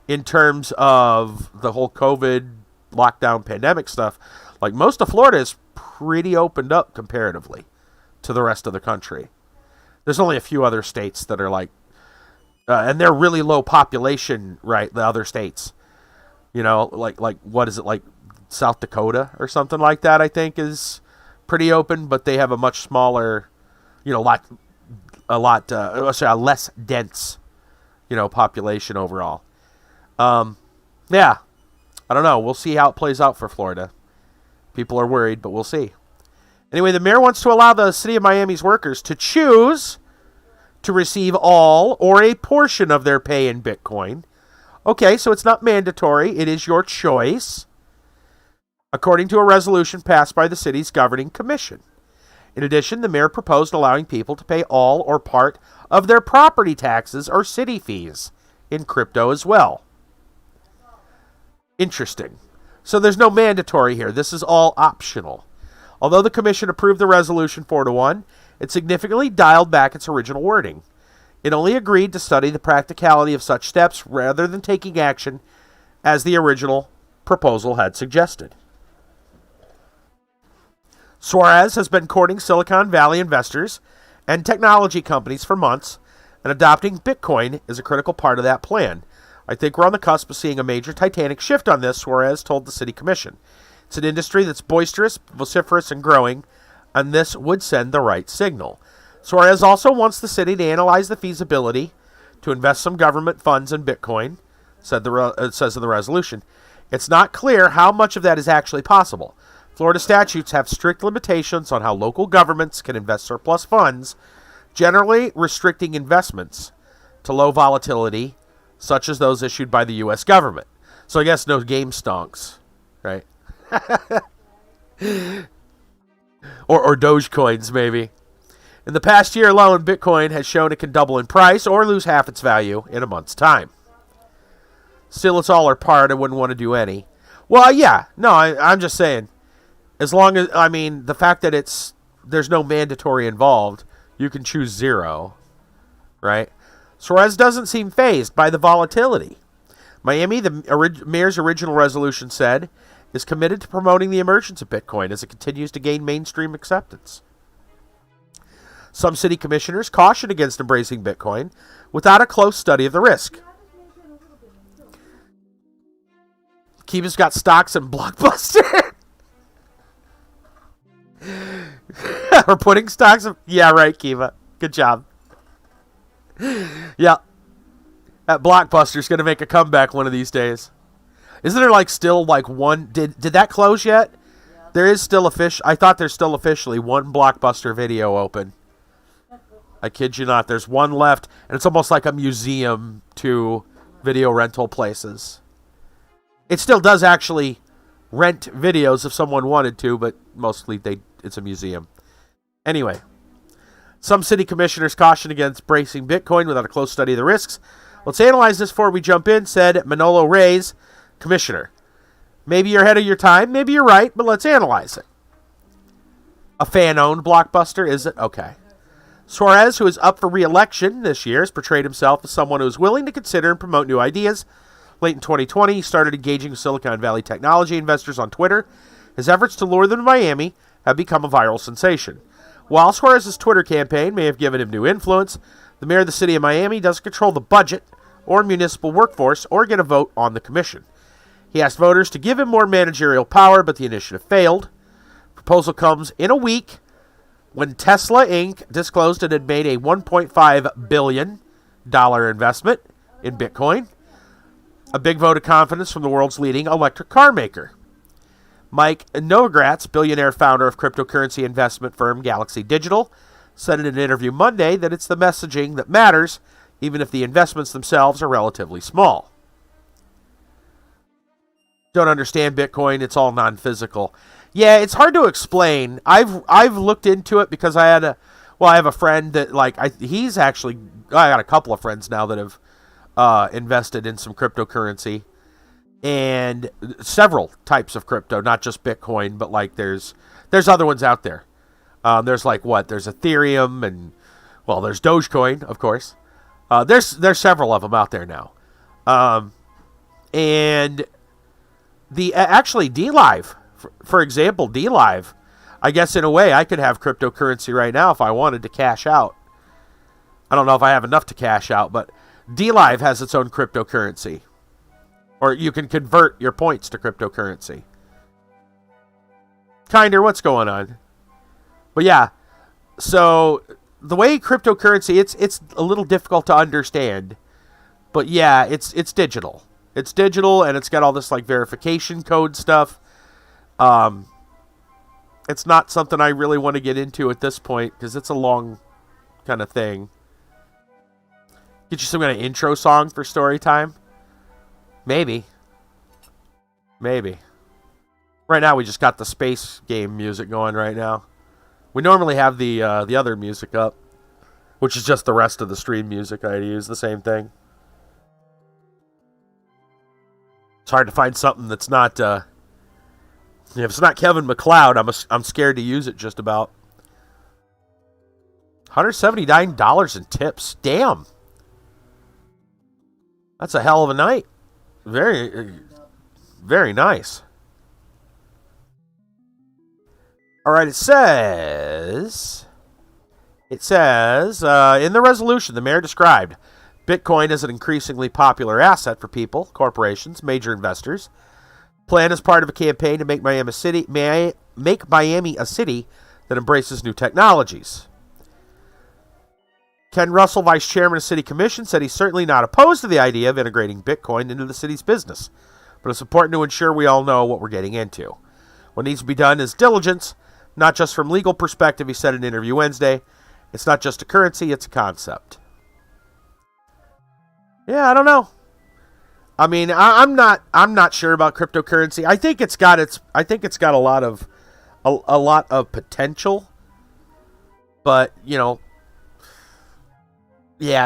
in terms of the whole COVID lockdown pandemic stuff. Like, most of Florida is pretty opened up comparatively to the rest of the country. There's only a few other states that are like, and they're really low population, right? The other states, you know, like what is it, like South Dakota or something like that, I think is pretty open, but they have a much smaller, you know, a less dense, you know, population overall. Yeah, I don't know. We'll see how it plays out for Florida. People are worried, but we'll see. Anyway, the mayor wants to allow the city of Miami's workers to choose to receive all or a portion of their pay in Bitcoin. Okay, so it's not mandatory. It is your choice, according to a resolution passed by the city's governing commission. In addition, the mayor proposed allowing people to pay all or part of their property taxes or city fees in crypto as well. Interesting. So there's no mandatory here. This is all optional. Although the commission approved the resolution 4-1, it significantly dialed back its original wording. It only agreed to study the practicality of such steps rather than taking action as the original proposal had suggested. Suarez has been courting Silicon Valley investors and technology companies for months, and adopting Bitcoin is a critical part of that plan. I think we're on the cusp of seeing a major titanic shift on this, Suarez told the city commission. It's an industry that's boisterous, vociferous, and growing, and this would send the right signal. Suarez also wants the city to analyze the feasibility to invest some government funds in Bitcoin, it says in the resolution. It's not clear how much of that is actually possible. Florida statutes have strict limitations on how local governments can invest surplus funds, generally restricting investments to low volatility, such as those issued by the U.S. government. So I guess no game stonks, right? or Dogecoins, maybe. In the past year alone, Bitcoin has shown it can double in price or lose half its value in a month's time. Still, it's all or part. I wouldn't want to do any. Well, yeah. No, I'm just saying. As long as, I mean, the fact that there's no mandatory involved, you can choose zero, right? Suarez doesn't seem fazed by the volatility. Miami, the mayor's original resolution said, is committed to promoting the emergence of Bitcoin as it continues to gain mainstream acceptance. Some city commissioners cautioned against embracing Bitcoin without a close study of the risk. Kiva's got stocks in Blockbuster. We're putting stocks in... Yeah, right, Kiva. Good job. Yeah. That Blockbuster's going to make a comeback one of these days. Isn't there like still like one... Did that close yet? Yeah. There is still I thought there's still officially one Blockbuster video open. I kid you not. There's one left, and it's almost like a museum to video rental places. It still does actually rent videos if someone wanted to, but mostly it's a museum. Anyway, some city commissioners cautioned against embracing Bitcoin without a close study of the risks. Let's analyze this before we jump in, said Manolo Reyes, commissioner. Maybe you're ahead of your time, maybe you're right, but let's analyze it. A fan-owned Blockbuster, is it? Okay. Suarez, who is up for re-election this year, has portrayed himself as someone who is willing to consider and promote new ideas. Late in 2020, he started engaging with Silicon Valley technology investors on Twitter. His efforts to lure them to Miami have become a viral sensation. While Suarez's Twitter campaign may have given him new influence, the mayor of the city of Miami doesn't control the budget or municipal workforce or get a vote on the commission. He asked voters to give him more managerial power, but the initiative failed. Proposal comes in a week when Tesla Inc. disclosed it had made a $1.5 billion investment in Bitcoin, a big vote of confidence from the world's leading electric car maker. Mike Novogratz, billionaire founder of cryptocurrency investment firm Galaxy Digital, said in an interview Monday that it's the messaging that matters, even if the investments themselves are relatively small. Don't understand Bitcoin, it's all non-physical. Yeah, it's hard to explain. I've looked into it because I have a friend that I got a couple of friends now that have invested in some cryptocurrency and several types of crypto, not just Bitcoin, but there's other ones out there. There's there's Ethereum and there's Dogecoin, of course. There's several of them out there now. And actually DLive, for example, DLive, I guess in a way I could have cryptocurrency right now if I wanted to cash out. I don't know if I have enough to cash out, but DLive has its own cryptocurrency. Or you can convert your points to cryptocurrency. Kinder, what's going on? But yeah, so the way cryptocurrency, it's a little difficult to understand. But yeah, it's digital. It's digital, and it's got all this verification code stuff. It's not something I really want to get into at this point because it's a long kind of thing. Get you some kind of intro song for story time? Maybe. Right now we just got the space game music going right now. We normally have the other music up, which is just the rest of the stream music I use, the same thing. It's hard to find something that's not if it's not Kevin MacLeod, I'm scared to use it just about. $179 in tips. Damn. That's a hell of a night. Very, very nice. All right, it says, in the resolution, the mayor described Bitcoin as an increasingly popular asset for people, corporations, major investors. Plan as part of a campaign to make Miami a city that embraces new technologies. Ken Russell, vice chairman of City Commission, said he's certainly not opposed to the idea of integrating Bitcoin into the city's business, but it's important to ensure we all know what we're getting into. What needs to be done is diligence, not just from legal perspective, he said in an interview Wednesday. It's not just a currency, it's a concept. Yeah, I don't know. I mean, I'm not sure about cryptocurrency. I think it's got a lot of potential, but yeah,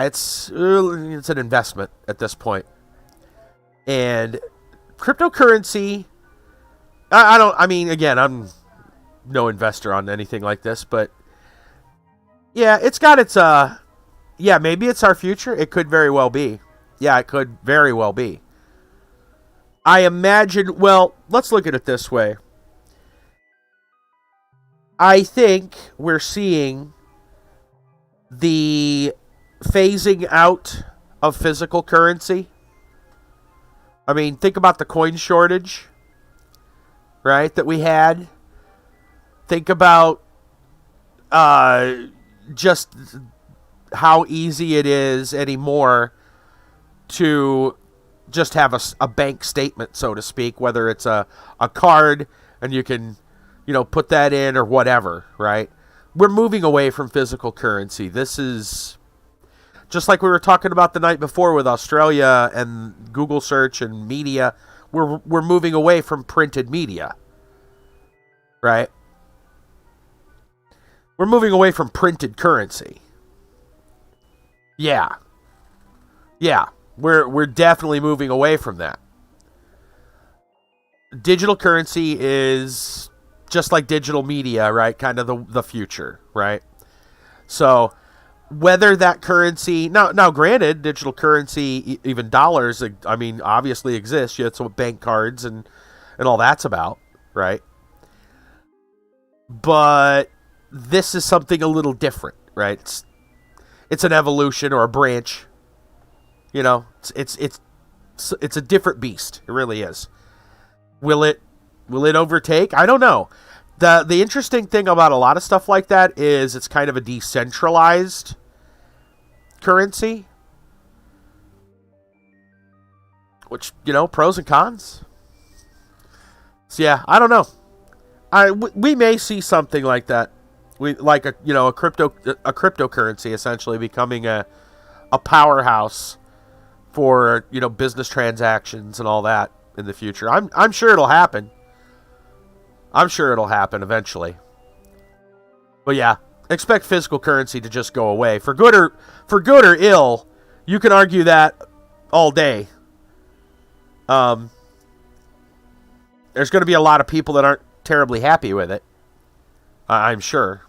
it's an investment at this point. And cryptocurrency, I'm no investor on anything like this, but yeah, it's got its maybe it's our future. It could very well be. Yeah, it could very well be. I imagine, let's look at it this way. I think we're seeing the phasing out of physical currency. I mean, think about the coin shortage, right, that we had. Think about just how easy it is anymore to just have a bank statement, so to speak, whether it's a card and you can, put that in or whatever, right? We're moving away from physical currency. This is just like we were talking about the night before with Australia and Google search and media. We're moving away from printed media, right? We're moving away from printed currency. Yeah. We're definitely moving away from that. Digital currency is just like digital media, right? Kind of the future, right? So whether that currency now granted, digital currency, even dollars, obviously exists. Yeah, it's what bank cards and all that's about, right? But this is something a little different, right? It's an evolution or a branch. It's a different beast. It really is. Will it overtake? I don't know. The interesting thing about a lot of stuff like that is it's kind of a decentralized currency, which, pros and cons. So yeah, I don't know. We may see something like that. Like a cryptocurrency essentially becoming a powerhouse for business transactions and all that in the future. I'm sure it'll happen. I'm sure it'll happen eventually. But yeah, expect physical currency to just go away for good or ill. You can argue that all day. There's going to be a lot of people that aren't terribly happy with it. I'm sure.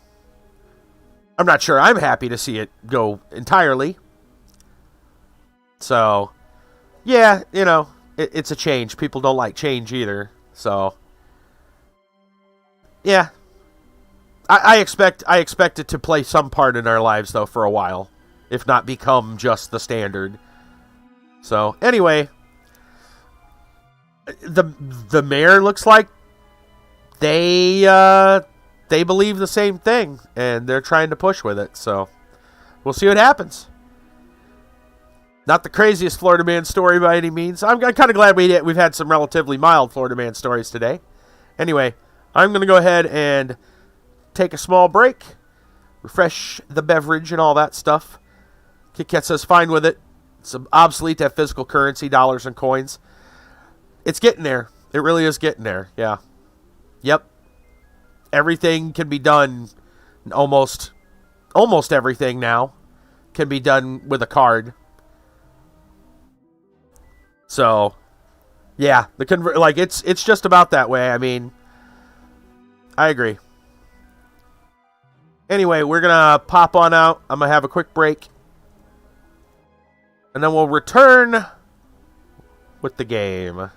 I'm not sure I'm happy to see it go entirely. So, yeah, it's a change. People don't like change either. So, yeah. I expect it to play some part in our lives, though, for a while. If not become just the standard. So, anyway. The mayor looks like they believe the same thing, and they're trying to push with it. So, we'll see what happens. Not the craziest Florida Man story by any means. I'm kind of glad we've had some relatively mild Florida Man stories today. Anyway, I'm going to go ahead and take a small break, refresh the beverage and all that stuff. KitKat says fine with it. It's obsolete to have physical currency, dollars and coins. It's getting there. It really is getting there. Yeah. Yep. Everything can be done. Almost everything now can be done with a card. So, yeah, it's just about that way. I mean, I agree. Anyway, we're gonna pop on out. I'm gonna have a quick break, and then we'll return with the game.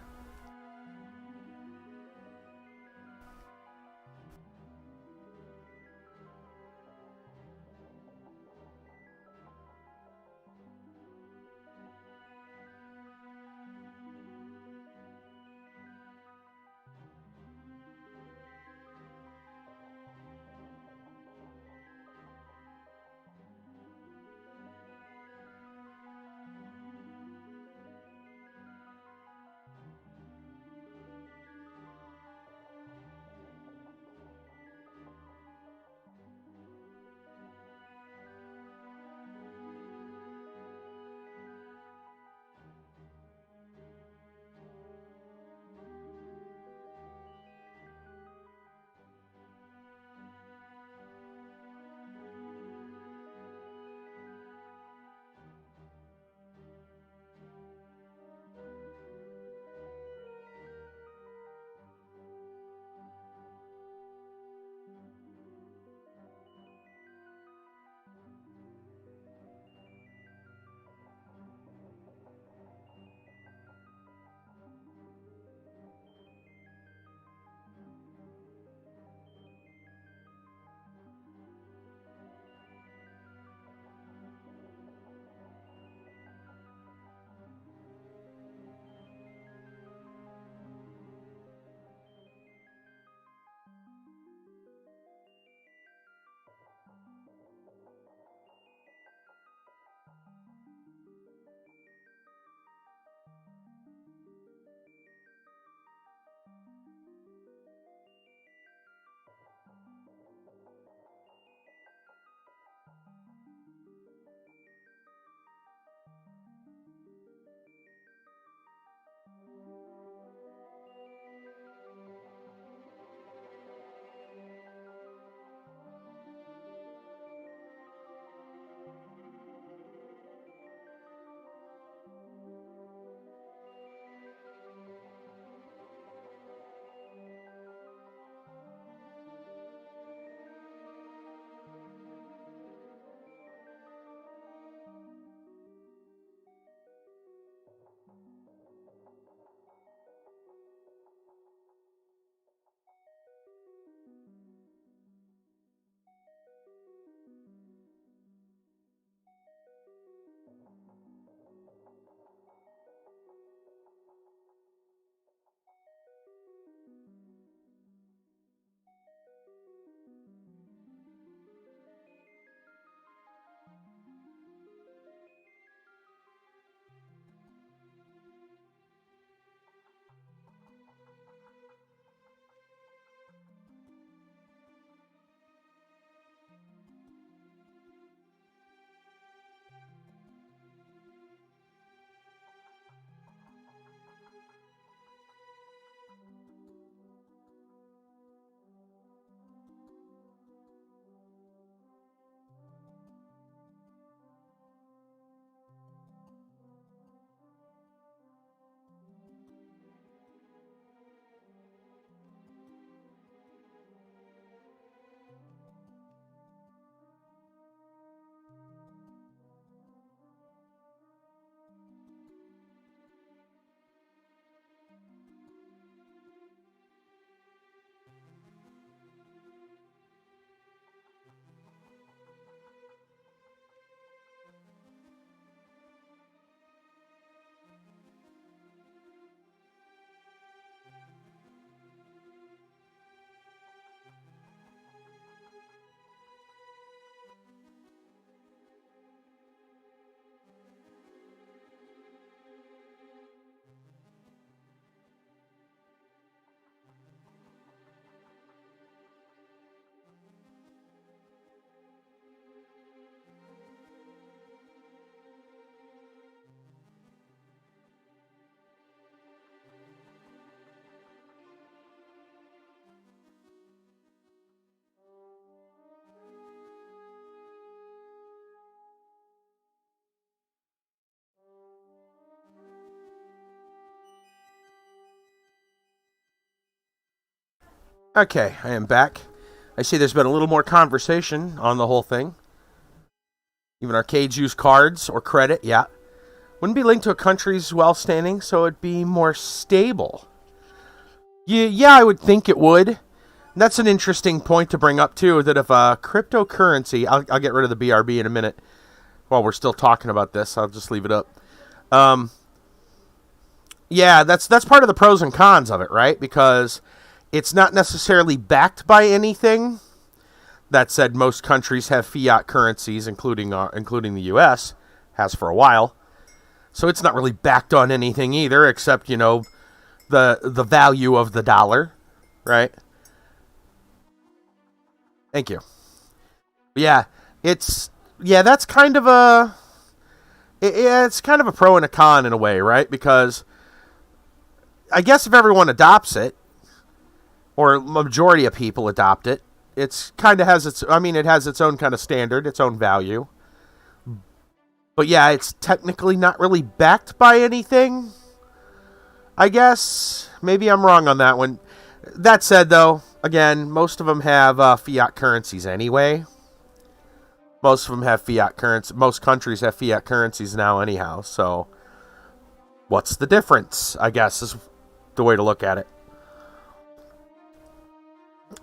Okay, I am back. I see there's been a little more conversation on the whole thing. Even arcades use cards or credit, yeah. Wouldn't be linked to a country's wealth standing, so it'd be more stable. Yeah, I would think it would. And that's an interesting point to bring up, too, that if a cryptocurrency... I'll get rid of the BRB in a minute. While we're still talking about this, I'll just leave it up. Yeah, that's part of the pros and cons of it, right? Because it's not necessarily backed by anything. That said, most countries have fiat currencies, including the U.S., has for a while. So it's not really backed on anything either, except, the value of the dollar, right? Thank you. Yeah, that's kind of it's kind of a pro and a con in a way, right? Because I guess if everyone adopts it, or a majority of people adopt it, it's kind of has it has its own kind of standard, its own value. But yeah, it's technically not really backed by anything, I guess. Maybe I'm wrong on that one. That said, though, again, most of them have fiat currencies anyway. Most of them have fiat currency. Most countries have fiat currencies now anyhow. So what's the difference, I guess, is the way to look at it.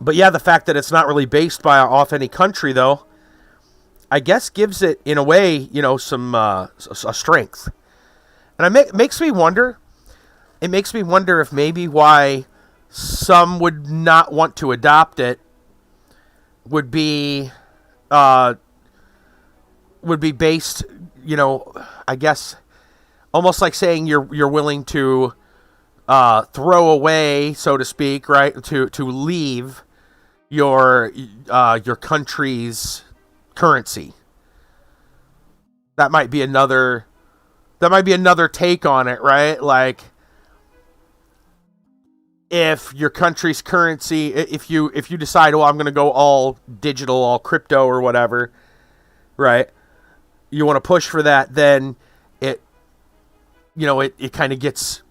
But yeah, the fact that it's not really based off any country, though, I guess gives it, in a way, some a strength. And it makes me wonder. It makes me wonder if maybe why some would not want to adopt it would be based, I guess, almost like saying you're willing to throw away, so to speak, right? To leave your country's currency. That might be another take on it, right? Like, if your country's currency, if you decide, I'm going to go all digital, all crypto or whatever, right? You want to push for that, then it kind of gets.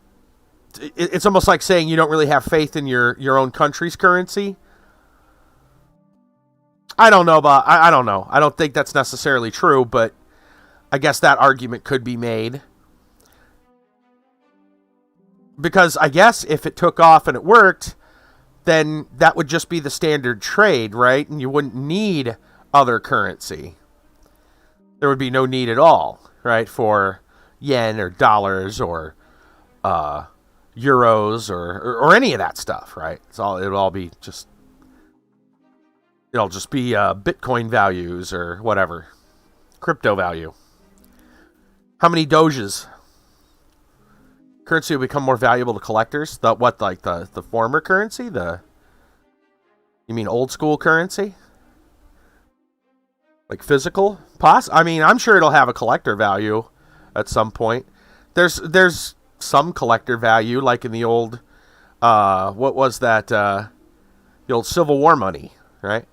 It's almost like saying you don't really have faith in your own country's currency. I don't know, but I don't know. I don't think that's necessarily true, but I guess that argument could be made. Because I guess if it took off and it worked, then that would just be the standard trade, right? And you wouldn't need other currency. There would be no need at all, right, for yen or dollars or euros or any of that stuff, right? It'll just be Bitcoin values or whatever, crypto value. How many doges? Currency will become more valuable to collectors. The former currency? You mean old school currency? Like physical? I'm sure it'll have a collector value at some point. There's some collector value, like in the old, what was that? The old Civil War money, right?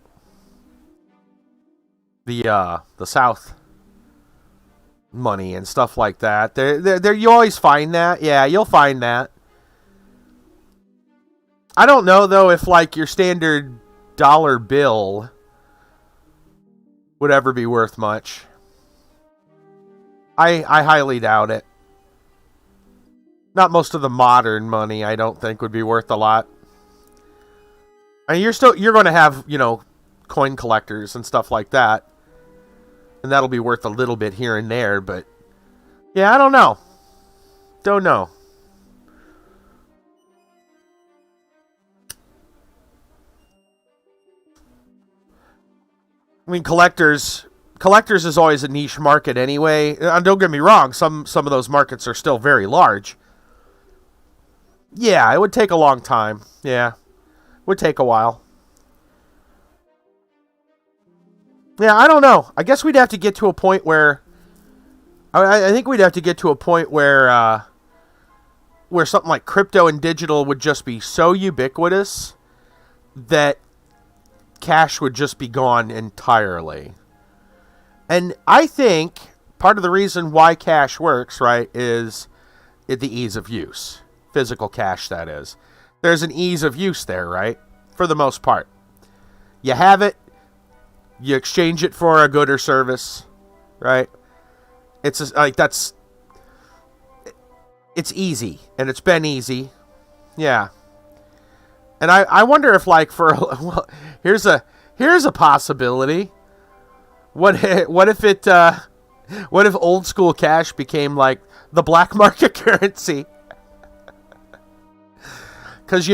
The South money and stuff like that. There you always find that. Yeah, you'll find that. I don't know though if like your standard dollar bill would ever be worth much. I highly doubt it. Not most of the modern money, I don't think, would be worth a lot. I mean, you're going to have, coin collectors and stuff like that. And that'll be worth a little bit here and there, but yeah, I don't know. Don't know. I mean, collectors is always a niche market anyway. And don't get me wrong, some of those markets are still very large. Yeah, it would take a long time. Yeah, it would take a while. Yeah, I don't know. I guess we'd have to get to a point where... I think we'd have to get to a point where something like crypto and digital would just be so ubiquitous that cash would just be gone entirely. And I think part of the reason why cash works, right, is the ease of use. Physical cash, that is. There's an ease of use there, right? for the most part. You have it, you exchange it for a good or service, right? It's just, like it's easy, and it's been easy. Yeah. And I wonder if, like, well, here's a possibility. What if old school cash became like the black market currency? Because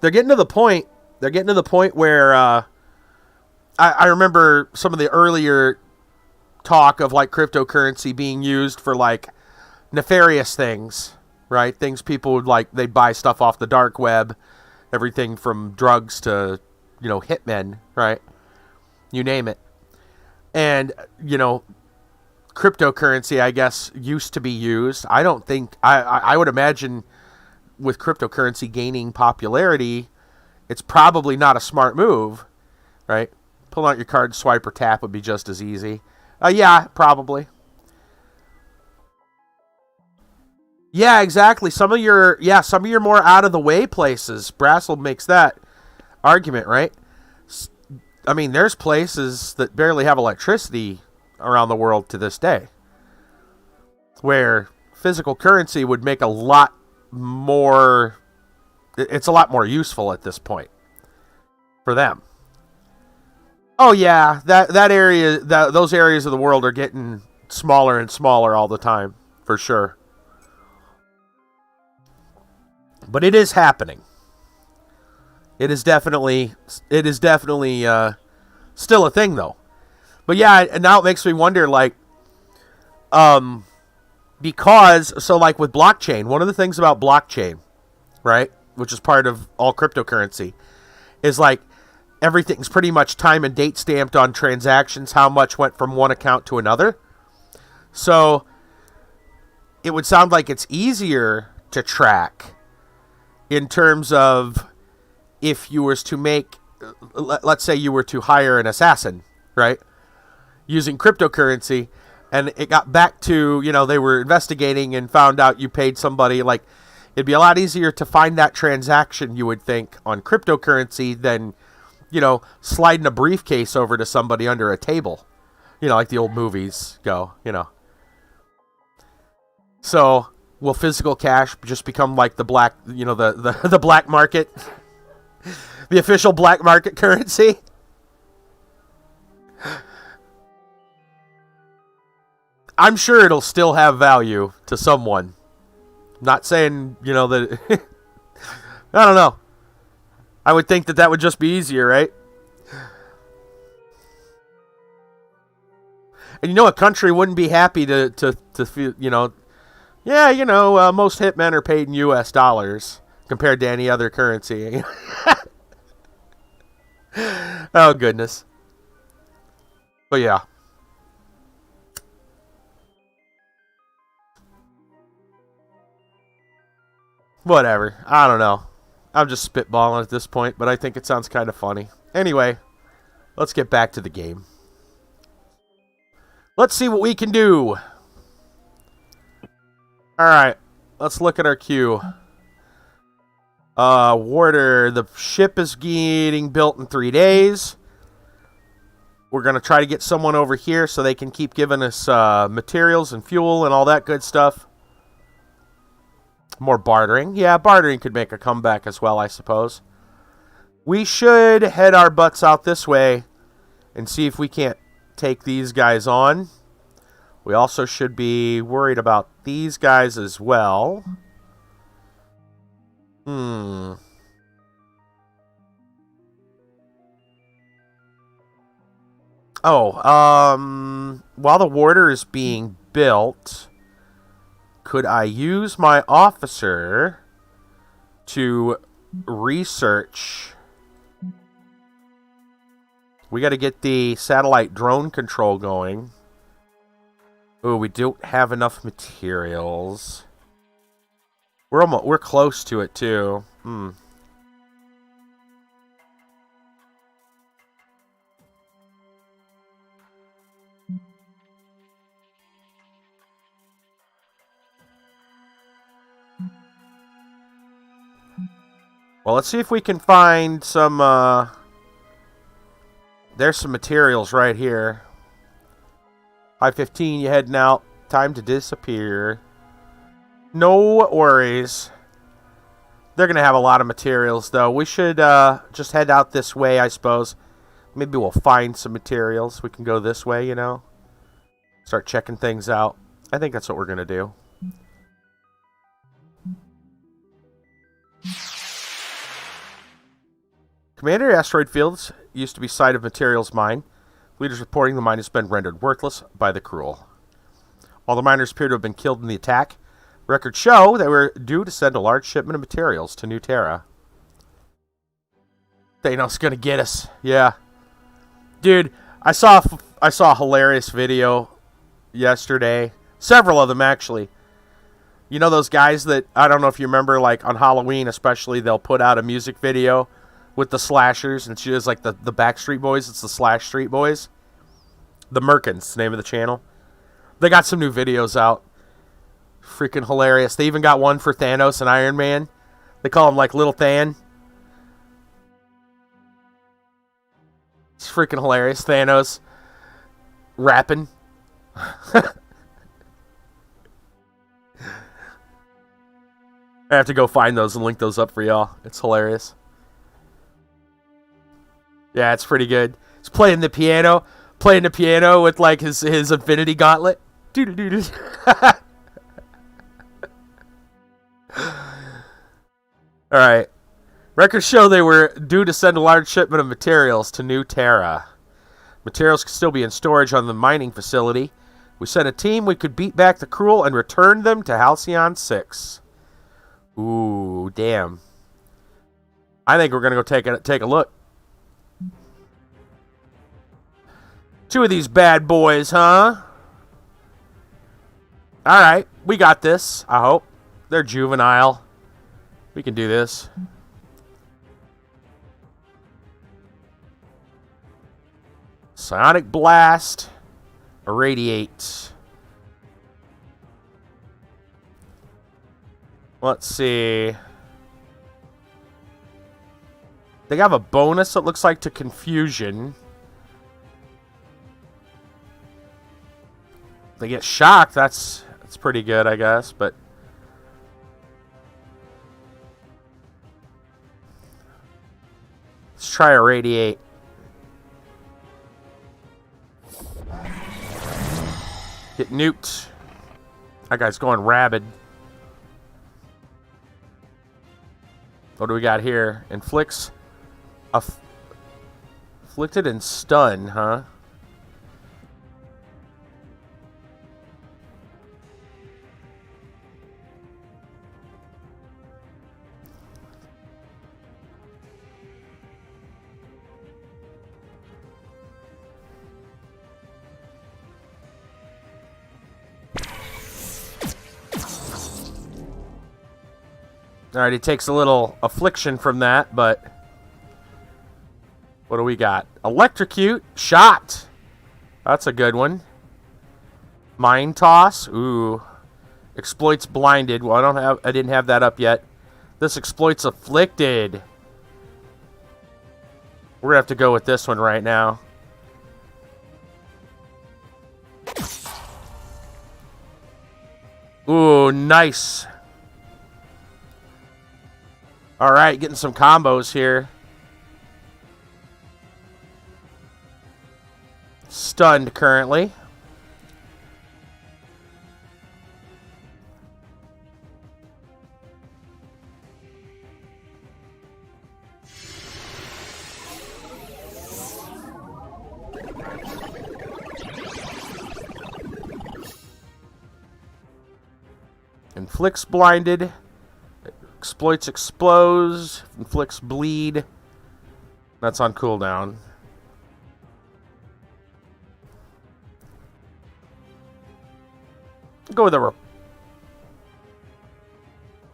they're getting to the point. They're getting to the point where I remember some of the earlier talk of like cryptocurrency being used for like nefarious things, right? Things people would like. They'd buy stuff off the dark web, everything from drugs to hitmen, right? You name it. And cryptocurrency, I guess, used to be used. I don't think I would imagine with cryptocurrency gaining popularity, it's probably not a smart move, right? Pull out your card, swipe or tap would be just as easy. Yeah, probably. Yeah, exactly. Some of your more out of the way places. Brassel makes that argument, right? I mean, there's places that barely have electricity around the world to this day, where physical currency would make a lot more. It's a lot more useful at this point for them. Oh yeah, that area, those areas of the world are getting smaller and smaller all the time, for sure. But it is happening. It is definitely still a thing, though. But yeah, and now it makes me wonder, like, because, so like with blockchain, one of the things about blockchain, right, which is part of all cryptocurrency, is like everything's pretty much time and date stamped on transactions, how much went from one account to another. So it would sound like it's easier to track in terms of if you were to make, let's say you were to hire an assassin, right, using cryptocurrency, and it got back to, they were investigating and found out you paid somebody, like, it'd be a lot easier to find that transaction, you would think, on cryptocurrency than, sliding a briefcase over to somebody under a table, like the old movies go, So, will physical cash just become like the black, the black market? The official black market currency? I'm sure it'll still have value to someone. Not saying, that... I don't know. I would think that would just be easier, right? And a country wouldn't be happy to feel, most hitmen are paid in US dollars compared to any other currency. Oh, goodness. But yeah. Whatever. I don't know. I'm just spitballing at this point, but I think it sounds kind of funny. Anyway, let's get back to the game. Let's see what we can do. Alright. Let's look at our queue. Warder. The ship is getting built in 3 days. We're going to try to get someone over here so they can keep giving us materials and fuel and all that good stuff. More bartering. Yeah, bartering could make a comeback as well, I suppose. We should head our butts out this way and see if we can't take these guys on. We also should be worried about these guys as well. While the warder is being built, could I use my officer to research? We got to get the satellite drone control going. Oh, we don't have enough materials. We're close to it too. Well, let's see if we can find some, there's some materials right here. 5:15, you heading out. Time to disappear. No worries. They're going to have a lot of materials, though. We should just head out this way, I suppose. Maybe we'll find some materials. We can go this way, you know. Start checking things out. I think that's what we're going to do. Commander, asteroid fields used to be site of materials mine. Leaders reporting the mine has been rendered worthless by the cruel. All the miners appear to have been killed in the attack. Records show they were due to send a large shipment of materials to New Terra. Thanos gonna get us. Yeah. Dude, I saw a hilarious video yesterday. Several of them, actually. You know those guys that, I don't know if you remember, like on Halloween especially, they'll put out a music video with the slashers, and it's just like the Backstreet Boys. It's the Slash Street Boys. The Merkins, the name of the channel. They got some new videos out. Freaking hilarious. They even got one for Thanos and Iron Man. They call him like Little Than. It's freaking hilarious. Thanos rapping. I have to go find those and link those up for y'all. It's hilarious. Yeah, it's pretty good. He's playing the piano with like his Infinity Gauntlet. Alright. Records show they were due to send a large shipment of materials to New Terra. Materials could still be in storage on the mining facility. We sent a team, we could beat back the cruel and return them to Halcyon 6. Ooh, damn. I think we're going to go take a look. Two of these bad boys, huh? Alright, we got this, I hope. They're juvenile. We can do this. Sonic Blast. Irradiate. Let's see. They have a bonus, it looks like, to Confusion. They get shocked. That's pretty good, I guess, but let's try Irradiate. Get nuked. That guy's going rabid. What do we got here? Inflicts. Afflicted and stun, huh? Alright, he takes a little affliction from that, but what do we got? Electrocute, shot. That's a good one. Mind toss, ooh. Exploits blinded. Well, I didn't have that up yet. This exploits afflicted. We're gonna have to go with this one right now. Ooh, nice. Alright, getting some combos here. Stunned currently. Inflicts blinded. Exploits explodes. Inflicts bleed. That's on cooldown. Go with a...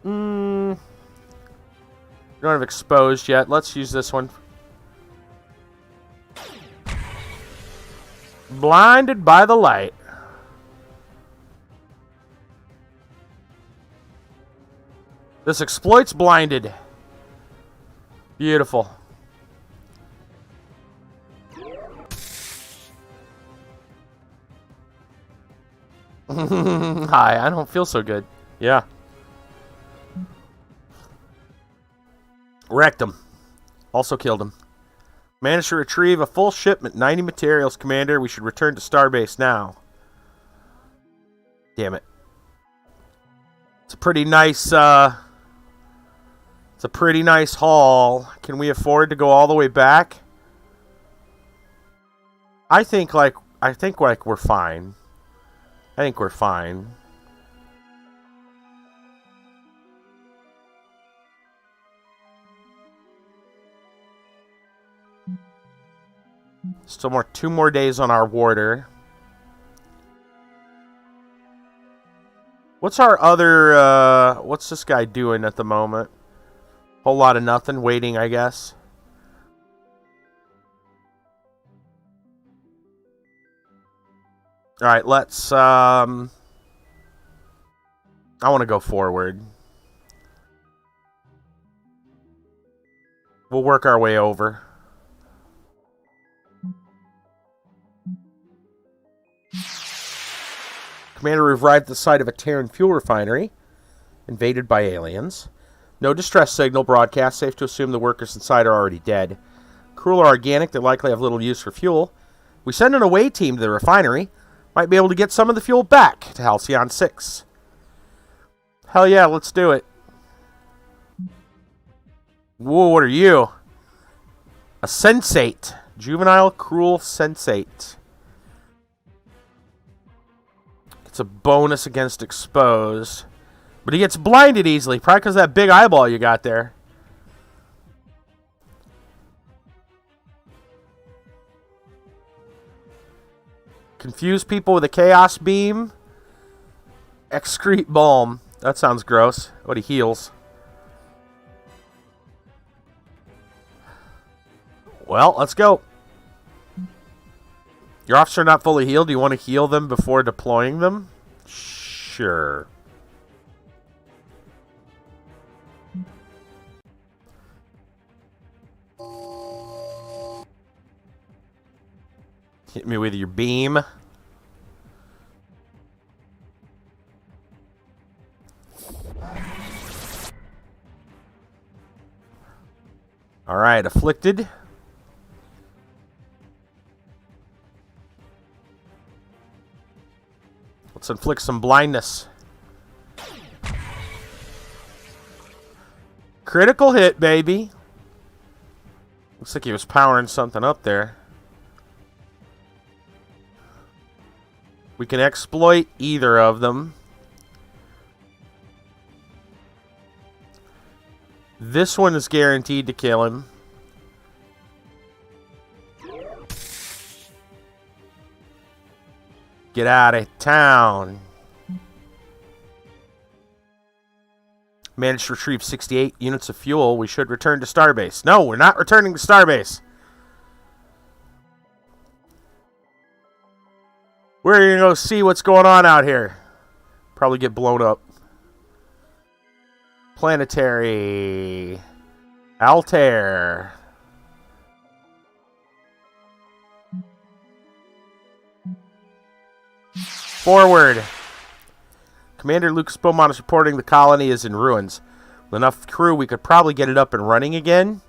We don't have exposed yet. Let's use this one. Blinded by the light. This exploits blinded. Beautiful. Hi, I don't feel so good. Yeah. Wrecked him. Also killed him. Managed to retrieve a full shipment, 90 materials, Commander. We should return to Starbase now. Damn it. It's a pretty nice, it's a pretty nice haul. Can we afford to go all the way back? I think we're fine. I think we're fine. Still 2 more days on our warder. What's our other, what's this guy doing at the moment? Whole lot of nothing, waiting, I guess. Alright, let's, I want to go forward. We'll work our way over. Commander, we've arrived at the site of a Terran fuel refinery, invaded by aliens. No distress signal broadcast. Safe to assume the workers inside are already dead. Cruel or organic, they likely have little use for fuel. We send an away team to the refinery. Might be able to get some of the fuel back to Halcyon 6. Hell yeah, let's do it. Whoa, what are you? A sensate. Juvenile, cruel sensate. It's a bonus against exposed. But he gets blinded easily, probably because of that big eyeball you got there. Confuse people with a chaos beam. Excrete balm. That sounds gross. But he heals. Well, let's go. Your officer not fully healed. Do you want to heal them before deploying them? Sure. Hit me with your beam. Alright, afflicted. Let's inflict some blindness. Critical hit, baby. Looks like he was powering something up there. We can exploit either of them. This one is guaranteed to kill him. Get out of town. Managed to retrieve 68 units of fuel. We should return to Starbase. No, we're not returning to Starbase. We're going to go see what's going on out here. Probably get blown up. Planetary. Altair. Forward. Commander Lucas Beaumont is reporting the colony is in ruins. With enough crew, we could probably get it up and running again.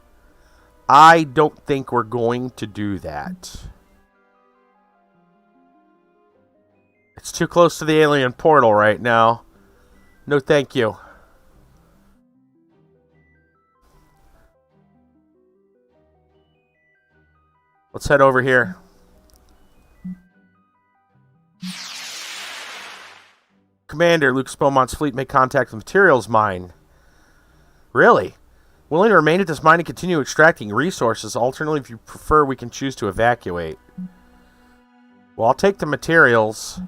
I don't think we're going to do that. It's too close to the alien portal right now. No thank you. Let's head over here. Commander, Lucas Beaumont's fleet made contact with the materials mine. Really? Willing to remain at this mine and continue extracting resources. Alternatively, if you prefer, we can choose to evacuate. Well, I'll take the materials.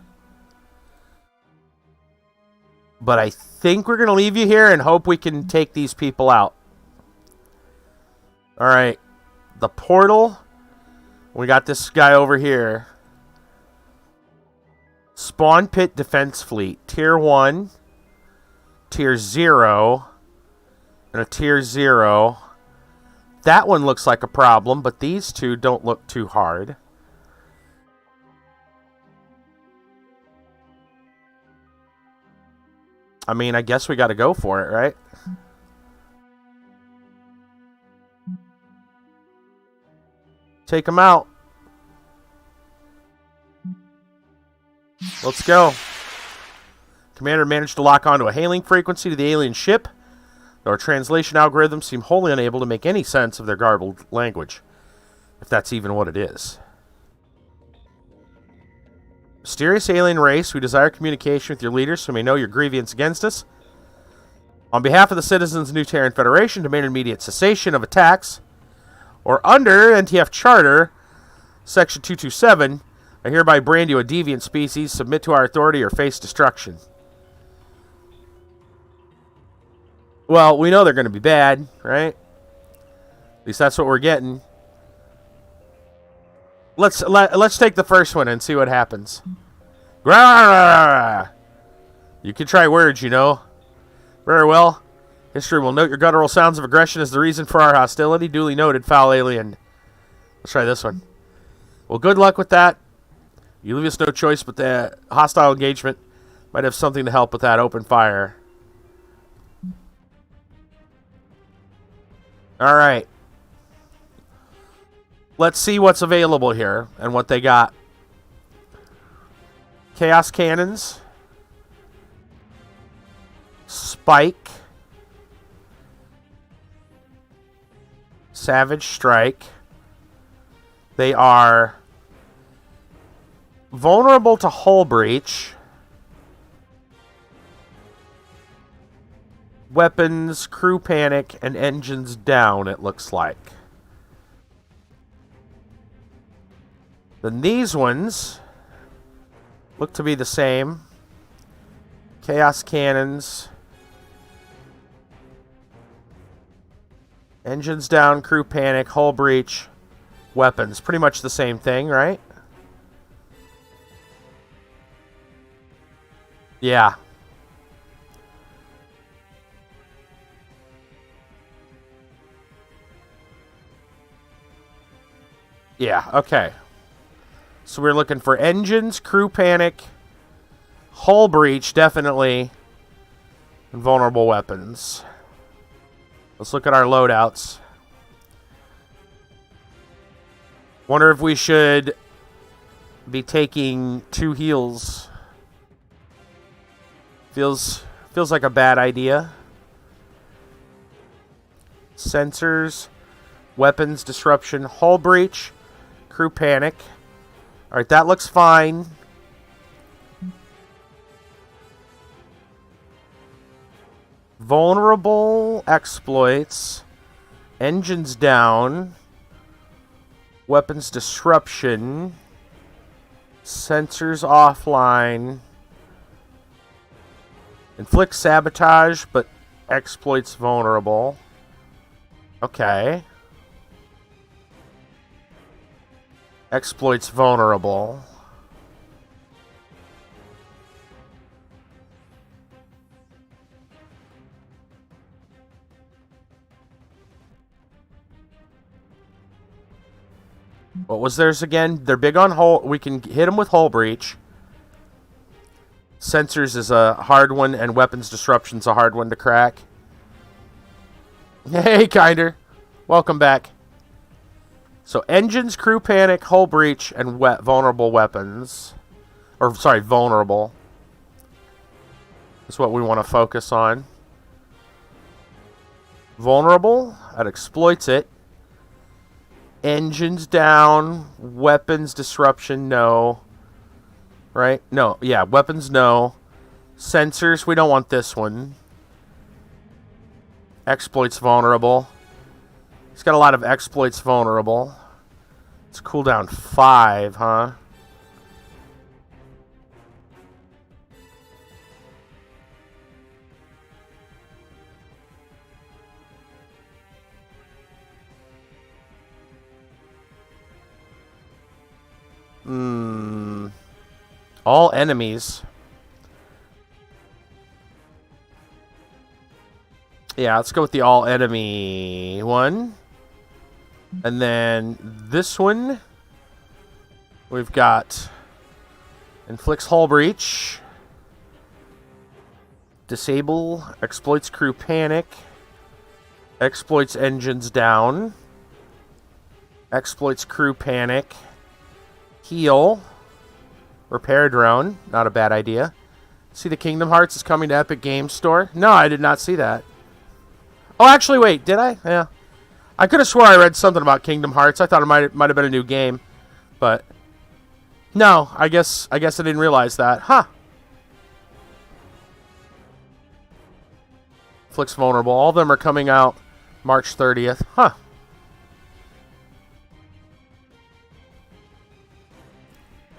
But I think we're going to leave you here and hope we can take these people out. Alright. The portal. We got this guy over here. Spawn Pit Defense Fleet. Tier 1. Tier 0. And a Tier 0. That one looks like a problem, but these two don't look too hard. I mean, I guess we got to go for it, right? Take them out. Let's go. Commander managed to lock onto a hailing frequency to the alien ship. Our translation algorithms seem wholly unable to make any sense of their garbled language, if that's even what it is. Mysterious alien race, we desire communication with your leaders so we may know your grievance against us. On behalf of the citizens of New Terran Federation, demand immediate cessation of attacks. Or under NTF Charter, Section 227, I hereby brand you a deviant species, submit to our authority, or face destruction. Well, we know they're going to be bad, right? At least that's what we're getting. Let's take the first one and see what happens. Grrr! You can try words, you know. Very well. History will note your guttural sounds of aggression as the reason for our hostility. Duly noted, foul alien. Let's try this one. Well, good luck with that. You leave us no choice, but the hostile engagement might have something to help with that open fire. All right. Let's see what's available here and what they got. Chaos Cannons. Spike. Savage Strike. They are vulnerable to hull breach. Weapons, crew panic, and engines down, it looks like. Then these ones look to be the same. Chaos Cannons. Engines down, crew panic, hull breach, weapons. Pretty much the same thing, right? Yeah. Yeah, okay. So we're looking for engines, crew panic, hull breach, definitely, and vulnerable weapons. Let's look at our loadouts. Wonder if we should be taking 2 heals. Feels like a bad idea. Sensors, weapons, disruption, hull breach, crew panic. Alright, that looks fine. Vulnerable exploits. Engines down. Weapons disruption. Sensors offline. Inflict sabotage, but exploits vulnerable. Okay. Exploits vulnerable. What was theirs again? They're big on hull. We can hit them with hull breach. Sensors is a hard one, and weapons disruption's a hard one to crack. Hey, Kinder. Welcome back. So, engines, crew panic, hull breach, and vulnerable weapons. Or, sorry, vulnerable. That's what we want to focus on. Vulnerable. That exploits it. Engines down. Weapons disruption, no. Right? No. Yeah, weapons, no. Sensors, we don't want this one. Exploits vulnerable. He's got a lot of exploits vulnerable. It's cooldown 5, huh? All enemies. Yeah, let's go with the all enemy one. And then this one, we've got inflicts hull breach, disable, exploits crew panic, exploits engines down, exploits crew panic, heal, repair drone, not a bad idea. See the Kingdom Hearts is coming to Epic Games Store? No, I did not see that. Oh, actually, wait, did I? Yeah. I could have swore I read something about Kingdom Hearts. I thought it might have been a new game, but no, I guess I didn't realize that. Huh. Inflicts vulnerable. All of them are coming out March 30th. Huh.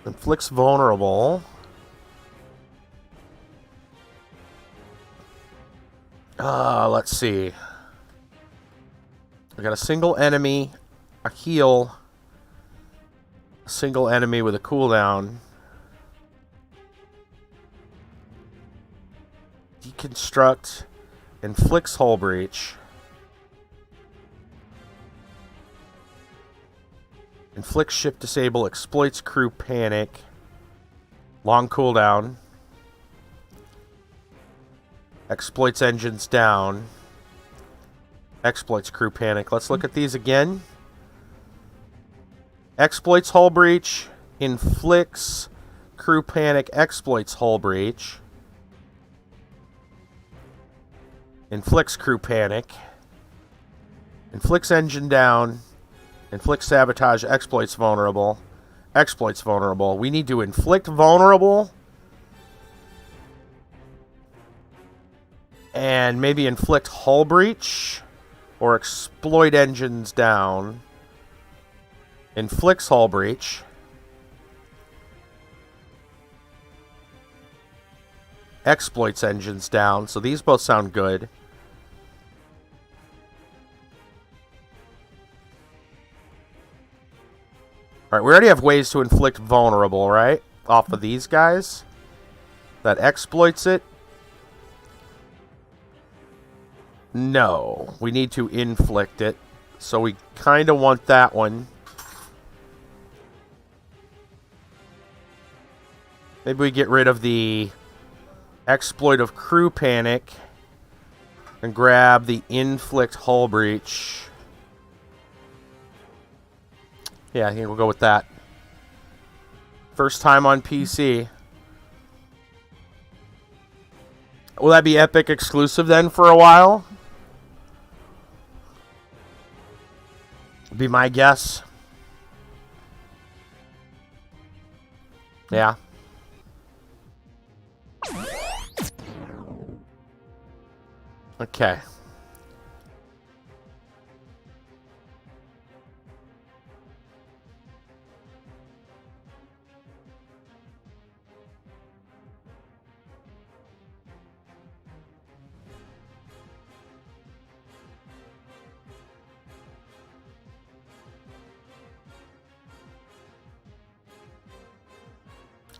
Inflicts vulnerable. Let's see. I got a single enemy, a heal, a single enemy with a cooldown. Deconstruct, inflicts hull breach. Inflicts ship disable, exploits crew panic. Long cooldown. Exploits engines down. Exploits crew panic. Let's look at these again. Exploits hull breach. Inflicts crew panic. Exploits hull breach. Inflicts crew panic. Inflicts engine down. Inflict sabotage, exploits vulnerable. Exploits vulnerable. We need to inflict vulnerable. And maybe inflict hull breach. Or exploit engines down. Inflicts hull breach. Exploits engines down. So these both sound good. Alright, we already have ways to inflict vulnerable, right? Off of these guys. That exploits it. No. We need to inflict it. So we kind of want that one. Maybe we get rid of the exploit of crew panic. And grab the inflict hull breach. Yeah, I think we'll go with that. First time on PC. Will that be Epic exclusive then for a while? Be my guess. Yeah. Okay.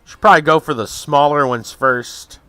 Should probably go for the smaller ones first.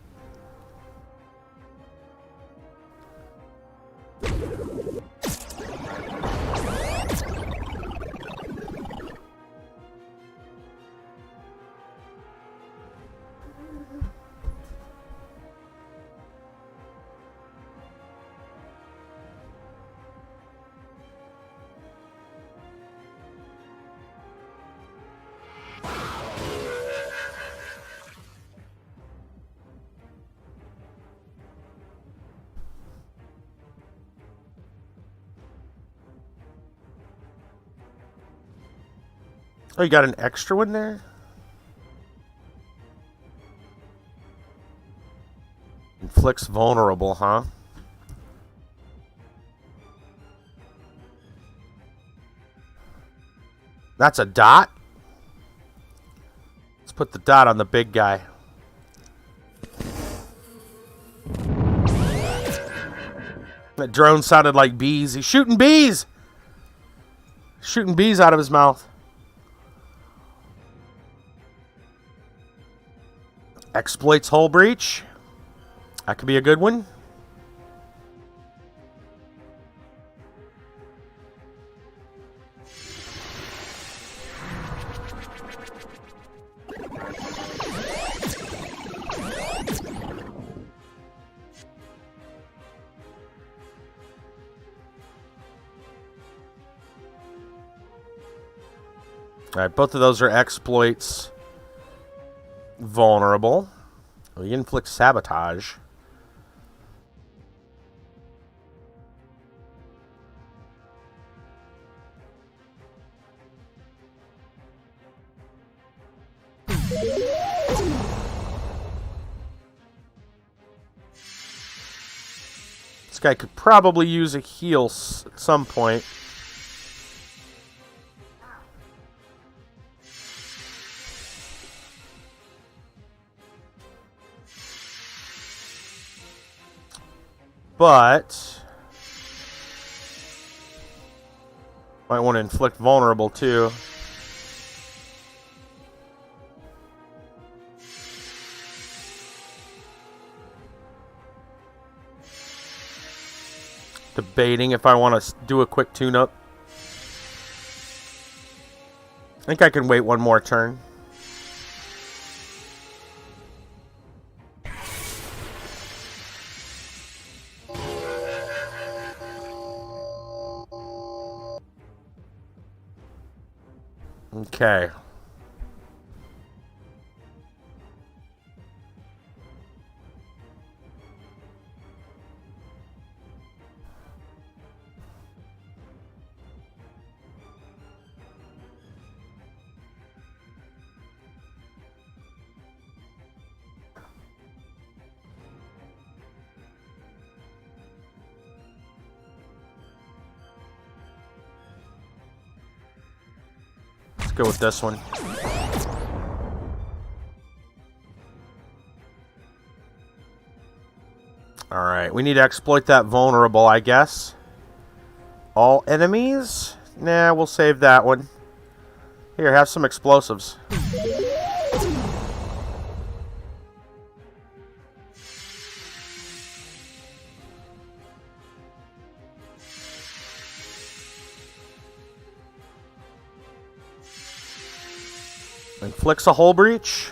Oh, you got an extra one there? Inflicts vulnerable, huh? That's a dot? Let's put the dot on the big guy. That drone sounded like bees. He's shooting bees! Shooting bees out of his mouth. Exploits hull breach. That could be a good one. Alright, both of those are exploits. Vulnerable. We inflict sabotage. This guy could probably use a heal at some point. But might want to inflict vulnerable too. Debating if I want to do a quick tune-up. I think I can wait one more turn. Okay. Let's go with this one. Alright, we need to exploit that vulnerable, I guess. All enemies? Nah, we'll save that one. Here, have some explosives. Inflicts a hull breach.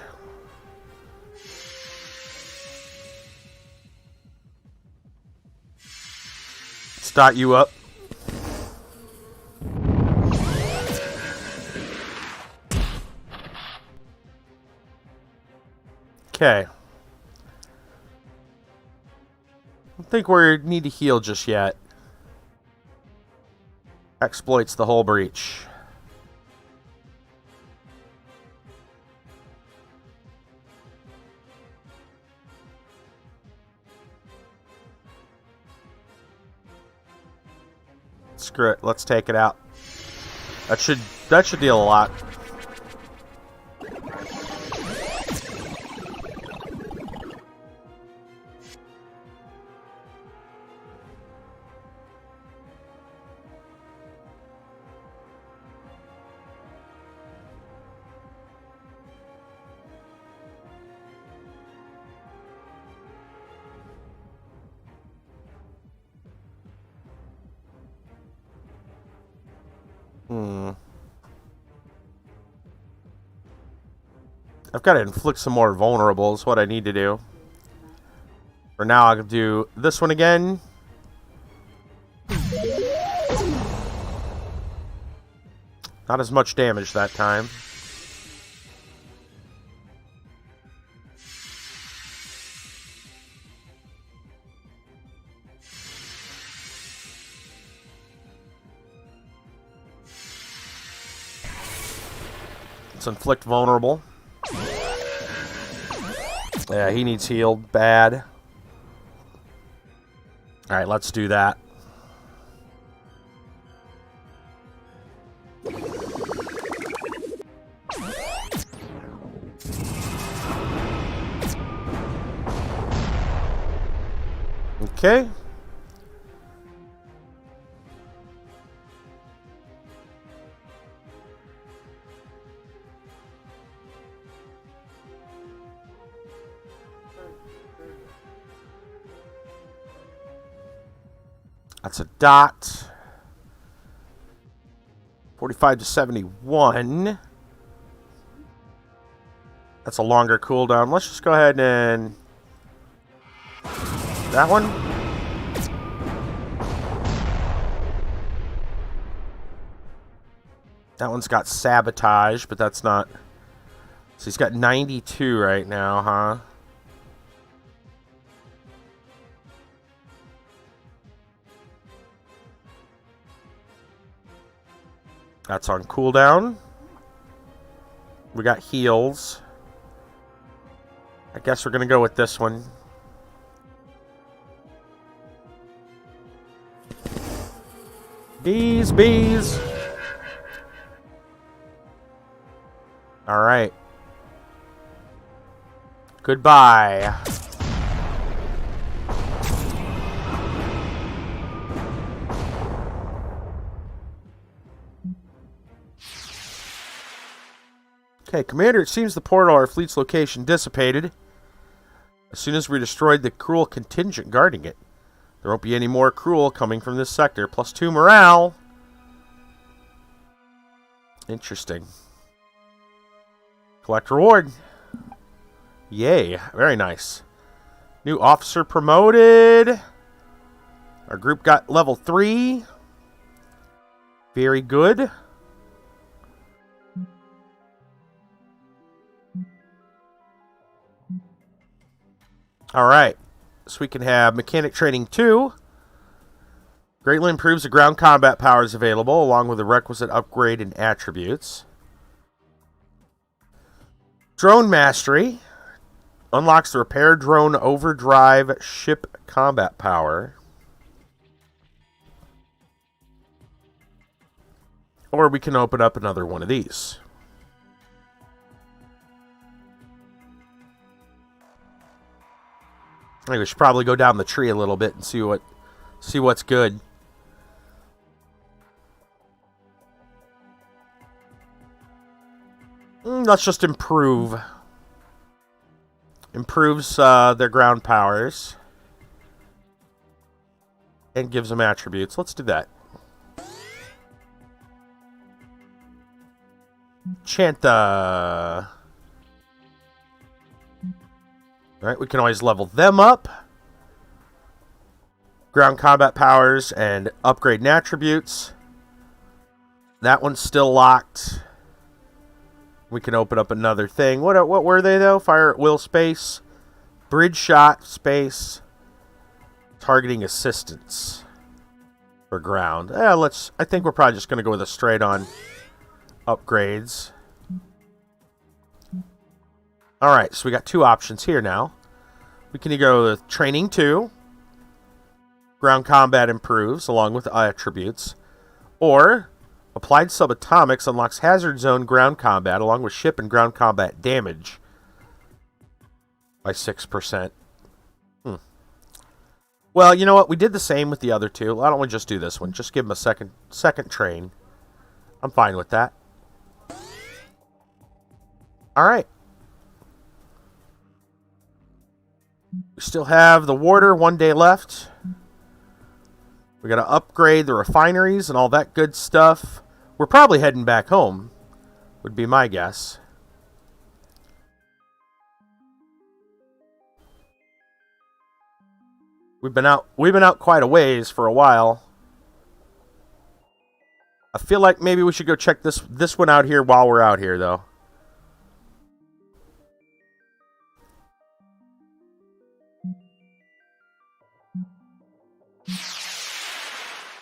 Start you up. Okay. I don't think we need to heal just yet. Exploits the hull breach. Screw it. Let's take it out. That should deal a lot. I've got to inflict some more vulnerables, what I need to do. For now, I'll do this one again. Not as much damage that time. Let's inflict vulnerable. Yeah, he needs healed bad. Alright, let's do that. Okay. That's a dot. 45 to 71. That's a longer cooldown. Let's just go ahead and... that one? That one's got sabotage, but that's not... So he's got 92 right now, huh? That's on cooldown. We got heals. I guess we're going to go with this one. Bees, bees. All right. Goodbye. Okay, Commander, it seems the portal our fleet's location dissipated as soon as we destroyed the cruel contingent guarding it. There won't be any more cruel coming from this sector. +2 morale. Interesting. Collect reward. Yay. Very nice. New officer promoted. Our group got level 3. Very good. Alright. So we can have Mechanic Training 2. Greatly improves the ground combat powers available, along with the requisite upgrade in attributes. Drone Mastery. Unlocks the Repair Drone Overdrive Ship Combat Power. Or we can open up another one of these. I think we should probably go down the tree a little bit and see what's good. Let's just improve. Improves their ground powers. And gives them attributes. Let's do that. Chanta. Alright, we can always level them up. Ground combat powers and upgrade in attributes. That one's still locked. We can open up another thing. What were they, though? Fire at will space. Bridge shot space. Targeting assistance. For ground. I think we're probably just going to go with a straight-on upgrades. Alright, so we got two options here now. We can either go with Training 2. Ground combat improves, along with attributes. Or, Applied Subatomics unlocks Hazard Zone ground combat, along with ship and ground combat damage. By 6%. Well, you know what? We did the same with the other two. Why don't we just do this one? Just give them a second train. I'm fine with that. Alright. We still have the Warder, 1 day left. We got to upgrade the refineries and all that good stuff. We're probably heading back home, would be my guess. We've been out quite a ways for a while. I feel like maybe we should go check this one out here while we're out here, though.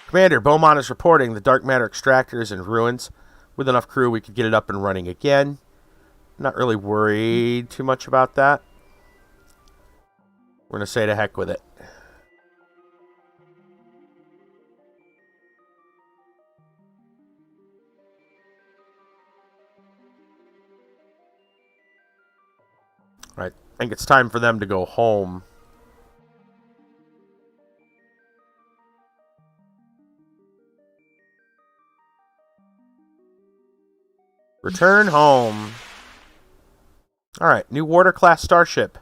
Commander, Beaumont is reporting the dark matter extractor is in ruins. With enough crew, we could get it up and running again. Not really worried too much about that. We're going to say to heck with it. Right, I think it's time for them to go home. Return home. Alright, new Warder class starship.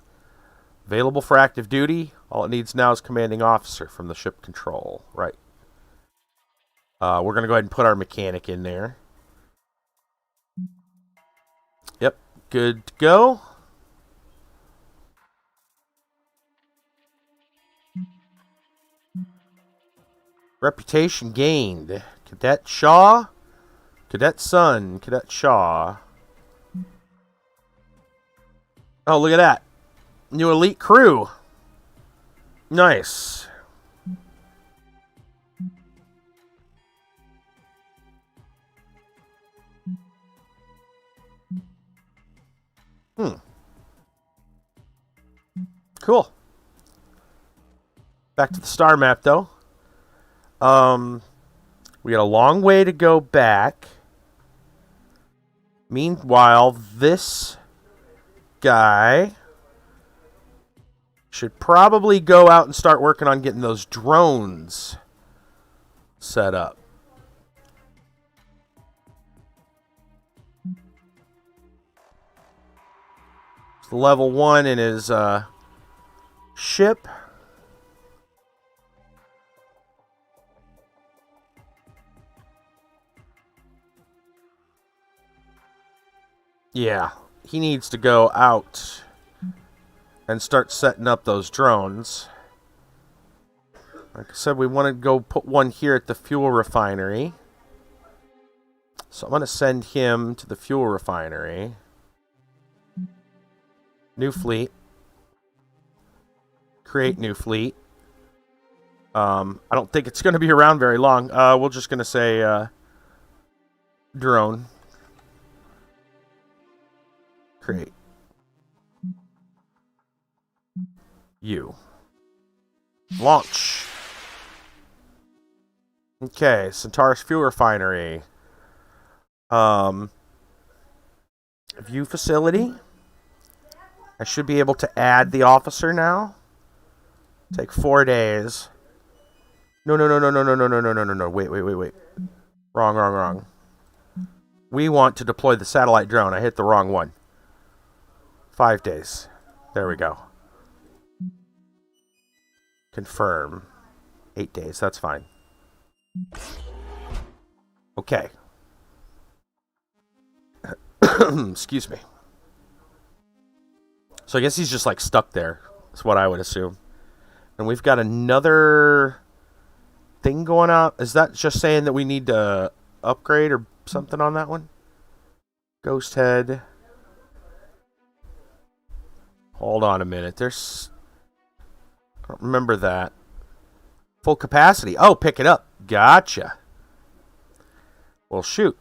Available for active duty. All it needs now is commanding officer from the ship control. Right. We're going to go ahead and put our mechanic in there. Yep, good to go. Reputation gained. Cadet Shaw. Cadet Sun, Cadet Shaw. Oh, look at that. New elite crew. Nice. Cool. Back to the star map, though. We got a long way to go back. Meanwhile, this guy should probably go out and start working on getting those drones set up. It's level 1 in his ship. Yeah, he needs to go out and start setting up those drones. Like I said, we want to go put one here at the fuel refinery. So I'm going to send him to the fuel refinery. New fleet. Create new fleet. I don't think it's going to be around very long. We're just going to say drone. Create. You. Launch. Okay, Centaurus Fuel Refinery. View facility. I should be able to add the officer now. Take 4 days. No. Wait. Wrong. We want to deploy the satellite drone. I hit the wrong one. 5 days. There we go. Confirm. 8 days. That's fine. Okay. Excuse me. So I guess he's just like stuck there. That's what I would assume. And we've got another thing going out. Is that just saying that we need to upgrade or something on that one? Ghost head. Hold on a minute. There's... I don't remember that. Full capacity. Oh, pick it up. Gotcha. Well, shoot.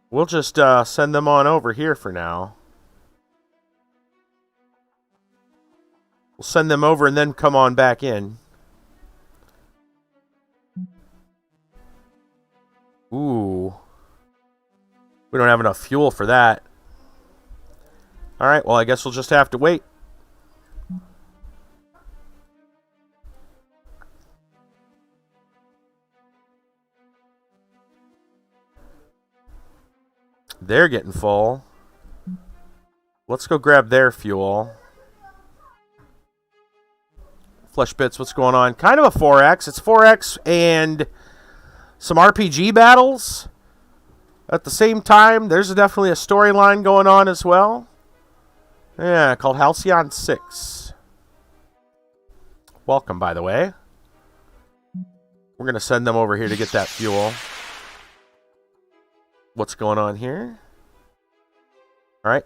We'll just send them on over here for now. We'll send them over and then come on back in. Ooh. We don't have enough fuel for that. Alright, well, I guess we'll just have to wait. They're getting full. Let's go grab their fuel. Flesh Bits, what's going on? Kind of a 4X. It's 4X and some RPG battles. At the same time, there's definitely a storyline going on as well. Yeah, called Halcyon 6. Welcome, by the way. We're going to send them over here to get that fuel. What's going on here? All right.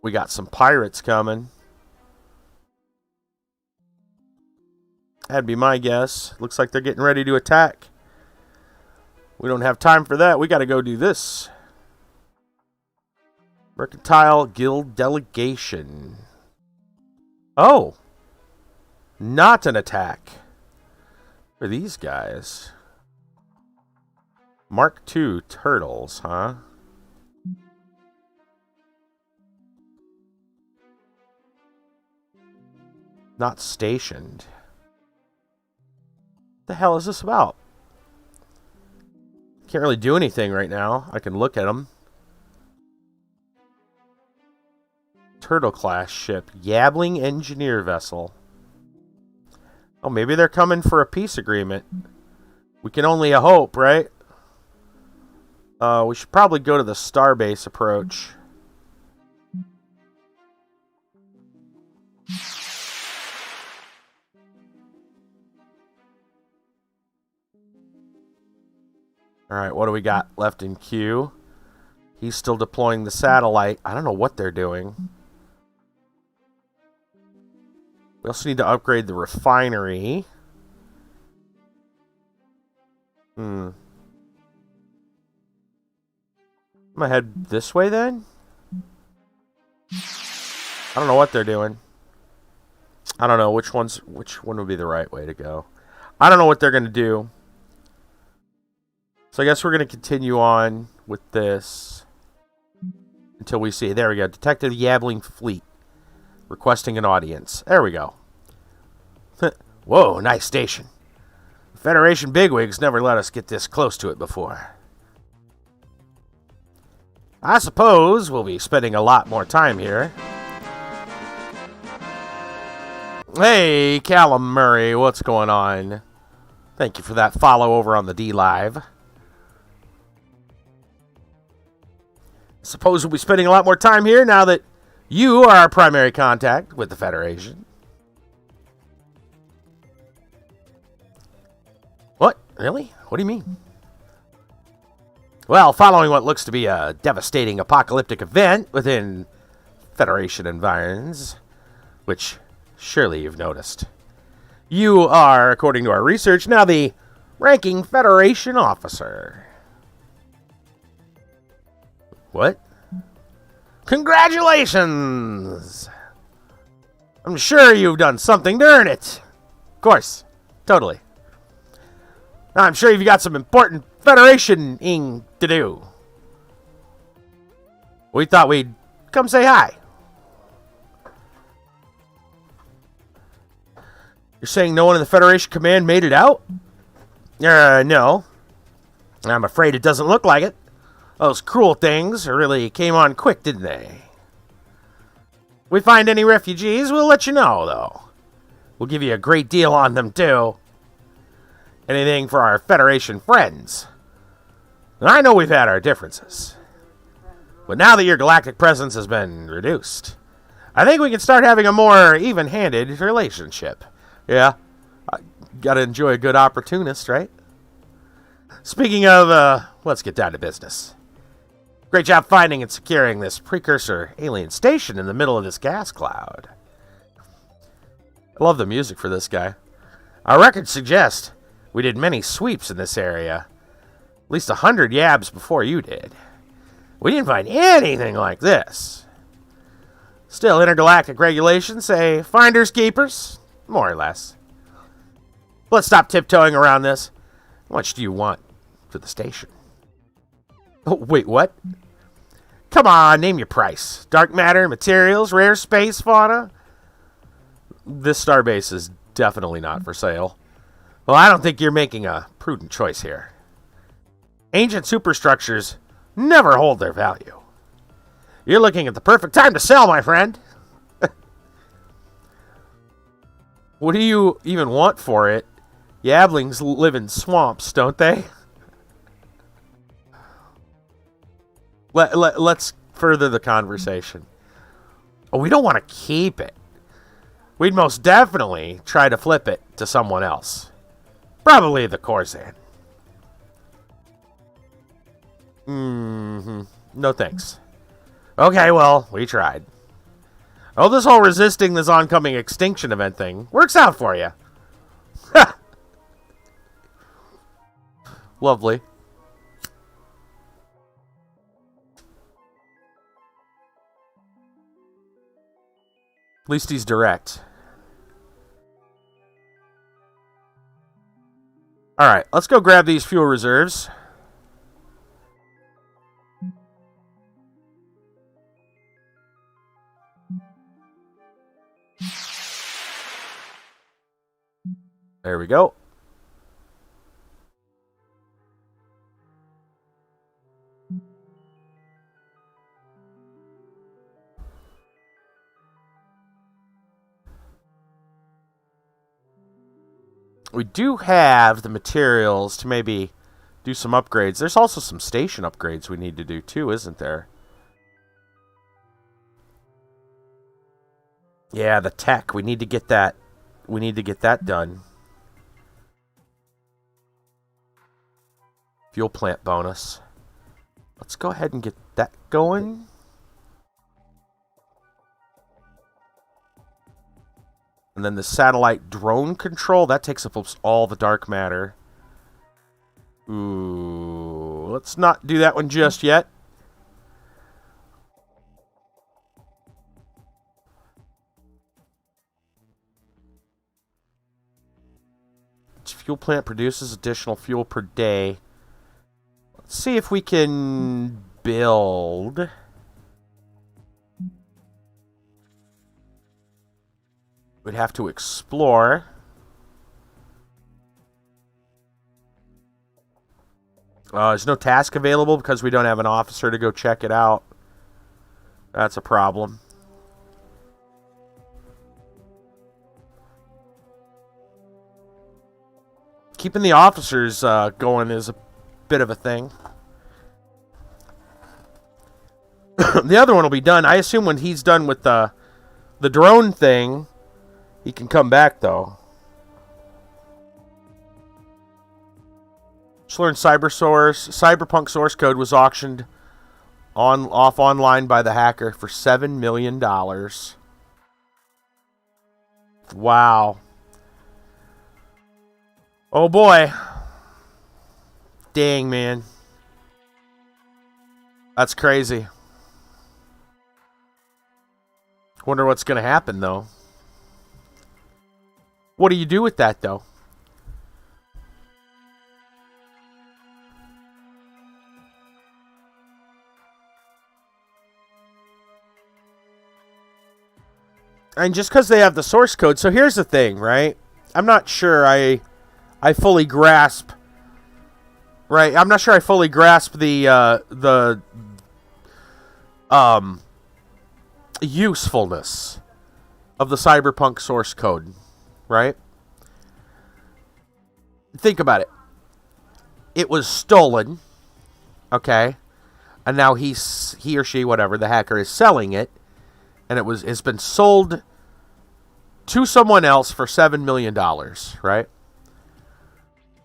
We got some pirates coming. That'd be my guess. Looks like they're getting ready to attack. We don't have time for that. We got to go do this. Mercantile Guild Delegation. Oh. Not an attack. Who are these guys? Mark II turtles, huh? Not stationed. What the hell is this about? Can't really do anything right now. I can look at them. Turtle class ship. Yabbling engineer vessel. Oh, maybe they're coming for a peace agreement. We can only hope, right? We should probably go to the Starbase approach. Alright, what do we got left in queue? He's still deploying the satellite. I don't know what they're doing. We also need to upgrade the refinery. I'm gonna head this way then? I don't know what they're doing. I don't know which one would be the right way to go. I don't know what they're gonna do. So I guess we're gonna continue on with this until we see. There we go. Detective Yabbling Fleet requesting an audience. There we go. Whoa, nice station. The Federation bigwigs never let us get this close to it before. I suppose we'll be spending a lot more time here. Hey, Callum Murray, what's going on? Thank you for that follow over on the D Live. Suppose we'll be spending a lot more time here now that you are our primary contact with the Federation. What? Really? What do you mean? Well, following what looks to be a devastating apocalyptic event within Federation environs, which surely you've noticed, you are, according to our research, now the ranking Federation officer. What? Congratulations! I'm sure you've done something to earn it. Of course. Totally. I'm sure you've got some important Federation-ing to do. We thought we'd come say hi. You're saying no one in the Federation command made it out? No. I'm afraid it doesn't look like it. Those cruel things really came on quick, didn't they? If we find any refugees, we'll let you know, though. We'll give you a great deal on them, too. Anything for our Federation friends. I know we've had our differences. But now that your galactic presence has been reduced, I think we can start having a more even-handed relationship. Yeah, gotta enjoy a good opportunist, right? Speaking of, let's get down to business. Great job finding and securing this precursor alien station in the middle of this gas cloud. I love the music for this guy. Our records suggest we did many sweeps in this area. At least 100 yabs before you did. We didn't find anything like this. Still, intergalactic regulations say finders keepers, more or less. Let's stop tiptoeing around this. How much do you want for the station? Oh, wait, what? Come on, name your price. Dark matter, materials, rare space fauna? This starbase is definitely not for sale. Well, I don't think you're making a prudent choice here. Ancient superstructures never hold their value. You're looking at the perfect time to sell, my friend. What do you even want for it? Yablings live in swamps, don't they? Let's further the conversation. Oh, we don't want to keep it. We'd most definitely try to flip it to someone else. Probably the Corzan. No thanks. Okay, well, we tried. Oh, this whole resisting this oncoming extinction event thing works out for you. Lovely. At least he's direct. Alright, let's go grab these fuel reserves. There we go. We do have the materials to maybe do some upgrades. There's also some station upgrades we need to do too, isn't there? Yeah, the tech. We need to get that. We need to get that done. Fuel plant bonus. Let's go ahead and get that going. And then the satellite drone control, that takes up all the dark matter. Ooh, let's not do that one just yet. Fuel plant produces additional fuel per day. Let's see if we can build. We'd have to explore. There's no task available because we don't have an officer to go check it out. That's a problem. Keeping the officers going is a bit of a thing. The other one will be done. I assume when he's done with the drone thing, he can come back, though. Just learned Cyberpunk source code was auctioned off online by the hacker for $7 million. Wow. Oh boy. Dang, man. That's crazy. Wonder what's going to happen, though. What do you do with that, though? And just because they have the source code, so here's the thing, right? I'm not sure I fully grasp, right? I'm not sure I fully grasp the usefulness of the Cyberpunk source code, right? Think about it. It was stolen, okay? And now he or she, whatever, the hacker is selling it, and it's been sold to someone else for $7 million, right?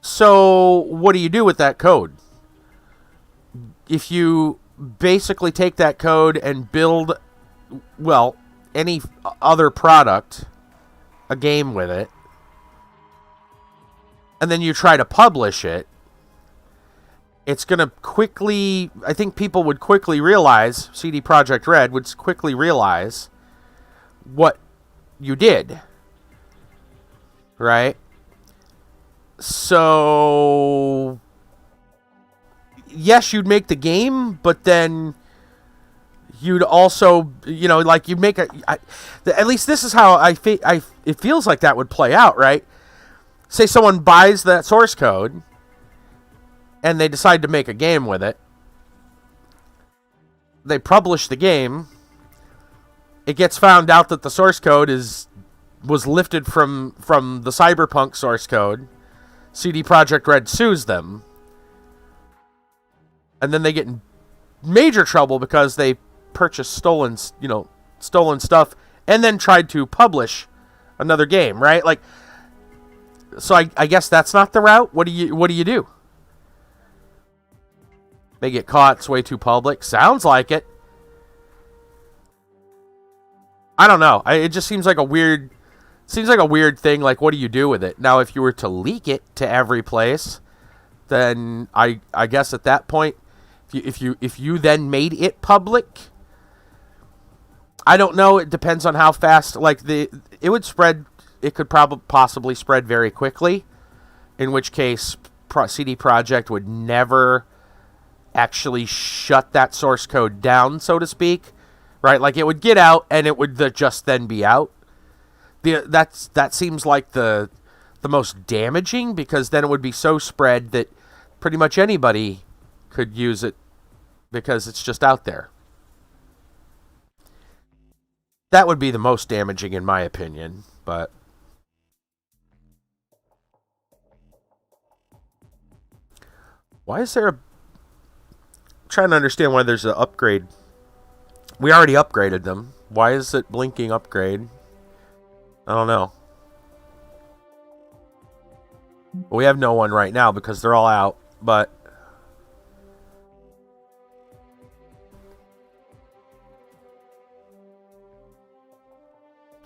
So, what do you do with that code? If you basically take that code and build, well, any other product, a game with it, and then you try to publish it, it's going to quickly, I think people would quickly realize, CD Projekt Red would quickly realize what you did, right? So, yes, you'd make the game, but then you'd also, you know, like you'd make at least this is how it feels like that would play out, right? Say someone buys that source code and they decide to make a game with it. They publish the game. It gets found out that the source code was lifted from the Cyberpunk source code. CD Projekt Red sues them. And then they get in major trouble because they purchased stolen stuff and then tried to publish another game, right? Like, so I guess that's not the route. What do you do? They get caught. It's way too public. Sounds like it. I don't know. It just seems like a weird thing. Like, what do you do with it? Now, if you were to leak it to every place, then I guess at that point, if you then made it public, I don't know. It depends on how fast. Like it would spread. It could possibly spread very quickly. In which case, CD Projekt would never actually shut that source code down, so to speak, right? Like it would get out and it would just then be out. That seems like the most damaging, because then it would be so spread that pretty much anybody could use it because it's just out there. That would be the most damaging in my opinion, but why is there trying to understand why there's an upgrade. We already upgraded them. Why is it blinking upgrade? I don't know. We have no one right now because they're all out, but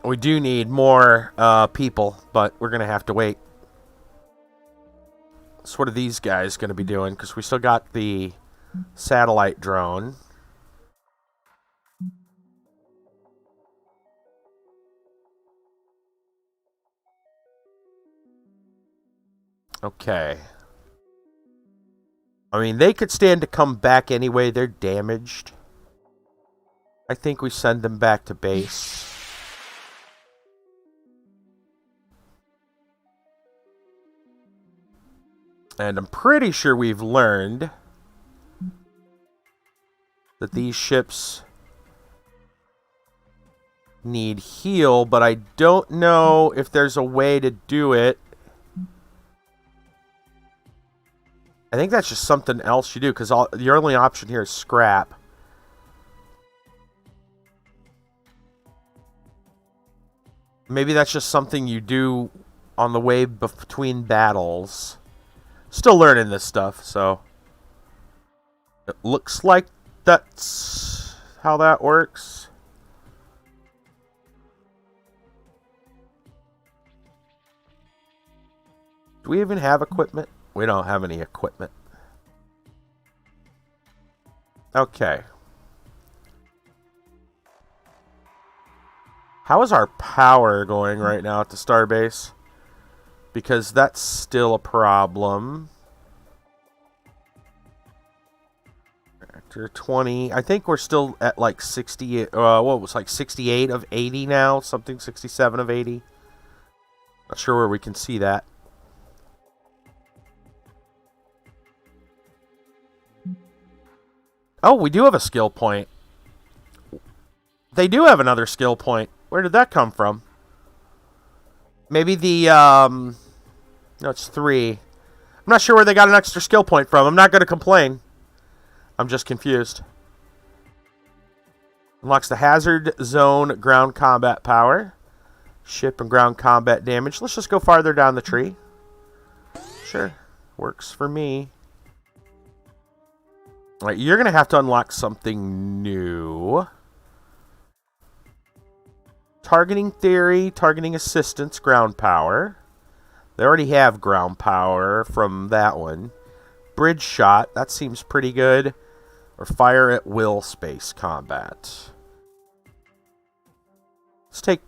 We do need more people, but we're going to have to wait. So what are these guys going to be doing? Because we still got the satellite drone. Okay. I mean, they could stand to come back anyway. They're damaged. I think we send them back to base. And I'm pretty sure we've learned that these ships need heal, but I don't know if there's a way to do it. I think that's just something else you do, because your only option here is scrap. Maybe that's just something you do on the way between battles. Still learning this stuff, so it looks like that's how that works. Do we even have equipment? We don't have any equipment. Okay. How is our power going right now at the Starbase? Because that's still a problem. Reactor 20. I think we're still at like 68. What was like 68 of 80 now? Something 67 of 80. Not sure where we can see that. Oh, we do have a skill point. They do have another skill point. Where did that come from? Maybe the, no, it's 3. I'm not sure where they got an extra skill point from. I'm not going to complain. I'm just confused. Unlocks the hazard zone ground combat power. Ship and ground combat damage. Let's just go farther down the tree. Sure. Works for me. Alright, you're going to have to unlock something new. Targeting theory, targeting assistance, ground power. They already have ground power from that one. Bridge shot, that seems pretty good. Or fire at will space combat. Let's take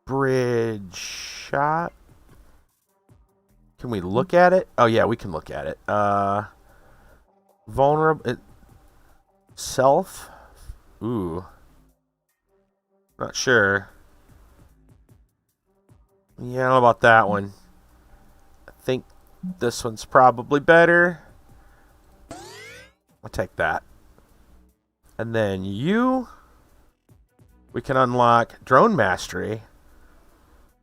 bridge shot. Can we look at it? Oh yeah, we can look at it. Vulnerable. Self? Ooh. Not sure. Yeah, I don't know about that one. I think this one's probably better. I'll take that. And then you. We can unlock drone mastery.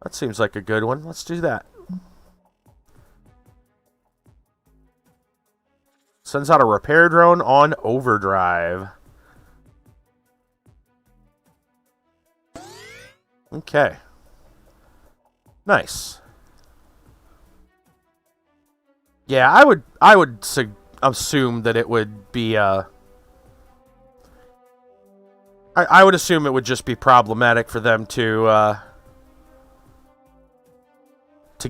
That seems like a good one. Let's do that. Sends out a repair drone on overdrive. Okay. Nice. Yeah, I would assume that it would be I would assume it would just be problematic for them to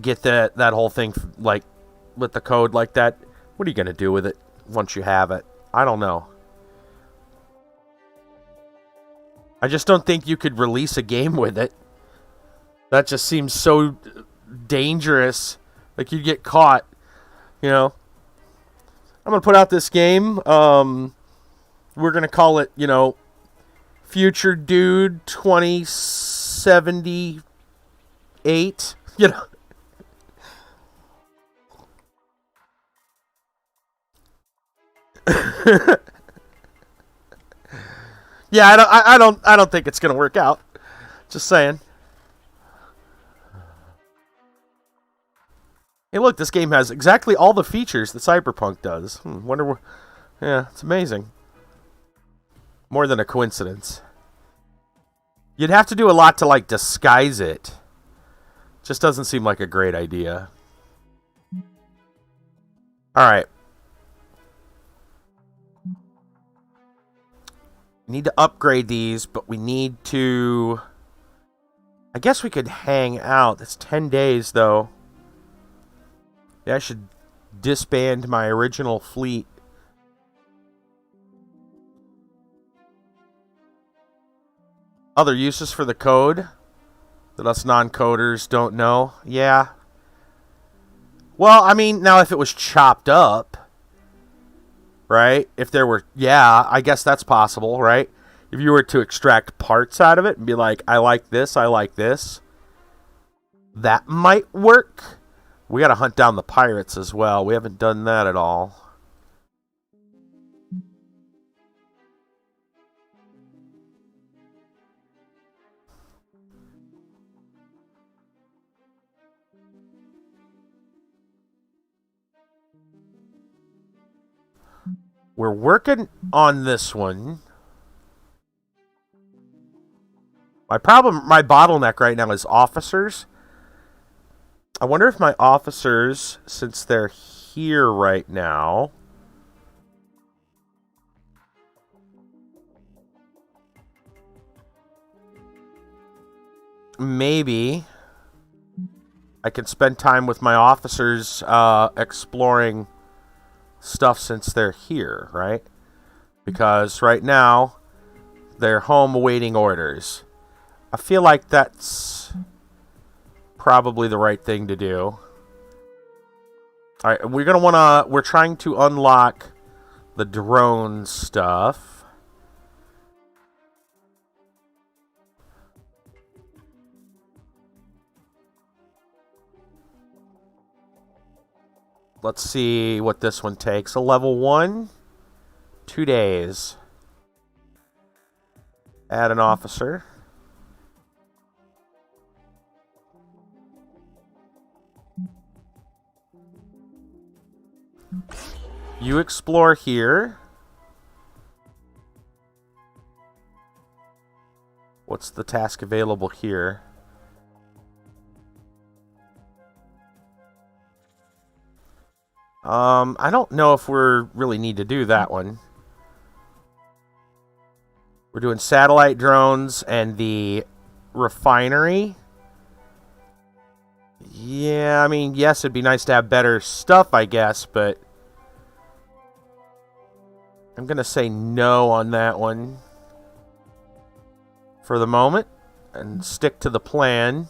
get that whole thing like with the code like that. What are you going to do with it once you have it? I don't know. I just don't think you could release a game with it. That just seems so dangerous. Like you'd get caught, you know. I'm going to put out this game. We're going to call it, you know, Future Dude 2078, you know. Yeah, I don't think it's gonna work out. Just saying. Hey, look, this game has exactly all the features that Cyberpunk does. Wonder where. Yeah, it's amazing. More than a coincidence. You'd have to do a lot to like disguise it. Just doesn't seem like a great idea. All right. We need to upgrade these, but we need to I guess we could hang out. That's 10 days, though. Yeah, I should disband my original fleet. Other uses for the code that us non-coders don't know? Yeah. Well, I mean, now if it was chopped up, right? If there were... Yeah, I guess that's possible, right? If you were to extract parts out of it and be like, I like this, I like this, that might work. We gotta hunt down the pirates as well. We haven't done that at all. We're working on this one. My bottleneck right now is officers. I wonder if my officers, since they're here right now... Maybe I can spend time with my officers exploring stuff since they're here, right? Because right now they're home awaiting orders. I feel like that's probably the right thing to do. Alright, we're trying to unlock the drone stuff. Let's see what this one takes. A level 1, 2 days. Add an officer. You explore here. What's the task available here? I don't know if we really need to do that one. We're doing satellite drones and the refinery. Yeah, I mean, yes, it'd be nice to have better stuff, I guess, but I'm going to say no on that one for the moment and stick to the plan.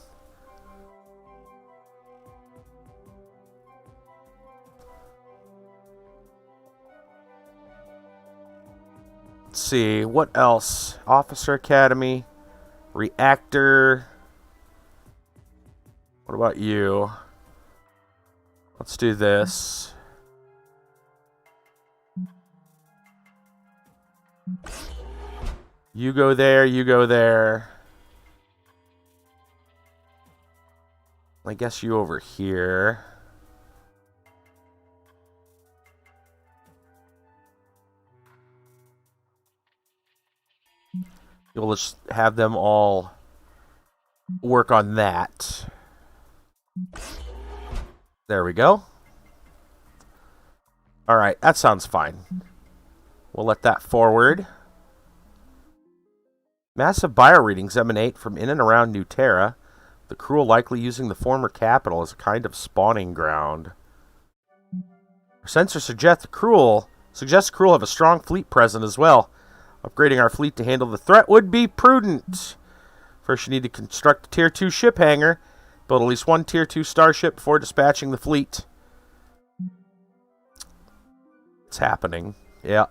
Let's see, what else? Officer Academy, Reactor. What about you? Let's do this. You go there, you go there. I guess you over here. You'll just have them all work on that. There we go. Alright, that sounds fine. We'll let that forward. Massive bioreadings emanate from in and around New Terra, the Cruel likely using the former capital as a kind of spawning ground. Our sensors suggest the Cruel have a strong fleet present as well. Upgrading our fleet to handle the threat would be prudent. First, you need to construct a Tier 2 ship hangar. Build at least one Tier 2 starship before dispatching the fleet. It's happening. Yeah.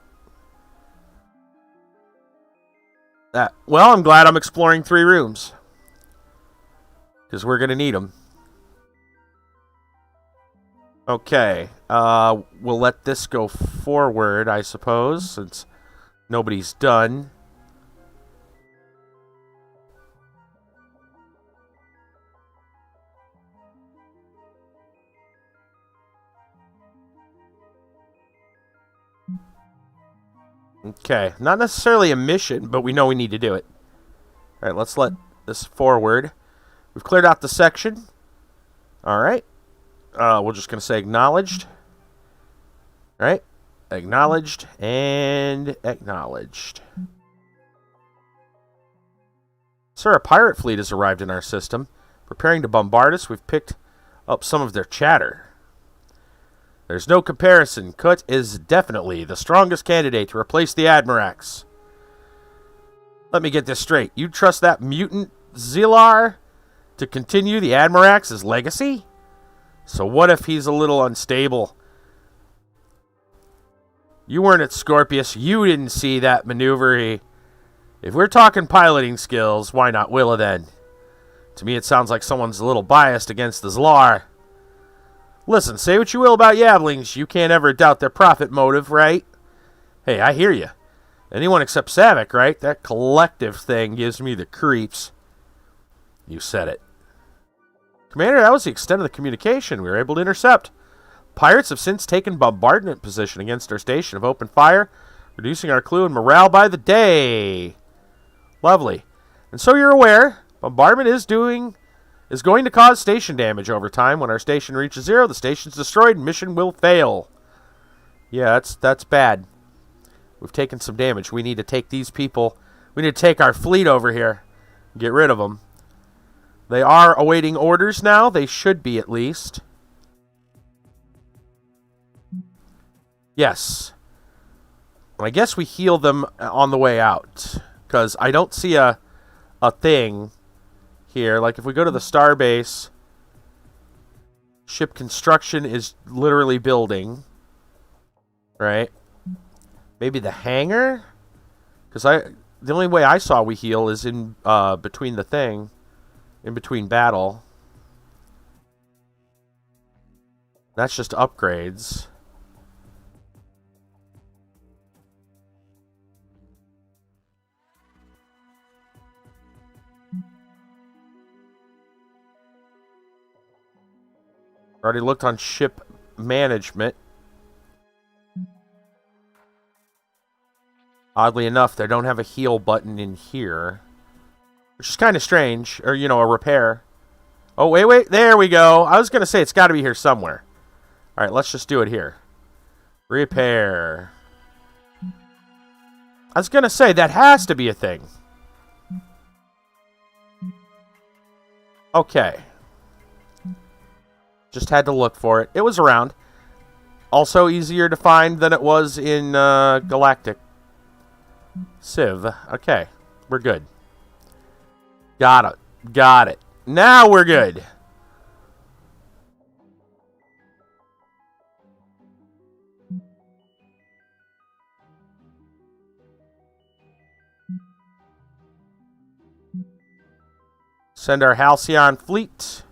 Well, I'm glad I'm exploring 3 rooms. Because we're going to need them. Okay. We'll let this go forward, I suppose, since nobody's done. Okay, not necessarily a mission, but we know we need to do it. Alright, let's let this forward. We've cleared out the section. Alright. We're just going to say acknowledged. Alright. Acknowledged and acknowledged. Sir, a pirate fleet has arrived in our system. Preparing to bombard us, we've picked up some of their chatter. There's no comparison. Kut is definitely the strongest candidate to replace the Admirax. Let me get this straight. You trust that mutant Zilar to continue the Admirax's legacy? So what if he's a little unstable? You weren't at Scorpius. You didn't see that maneuver. If we're talking piloting skills, why not Willa then? To me, it sounds like someone's a little biased against the Zlar. Listen, say what you will about Yablings, you can't ever doubt their profit motive, right? Hey, I hear you. Anyone except Savik, right? That collective thing gives me the creeps. You said it. Commander, that was the extent of the communication we were able to intercept. Pirates have since taken bombardment position against our station, have opened fire, reducing our crew and morale by the day. Lovely. And so you're aware, bombardment is going to cause station damage over time. When our station reaches 0, the station's destroyed and mission will fail. Yeah, that's bad. We've taken some damage. We need to take these people. We need to take our fleet over here. Get rid of them. They are awaiting orders now. They should be, at least. Yes. I guess we heal them on the way out. Because I don't see a thing here. Like, if we go to the Starbase, ship construction is literally building. Right? Maybe the hangar? Because the only way I saw we heal is in between the thing. In between battle. That's just upgrades. Already looked on ship management. Oddly enough, they don't have a heal button in here. Which is kind of strange. Or, you know, a repair. Oh, wait. There we go. I was going to say it's got to be here somewhere. Alright, let's just do it here. Repair. I was going to say, that has to be a thing. Okay. Just had to look for it. It was around. Also easier to find than it was in Galactic Civ. Okay. We're good. Got it. Now we're good. Send our Halcyon fleet.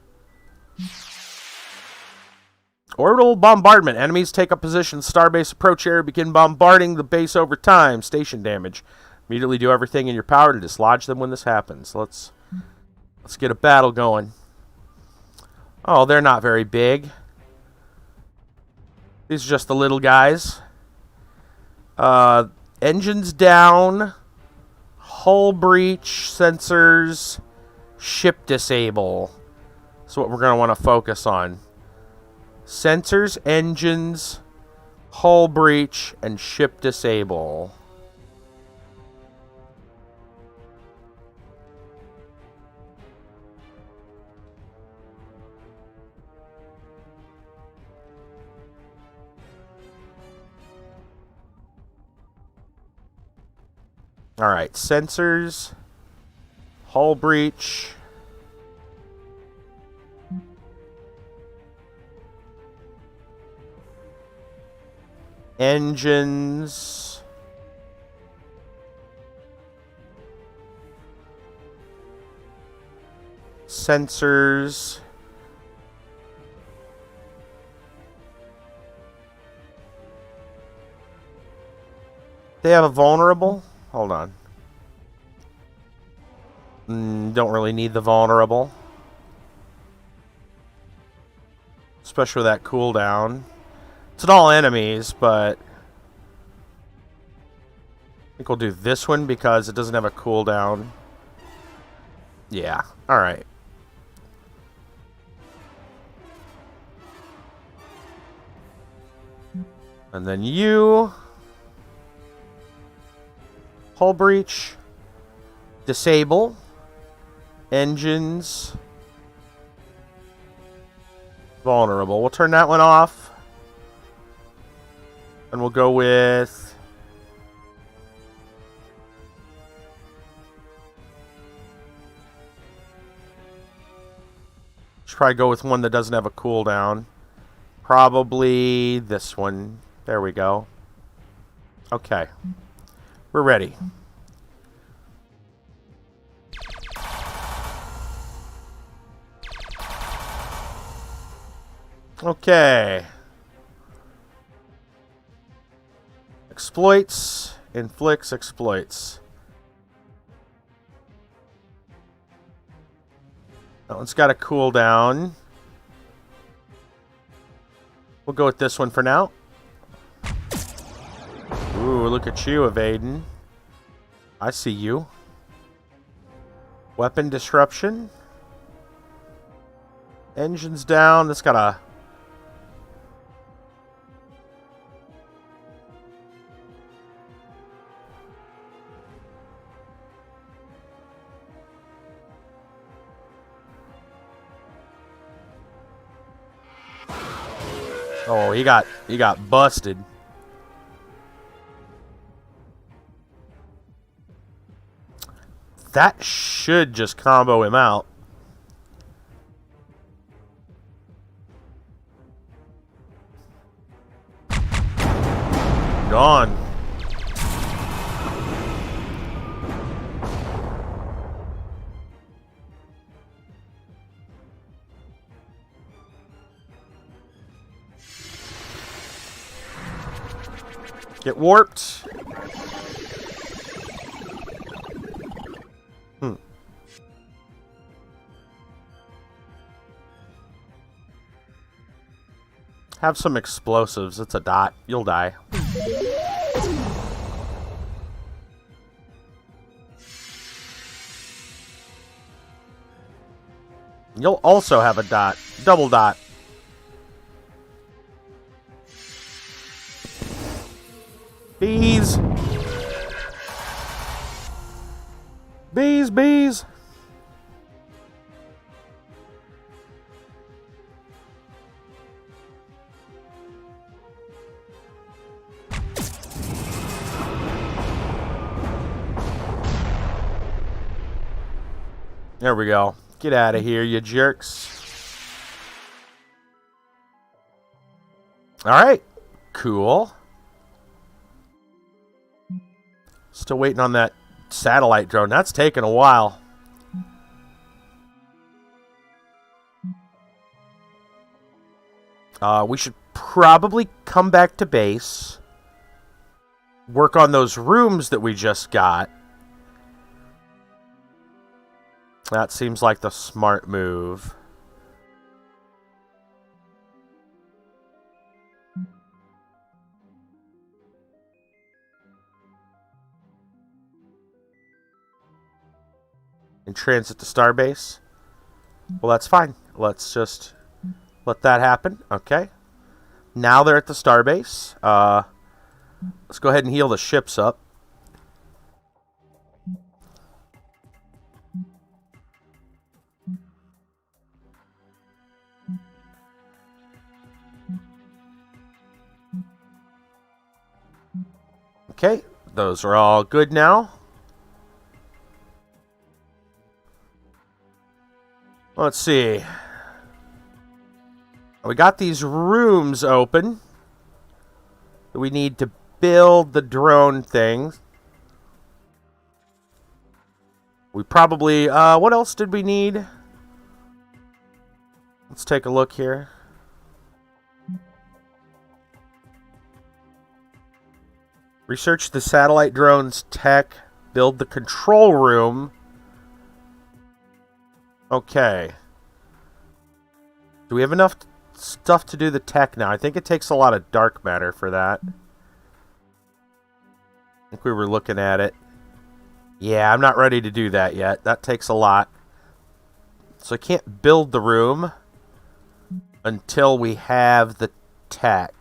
Orbital bombardment. Enemies take up position. Starbase approach area. Begin bombarding the base over time. Station damage. Immediately do everything in your power to dislodge them when this happens. Let's get a battle going. Oh, they're not very big. These are just the little guys. Engines down. Hull breach. Sensors. Ship disable. That's what we're going to want to focus on. Sensors, engines, hull breach, and ship disable. Alright, sensors, hull breach, engines, sensors, they have a vulnerable? Hold on. Don't really need the vulnerable. Especially with that cooldown. It's not all enemies, but I think we'll do this one because it doesn't have a cooldown. Yeah, alright. And then you. Hull breach. Disable. Engines. Vulnerable. We'll turn that one off. And we'll go with... should probably go with one that doesn't have a cooldown. Probably this one. There we go. Okay. We're ready. Okay. Exploits. Inflicts exploits. That one's got a cooldown. We'll go with this one for now. Ooh, look at you evading. I see you. Weapon disruption. Engines down. This got a... oh, he got busted. That should just combo him out. Gone. Get warped. Have some explosives. It's a dot. You'll die. You'll also have a dot. Double dot. Bees. Bees, bees. There we go. Get out of here, you jerks. Alright. Cool. Still waiting on that satellite drone. That's taken a while. We should probably come back to base. Work on those rooms that we just got. That seems like the smart move. In transit to Starbase? Well, that's fine. Let's just let that happen. Okay. Now they're at the Starbase. Let's go ahead and heal the ships up. Okay, those are all good now. Let's see. We got these rooms open. We need to build the drone thing. We probably... what else did we need? Let's take a look here. Research the satellite drone's tech. Build the control room. Okay. Do we have enough stuff to do the tech now? I think it takes a lot of dark matter for that. I think we were looking at it. Yeah, I'm not ready to do that yet. That takes a lot. So I can't build the room until we have the tech.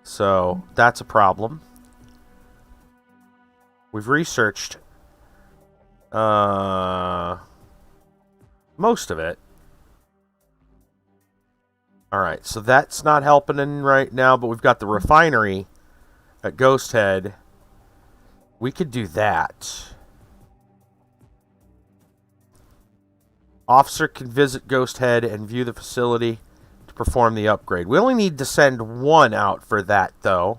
So that's a problem. We've researched Most of it. Alright, so that's not helping right now, but we've got the refinery at Ghost Head. We could do that. Officer can visit Ghost Head and view the facility to perform the upgrade. We only need to send one out for that, though.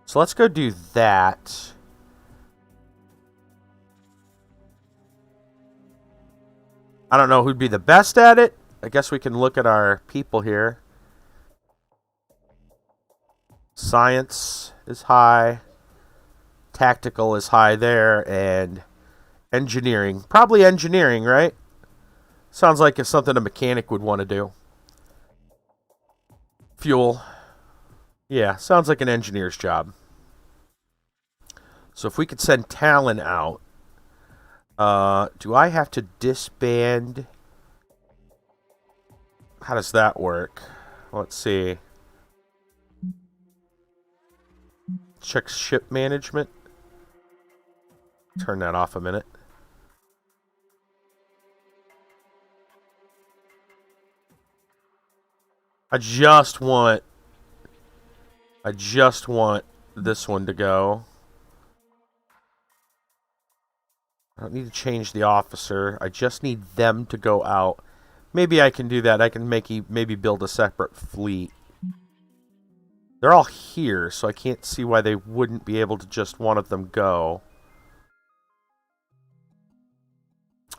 So let's go do that. I don't know who'd be the best at it. I guess we can look at our people here. Science is high. Tactical is high there. And engineering. Probably engineering, right? Sounds like it's something a mechanic would want to do. Fuel. Yeah, sounds like an engineer's job. So if we could send Talon out. Do I have to disband? How does that work? Let's see. Check ship management. Turn that off a minute. I just want this one to go. I don't need to change the officer. I just need them to go out. Maybe I can do that. I can maybe build a separate fleet. They're all here, so I can't see why they wouldn't be able to just one of them go.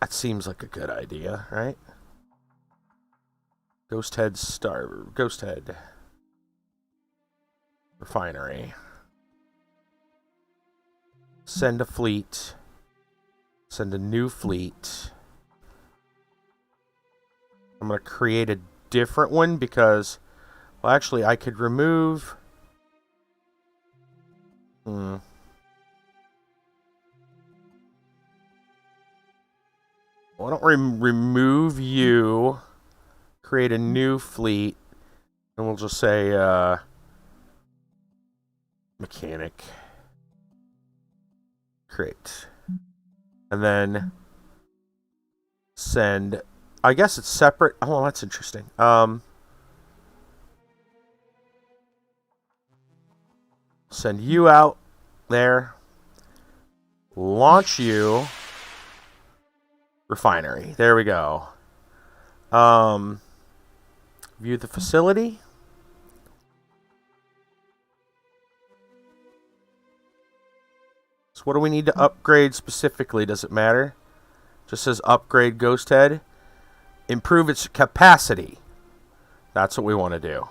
That seems like a good idea, right? Ghost Head Refinery. Send a fleet. Send a new fleet. I'm going to create a different one because, well, actually, I could remove... Why don't we remove you, create a new fleet, and we'll just say, mechanic. Create. And then send... I guess it's separate. Oh, that's interesting. Send you out there. Launch you. Refinery. There we go. View the facility. So what do we need to upgrade specifically? Does it matter? Just says upgrade Ghost Head. Improve its capacity. That's what we want to do.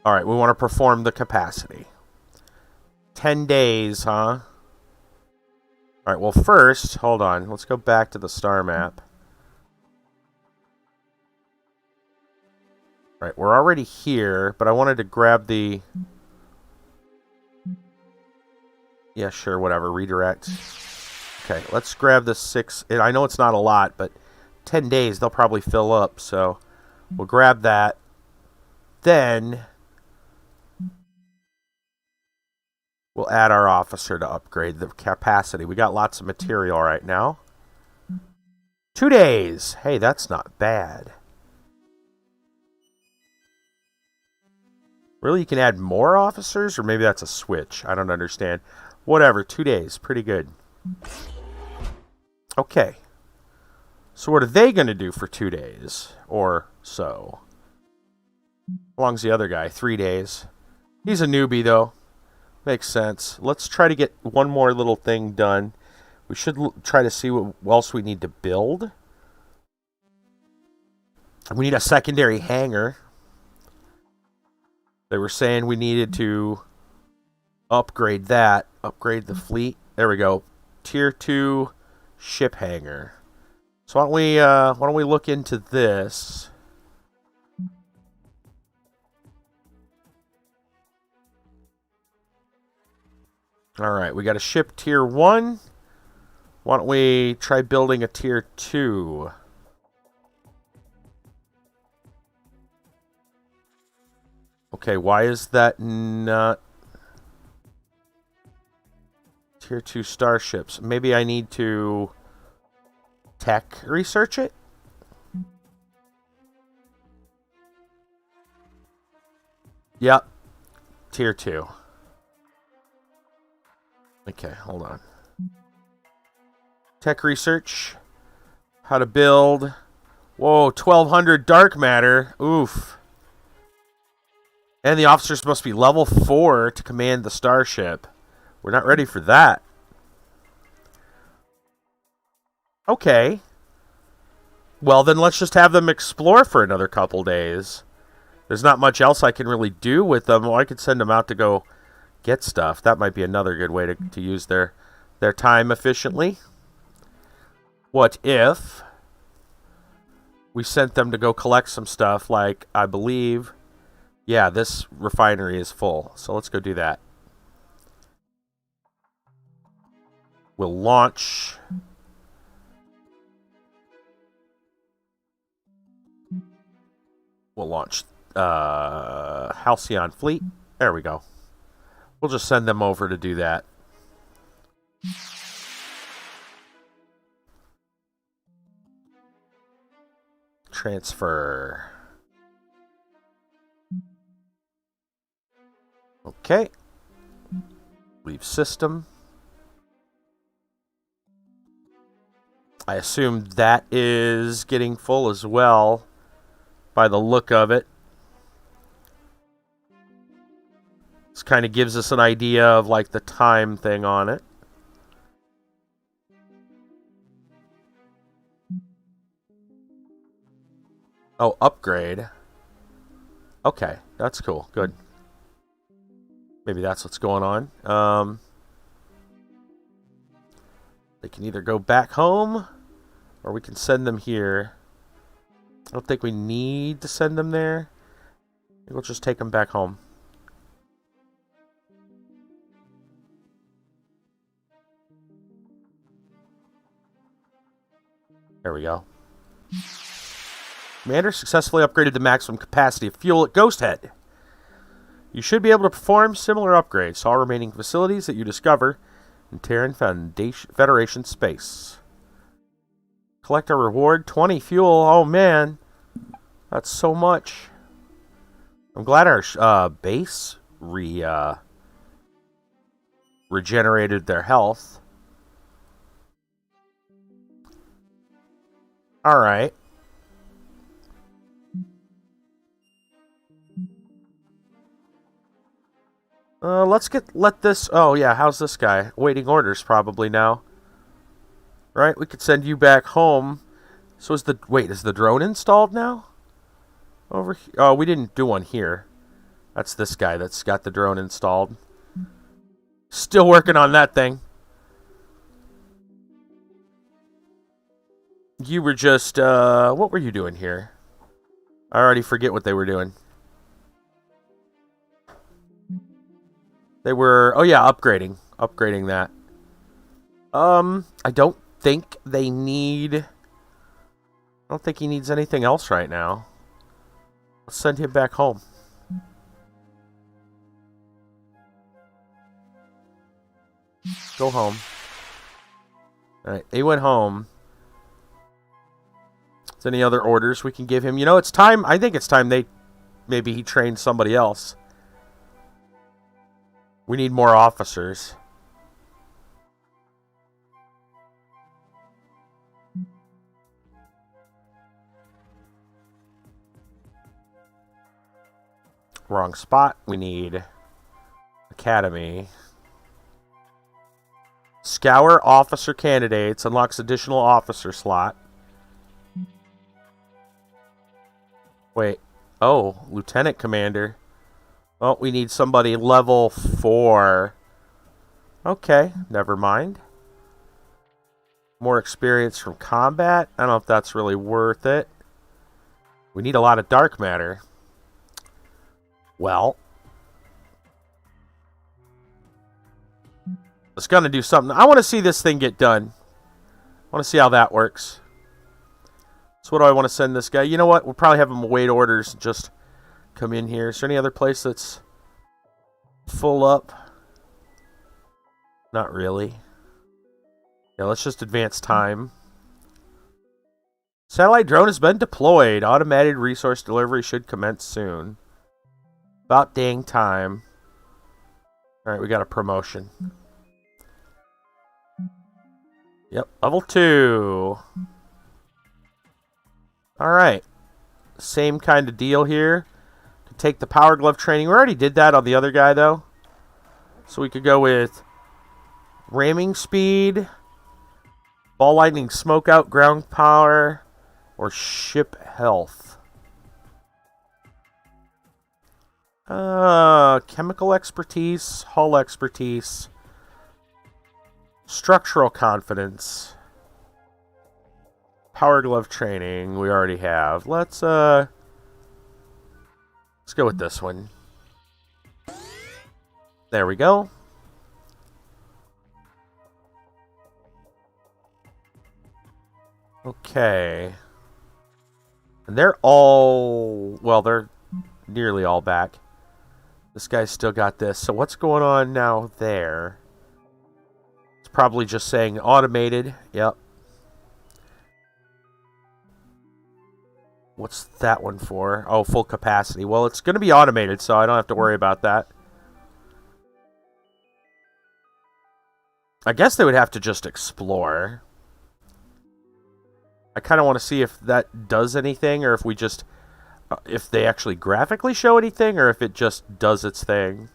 Alright, we want to perform the capacity. 10 days, huh? Alright, well first, hold on. Let's go back to the star map. Alright, we're already here, but I wanted to grab the... Yeah, sure, whatever. Redirect. Okay, let's grab the 6... I know it's not a lot, but 10 days, they'll probably fill up, so we'll grab that. Then we'll add our officer to upgrade the capacity. We got lots of material right now. 2 days. Hey, that's not bad. Really, you can add more officers? Or maybe that's a switch. I don't understand. Whatever, 2 days. Pretty good. Okay. So what are they going to do for 2 days? Or so. How long's the other guy? 3 days. He's a newbie, though. Makes sense. Let's try to get one more little thing done. We should try to see what else we need to build. We need a secondary hangar. They were saying we needed to upgrade that. Upgrade the fleet. There we go. Tier 2 ship hangar. So why don't we look into this? Alright, we got a ship tier 1. Why don't we try building a tier 2? Okay, why is that not... Tier 2 starships. Maybe I need to tech research it? Yep. Tier 2. Okay, hold on. Tech research. How to build. Whoa, 1200 dark matter. Oof. And the officers must be level 4 to command the starship. We're not ready for that. Okay. Well, then let's just have them explore for another couple days. There's not much else I can really do with them. Well, I could send them out to go get stuff. That might be another good way to use their time efficiently. What if we sent them to go collect some stuff, like, I believe, yeah, this refinery is full. So let's go do that. We'll launch. We'll launch Halcyon fleet. There we go. We'll just send them over to do that. Transfer. Okay. Leave system. I assume that is getting full as well, by the look of it. This kind of gives us an idea of like the time thing on it. Oh, upgrade. Okay, that's cool. Good. Maybe that's what's going on. They can either go back home, or we can send them here. I don't think we need to send them there. We'll just take them back home. There we go. Commander successfully upgraded the maximum capacity of fuel at Ghost Head. You should be able to perform similar upgrades to all remaining facilities that you discover in Terran Federation space. Collect a reward, 20 fuel. Oh man, that's so much. I'm glad our base regenerated their health. All right. Let this. Oh yeah, how's this guy? Waiting orders probably now. Right, we could send you back home. So is the drone installed now? Over here? Oh, we didn't do one here. That's this guy that's got the drone installed. Still working on that thing. You were just what were you doing here? I already forget what they were doing. They were, oh yeah, upgrading that. I don't think they need, I don't think he needs anything else right now. Let's send him back home. Go home. Alright, he went home. Is there any other orders we can give him? You know, it's time, I think it's time maybe he trained somebody else. We need more officers. Wrong spot. We need Academy. Scour officer candidates. Unlocks additional officer slot. Wait. Oh, Lieutenant Commander. Oh, we need somebody level 4. Okay, never mind. More experience from combat. I don't know if that's really worth it. We need a lot of dark matter. Well, it's gonna do something. I want to see this thing get done. I want to see how that works. So what do I want to send this guy? You know what? We'll probably have him await orders and just come in here. Is there any other place that's full up? Not really. Yeah, let's just advance time. Satellite drone has been deployed. Automated resource delivery should commence soon. About dang time. Alright, we got a promotion. Yep, level 2. Alright. Same kind of deal here. To take the power glove training. We already did that on the other guy, though. So we could go with ramming speed, ball lightning smoke out, ground power, or ship health. Chemical expertise, hull expertise, structural confidence, power glove training. We already have. Let's go with this one. There we go. Okay. And they're all... Well, they're nearly all back. This guy's still got this. So what's going on now there? It's probably just saying automated. Yep. What's that one for? Oh, full capacity. Well, it's going to be automated, so I don't have to worry about that. I guess they would have to just explore. I kind of want to see if that does anything, or if we just... if they actually graphically show anything, or if it just does its thing.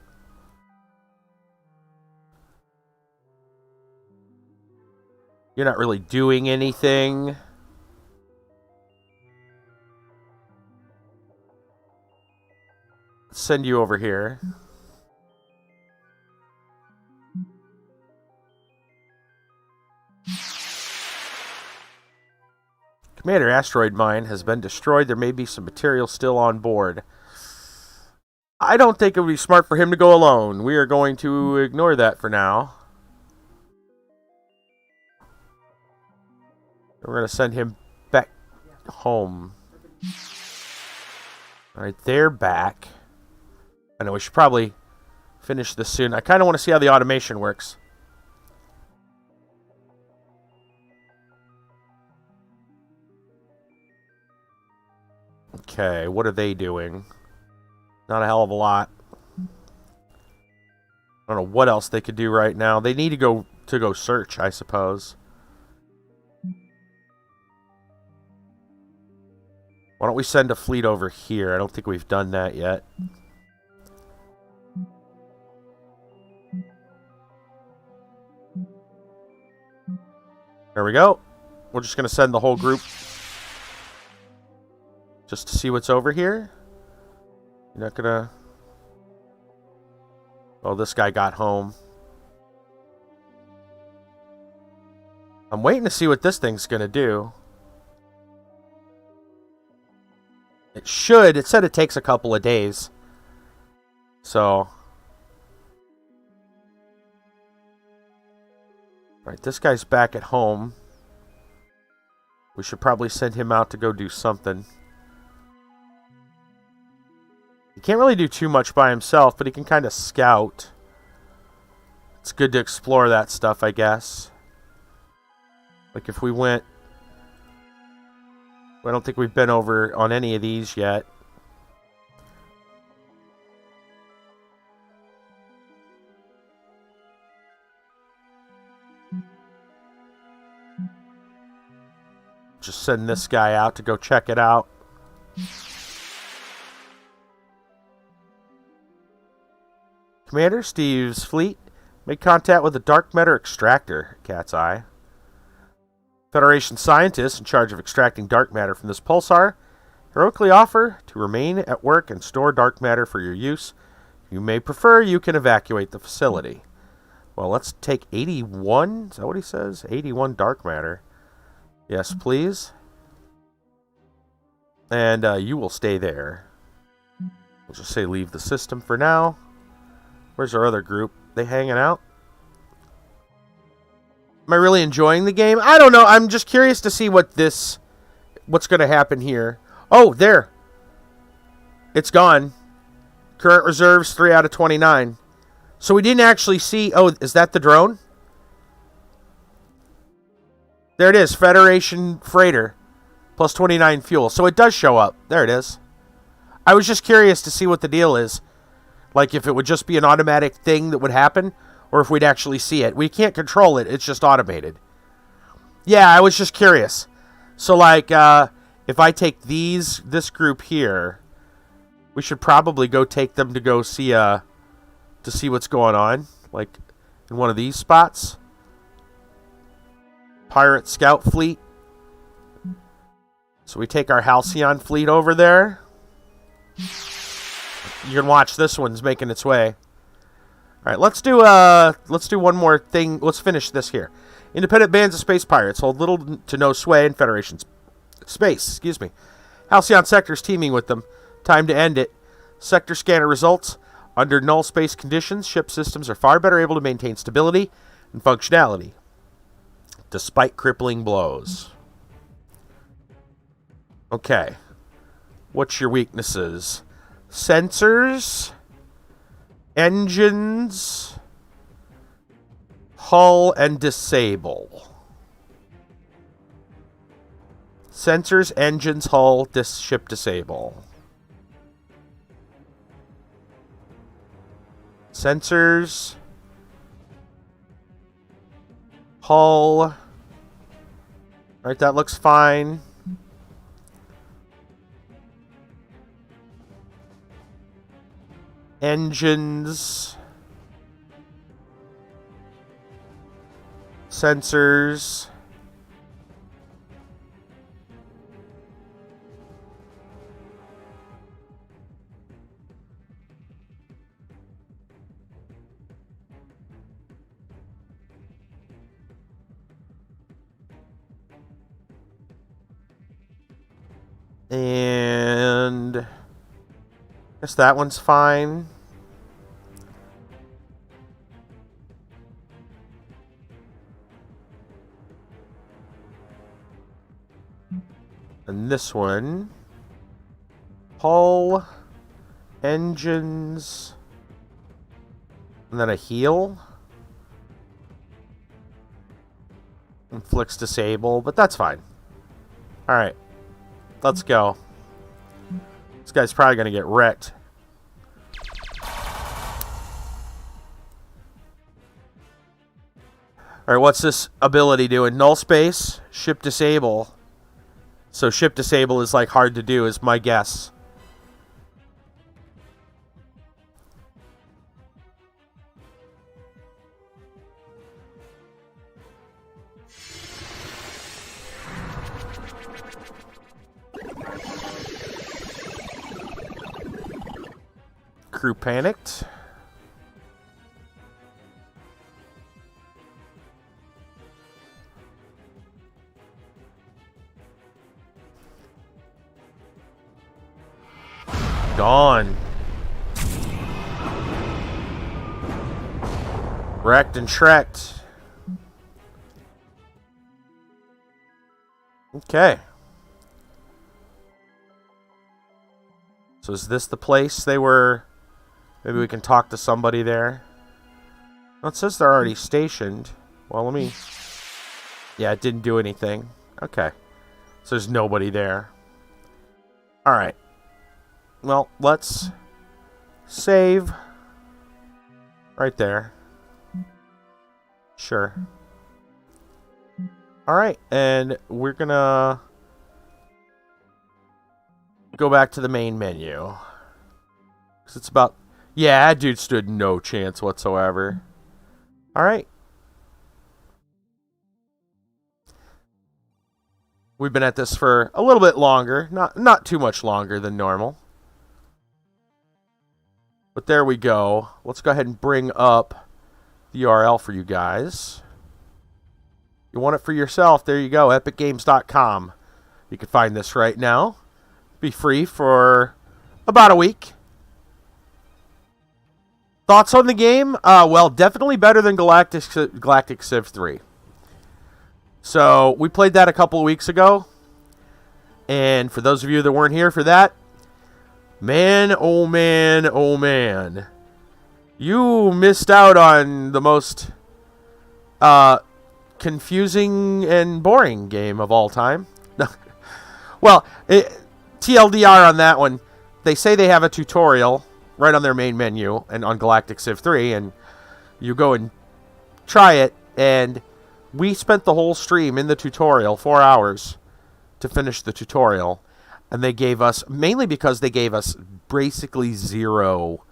You're not really doing anything. Let's send you over here. Commander, asteroid mine has been destroyed. There may be some material still on board. I don't think it would be smart for him to go alone. We are going to ignore that for now. We're going to send him back home. Alright, they're back. I know we should probably finish this soon. I kind of want to see how the automation works. Okay, what are they doing? Not a hell of a lot. I don't know what else they could do right now. They need to go search, I suppose. Why don't we send a fleet over here? I don't think we've done that yet. There we go. We're just going to send the whole group just to see what's over here. You're not going to... Oh, this guy got home. I'm waiting to see what this thing's going to do. It should. It said it takes a couple of days. So... Alright, this guy's back at home. We should probably send him out to go do something. He can't really do too much by himself, but he can kind of scout. It's good to explore that stuff, I guess. Like if we went... I don't think we've been over on any of these yet. Just send this guy out to go check it out. Commander, Steve's fleet made contact with a dark matter extractor, Cat's Eye. Federation scientists in charge of extracting dark matter from this pulsar heroically offer to remain at work and store dark matter for your use. If you may prefer, you can evacuate the facility. Well, let's take 81. Is that what he says? 81 dark matter. Yes, please. And you will stay there. We'll just say leave the system for now. Where's our other group? They hanging out? Am I really enjoying the game? I don't know. I'm just curious to see what's going to happen here. Oh, there. It's gone. Current reserves, 3 out of 29. So we didn't actually see... Oh, is that the drone? There it is, Federation Freighter. Plus 29 fuel. So it does show up. There it is. I was just curious to see what the deal is. Like if it would just be an automatic thing that would happen, or if we'd actually see it. We can't control it. It's just automated. Yeah, I was just curious. So like, if I take this group here, we should probably go take them to go see, to see what's going on. Like, in one of these spots. Pirate Scout Fleet. So we take our Halcyon fleet over there. You can watch this one's making its way. All right, let's do one more thing. Let's finish this here. Independent bands of space pirates hold little to no sway in Federation space. Excuse me. Halcyon sectors teaming with them. Time to end it. Sector scanner results. Under null space conditions, ship systems are far better able to maintain stability and functionality, despite crippling blows. Okay. What's your weaknesses? Sensors, engines, hull, and disable. Sensors, engines, hull, ship disable. Sensors, hull. All right, that looks fine. Engines, sensors, and I guess that one's fine. And this one, hull, engines, and then a heal. Inflicts disable, but that's fine. Alright, let's go. This guy's probably going to get wrecked. Alright, what's this ability doing? Null space, ship disable. So ship disable is like hard to do, is my guess. Crew panicked. Gone. Wrecked and shreked. Okay. So is this the place they were? Maybe we can talk to somebody there. Well, it says they're already stationed. Well, let me... Yeah, it didn't do anything. Okay. So there's nobody there. Alright. Well, let's save right there. Sure. Alright, and we're gonna go back to the main menu. 'Cause it's about... Yeah, that dude stood no chance whatsoever. Alright. We've been at this for a little bit longer. Not too much longer than normal. But there we go. Let's go ahead and bring up the URL for you guys. You want it for yourself, there you go, epicgames.com. You can find this right now. Be free for about a week. Thoughts on the game? Well, definitely better than Galactic Civ 3. So, we played that a couple of weeks ago. And for those of you that weren't here for that, man, oh man, oh man. You missed out on the most confusing and boring game of all time. Well, TLDR on that one, they say they have a tutorial right on their main menu and on Galactic Civ 3, and you go and try it, and we spent the whole stream in the tutorial, 4 hours, to finish the tutorial, and they gave us, mainly because they gave us basically zero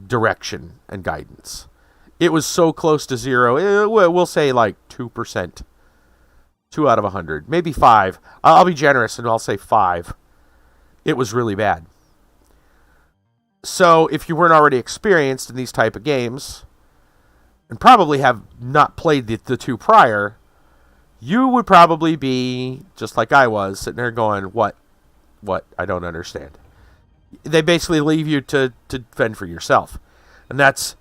direction and guidance. It was so close to zero, we'll say like 2%. 2 out of 100, maybe 5. I'll be generous and I'll say 5. It was really bad. So if you weren't already experienced in these type of games, and probably have not played the two prior, you would probably be, just like I was, sitting there going, what? I don't understand. They basically leave you to fend for yourself. And that's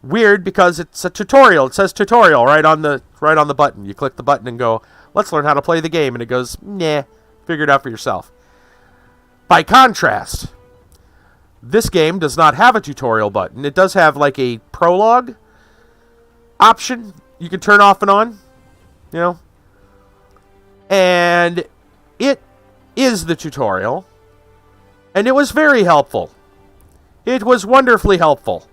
weird because it's a tutorial. It says tutorial right on the button. You click the button and go, let's learn how to play the game. And it goes, nah, figure it out for yourself. By contrast, this game does not have a tutorial button. It does have like a prologue option you can turn off and on, you know. And it is the tutorial. And it was very helpful. It was wonderfully helpful.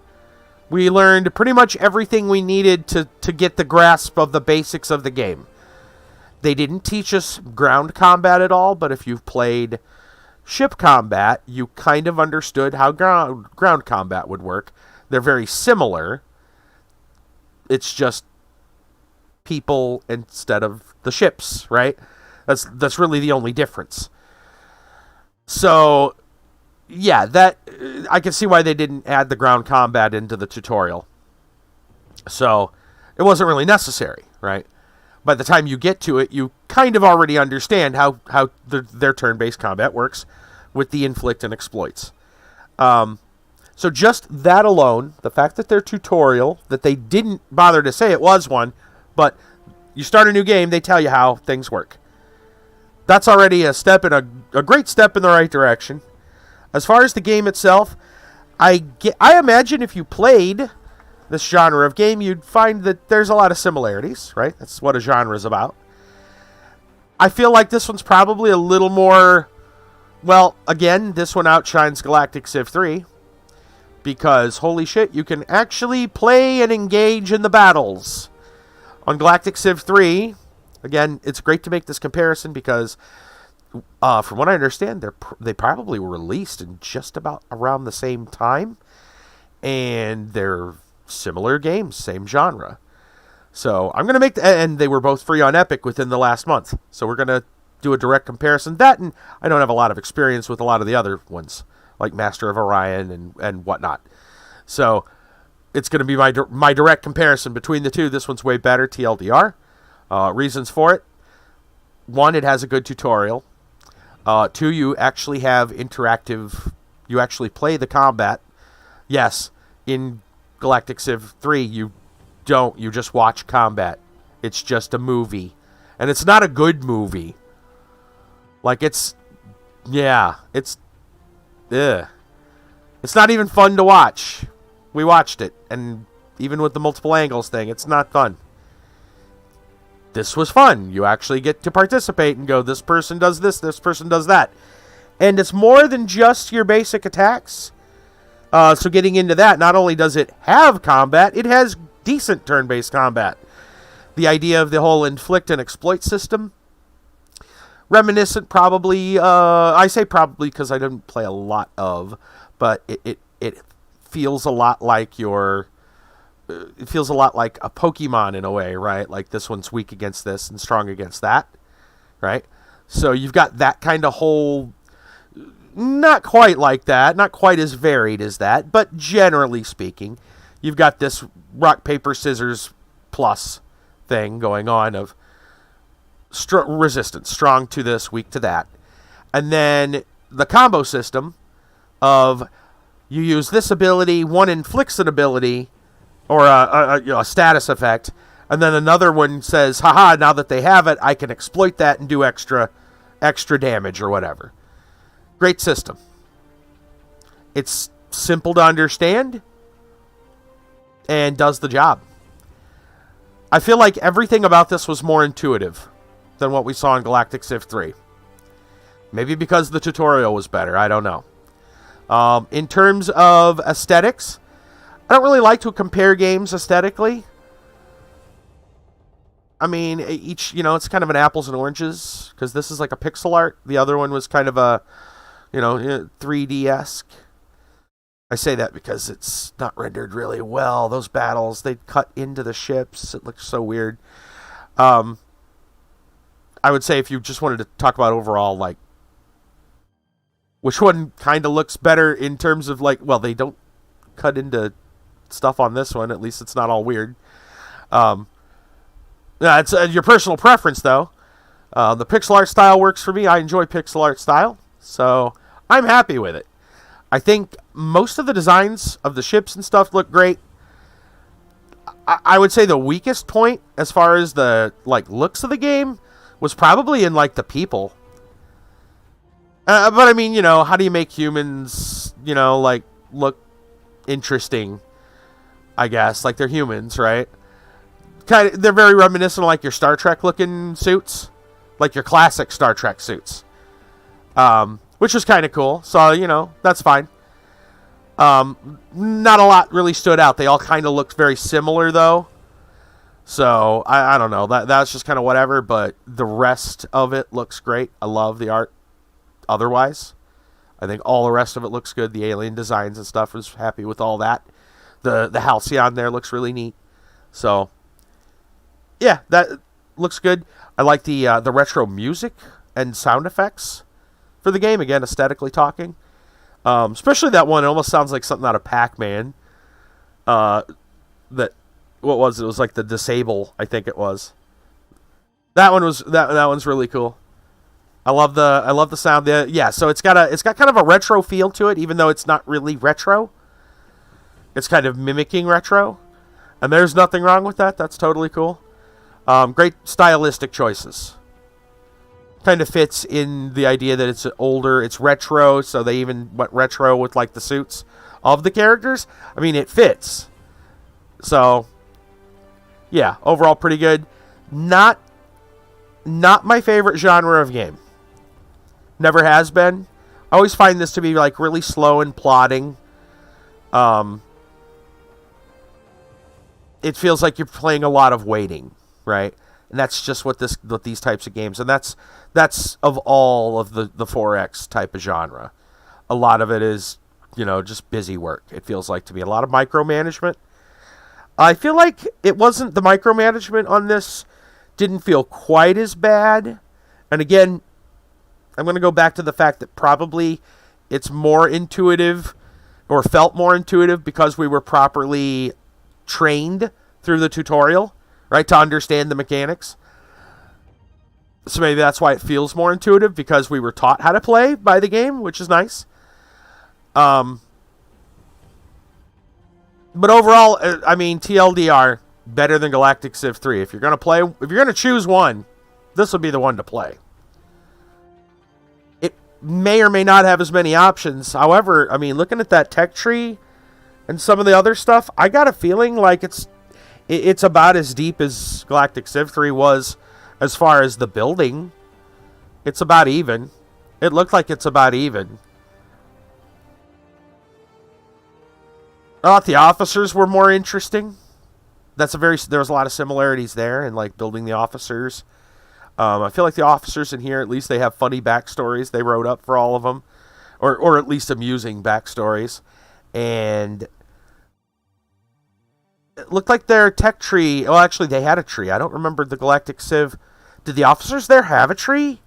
We learned pretty much everything we needed to get the grasp of the basics of the game. They didn't teach us ground combat at all, but if you've played ship combat, you kind of understood how ground combat would work. They're very similar. It's just people instead of the ships, right? That's really the only difference. So, yeah, that I can see why they didn't add the ground combat into the tutorial. So, it wasn't really necessary, right? By the time you get to it, you kind of already understand how their turn-based combat works with the inflict and exploits. So just that alone, the fact that they're tutorial, that they didn't bother to say it was one, but you start a new game, they tell you how things work. That's already a great step in the right direction. As far as the game itself, I imagine if you played this genre of game, you'd find that there's a lot of similarities, right? That's what a genre is about. I feel like this one's probably a little more, well, again, this one outshines Galactic Civ 3, because, holy shit, you can actually play and engage in the battles. On Galactic Civ 3, again, it's great to make this comparison because, from what I understand, they probably were released in just about around the same time, and they're similar games, same genre. So I'm going to make, and they were both free on Epic within the last month. So we're going to do a direct comparison. That, and I don't have a lot of experience with a lot of the other ones, like Master of Orion and whatnot. So it's going to be my direct comparison between the two. This one's way better, TLDR. Reasons for it: 1, it has a good tutorial. 2, you actually have interactive, you actually play the combat. Yes, in Galactic Civ 3, you don't. You just watch combat. It's just a movie. And it's not a good movie. Like, it's not even fun to watch. We watched it, and even with the multiple angles thing, it's not fun. This was fun. You actually get to participate and go, this person does this person does that. And it's more than just your basic attacks. So getting into that, not only does it have combat, it has decent turn-based combat. The idea of the whole inflict and exploit system, reminiscent probably, I say probably because I didn't play a lot of, but it feels a lot like it feels a lot like a Pokemon in a way, right? Like this one's weak against this and strong against that, right? So you've got that kind of whole, not quite like that, not quite as varied as that, but generally speaking, you've got this rock, paper, scissors plus thing going on of resistance, strong to this, weak to that. And then the combo system of you use this ability, one inflicts an ability, or a status effect, and then another one says, haha, now that they have it, I can exploit that and do extra damage or whatever. Great system. It's simple to understand and does the job. I feel like everything about this was more intuitive than what we saw in Galactic Civ 3. Maybe because the tutorial was better. I don't know. In terms of aesthetics, I don't really like to compare games aesthetically. I mean, each, it's kind of an apples and oranges, because this is like a pixel art. The other one was kind of a, 3D-esque. I say that because it's not rendered really well. Those battles, they cut into the ships. It looks so weird. I would say if you just wanted to talk about overall, like, which one kind of looks better in terms of, like, well, they don't cut into stuff on this one. At least it's not all weird. It's your personal preference, though. The pixel art style works for me. I enjoy pixel art style, so I'm happy with it. I think most of the designs of the ships and stuff look great. I would say the weakest point, as far as the looks of the game, was probably in the people. But I mean, how do you make humans, look interesting? I guess they're humans, right? They're very reminiscent of your Star Trek looking suits, like your classic Star Trek suits, which was kind of cool. So that's fine. Not a lot really stood out. They all kind of looked very similar though. So I don't know. That's just kind of whatever. But the rest of it looks great. I love the art. Otherwise, I think all the rest of it looks good. The alien designs and stuff, was happy with all that. The Halcyon there looks really neat. So yeah, that looks good. I like the retro music and sound effects for the game. Again, aesthetically talking, especially that one. It almost sounds like something out of Pac-Man. What was it? It was like the Disable, I think it was. That one was that one's really cool. I love the sound. So it's got kind of a retro feel to it, even though it's not really retro. It's kind of mimicking retro, and there's nothing wrong with that. That's totally cool. Great stylistic choices. Kind of fits in the idea that it's older, it's retro, so they even went retro with the suits of the characters. I mean, it fits. So, yeah, overall pretty good. Not my favorite genre of game. Never has been. I always find this to be really slow and plodding. It feels like you're playing a lot of waiting. Right, and that's just what these types of games, and that's of all of the 4X type of genre. A lot of it is, just busy work. It feels like to me a lot of micromanagement. I feel like it wasn't the micromanagement on this didn't feel quite as bad. And again, I'm going to go back to the fact that probably it's more intuitive or felt more intuitive because we were properly trained through the tutorial. Right, to understand the mechanics. So maybe that's why it feels more intuitive, because we were taught how to play by the game, which is nice. But overall, I mean, TLDR, better than Galactic Civ 3. If you're gonna choose one, this would be the one to play. It may or may not have as many options. However, I mean, looking at that tech tree and some of the other stuff, I got a feeling like it's about as deep as Galactic Civ 3 was as far as the building. It's about even. It looked like it's about even. I thought the officers were more interesting. There was a lot of similarities there in building the officers. I feel like the officers in here, at least they have funny backstories they wrote up for all of them. Or at least amusing backstories. And it looked like their tech tree... Well, actually, they had a tree. I don't remember the Galactic Civ. Did the officers there have a tree?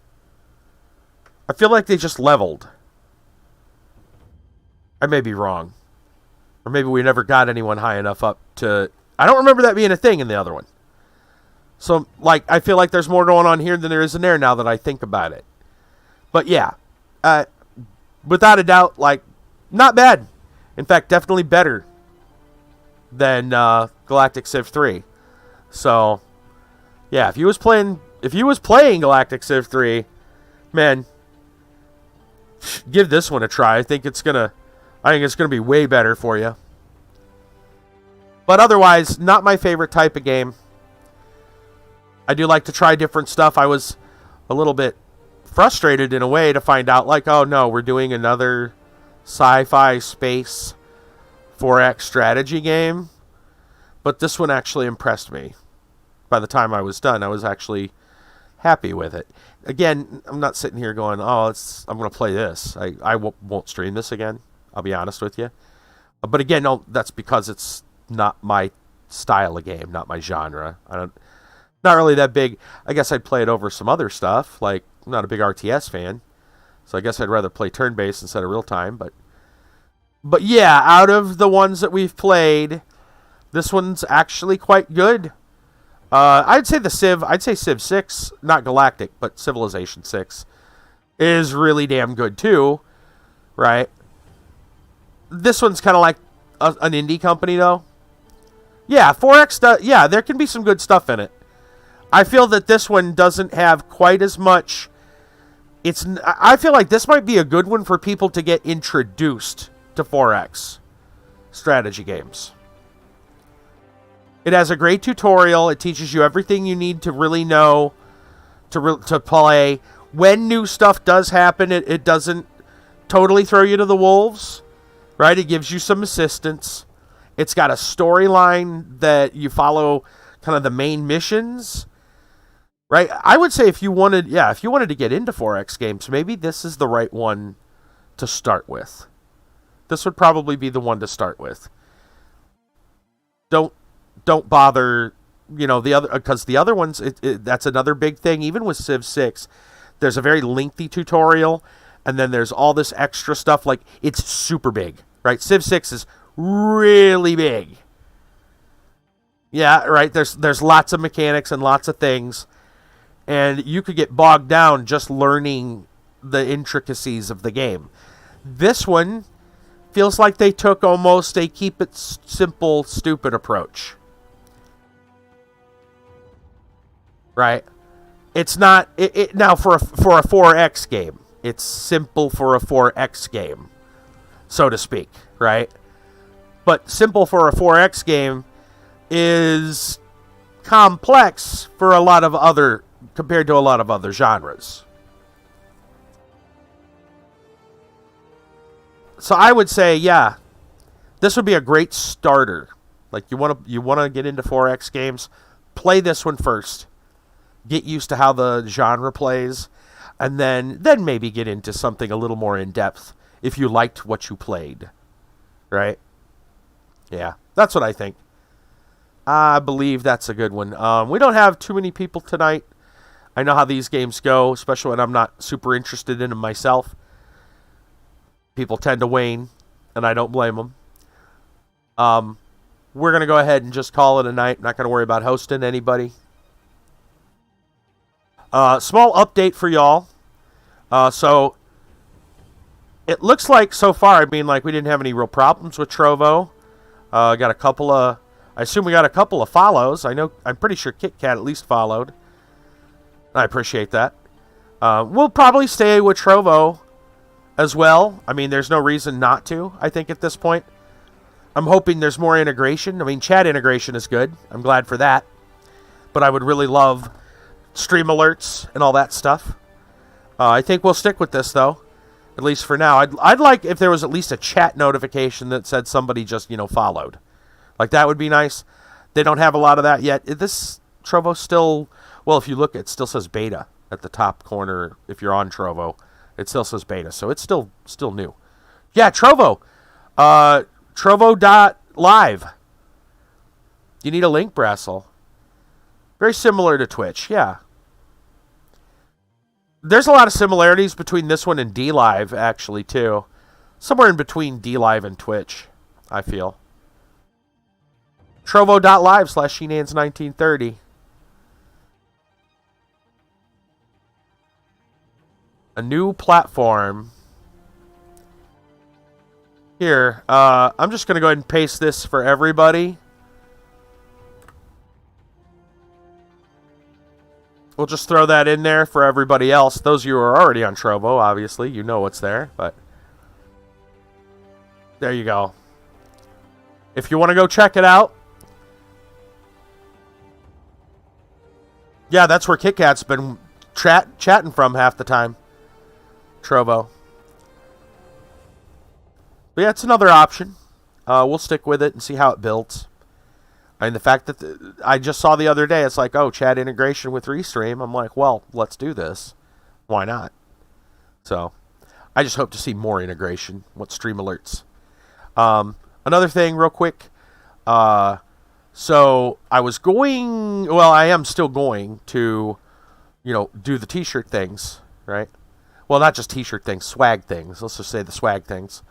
I feel like they just leveled. I may be wrong. Or maybe we never got anyone high enough up to... I don't remember that being a thing in the other one. So, I feel like there's more going on here than there is in there now that I think about it. But, yeah. Without a doubt, not bad. In fact, definitely better than Galactic Civ 3. So, yeah, if you was playing Galactic Civ 3, man, give this one a try. I think it's gonna be way better for you. But otherwise, not my favorite type of game. I do like to try different stuff. I was a little bit frustrated in a way to find out, like, oh no, we're doing another sci-fi space 4X strategy game. But this one actually impressed me. By the time I was done, I was actually happy with it. Again, I'm not sitting here going, oh, I'm going to play this. I won't stream this again. I'll be honest with you. But again, no, that's because it's not my style of game, not my genre. Not really that big. I guess I'd play it over some other stuff. Like, I'm not a big RTS fan, so I guess I'd rather play turn-based instead of real-time. But yeah, out of the ones that we've played, this one's actually quite good. I'd say Civ 6, not Galactic, but Civilization 6, is really damn good too, right? This one's kind of like an indie company, though. Yeah, 4X, yeah, there can be some good stuff in it. I feel that this one doesn't have quite as much. I feel like this might be a good one for people to get introduced to 4X strategy games. It has a great tutorial. It teaches you everything you need to really know to play. When new stuff does happen, it doesn't totally throw you to the wolves, right? It gives you some assistance. It's got a storyline that you follow, kind of the main missions, right? I would say if you wanted to get into 4X games, maybe this is the right one to start with. This would probably be the one to start with. Don't bother, the other, because the other ones, that's another big thing. Even with Civ 6, there's a very lengthy tutorial, and then there's all this extra stuff. Like, it's super big, right? Civ 6 is really big. Yeah, right? There's lots of mechanics and lots of things, and you could get bogged down just learning the intricacies of the game. This one feels like they took almost a keep it simple, stupid approach. Right? It's not now for a 4X game. It's simple for a 4X game, so to speak, right? But simple for a 4X game is complex for compared to a lot of other genres. So I would say, yeah, this would be a great starter. Like, you want to get into 4X games, play this one first. Get used to how the genre plays, and then maybe get into something a little more in depth if you liked what you played. Right? Yeah, that's what I think. I believe that's a good one. We don't have too many people tonight. I know how these games go, especially when I'm not super interested in them myself. People tend to wane, and I don't blame them. We're going to go ahead and just call it a night. Not going to worry about hosting anybody. Small update for y'all. So, it looks like so far, we didn't have any real problems with Trovo. I assume we got a couple of follows. I'm pretty sure Kit Kat at least followed. I appreciate that. We'll probably stay with Trovo as well. There's no reason not to, I think, at this point. I'm hoping there's more integration. Chat integration is good. I'm glad for that. But I would really love stream alerts and all that stuff. I think we'll stick with this, though, at least for now. I'd like if there was at least a chat notification that said somebody just, followed. Like, that would be nice. They don't have a lot of that yet. This Trovo still, well, if you look, it still says beta at the top corner. If you're on Trovo, it still says beta, so it's still new. Yeah, Trovo. Trovo.live. You need a link, Brassel. Very similar to Twitch, yeah. There's a lot of similarities between this one and DLive, actually, too. Somewhere in between DLive and Twitch, I feel. Trovo.live/Sheenans1930. A new platform. Here, I'm just going to go ahead and paste this for everybody. We'll just throw that in there for everybody else. Those of you who are already on Trovo, obviously, you know what's there, but there you go. If you want to go check it out, Yeah, that's where KitKat's been chatting from half the time. Trovo. But yeah, it's another option. We'll stick with it and see how it builds. I mean, the fact that I just saw the other day, it's like, oh, chat integration with Restream. I'm like, well, let's do this. Why not? So, I just hope to see more integration with Stream Alerts. Another thing, real quick. So, I am still going to, do the t-shirt things, right? Well, not just t-shirt things, swag things. Let's just say the swag things.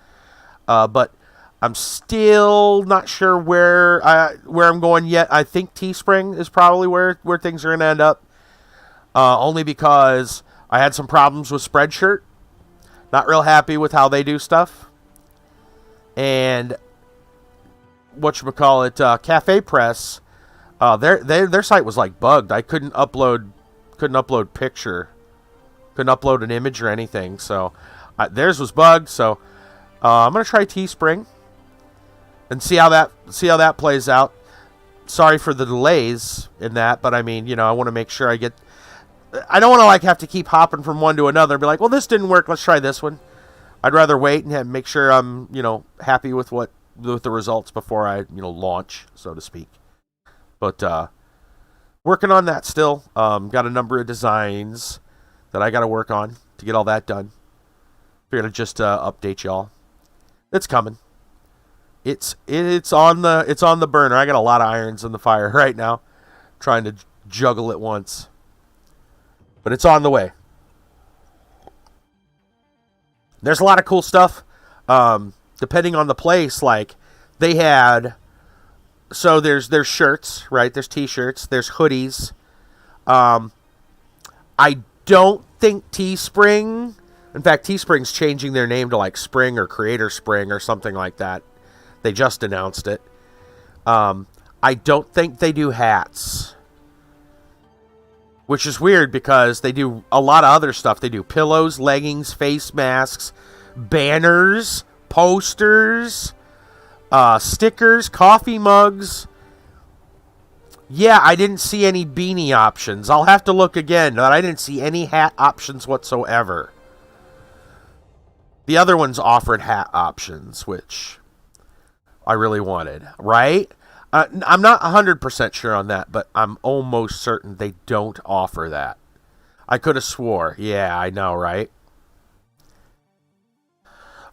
But I'm still not sure where I'm going yet. I think Teespring is probably where things are going to end up. Only because I had some problems with Spreadshirt. Not real happy with how they do stuff. And whatchamacallit, Cafe Press, their site was like bugged. I couldn't upload picture. Couldn't upload an image or anything. So theirs was bugged. So I'm gonna try Teespring and see how that plays out. Sorry for the delays in that, but I mean, I want to make sure I don't want to have to keep hopping from one to another and be like, well, this didn't work, let's try this one. I'd rather wait and make sure I'm, happy with the results before I, launch, so to speak. But working on that still. Got a number of designs that I got to work on to get all that done. Figured I'd just update y'all. It's coming. It's on the burner. I got a lot of irons in the fire right now, trying to juggle at once. But it's on the way. There's a lot of cool stuff. Depending on the place, they had. So there's shirts, right? There's t-shirts. There's hoodies. I don't think Teespring. In fact, Teespring's changing their name to Spring or Creator Spring or something like that. They just announced it. I don't think they do hats. Which is weird because they do a lot of other stuff. They do pillows, leggings, face masks, banners, posters, stickers, coffee mugs. Yeah, I didn't see any beanie options. I'll have to look again, but I didn't see any hat options whatsoever. The other ones offered hat options, which I really wanted, right? I'm not 100% sure on that, but I'm almost certain they don't offer that. I could have swore. Yeah, I know, right?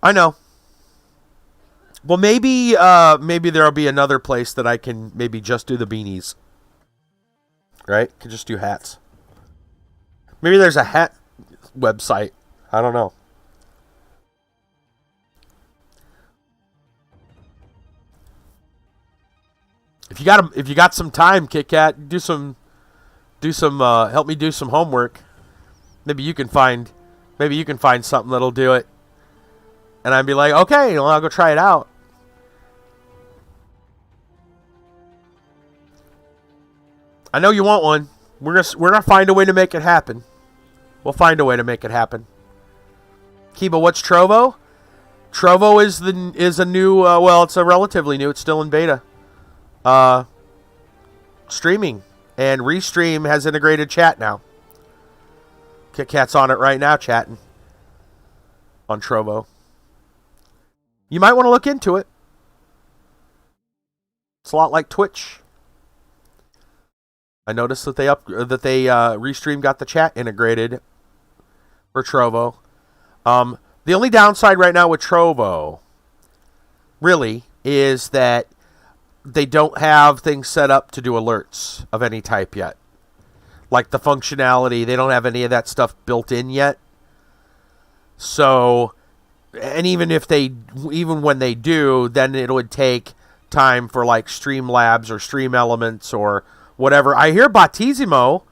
I know. Well, maybe there'll be another place that I can maybe just do the beanies. Right? Could just do hats. Maybe there's a hat website. I don't know. If you got some time, KitKat, help me do some homework. Maybe you can find something that'll do it. And I'd be like, okay, well, I'll go try it out. I know you want one. We're gonna find a way to make it happen. We'll find a way to make it happen. Kiba, what's Trovo? Trovo is a new. It's a relatively new. It's still in beta. Streaming, and Restream has integrated chat now. KitKat's on it right now, chatting on Trovo. You might want to look into it. It's a lot like Twitch. I noticed that Restream got the chat integrated for Trovo. The only downside right now with Trovo, really, is that they don't have things set up to do alerts of any type yet. Like the functionality, they don't have any of that stuff built in yet. So, and even when they do, then it would take time for Streamlabs or Stream Elements or whatever. I hear Battissimo.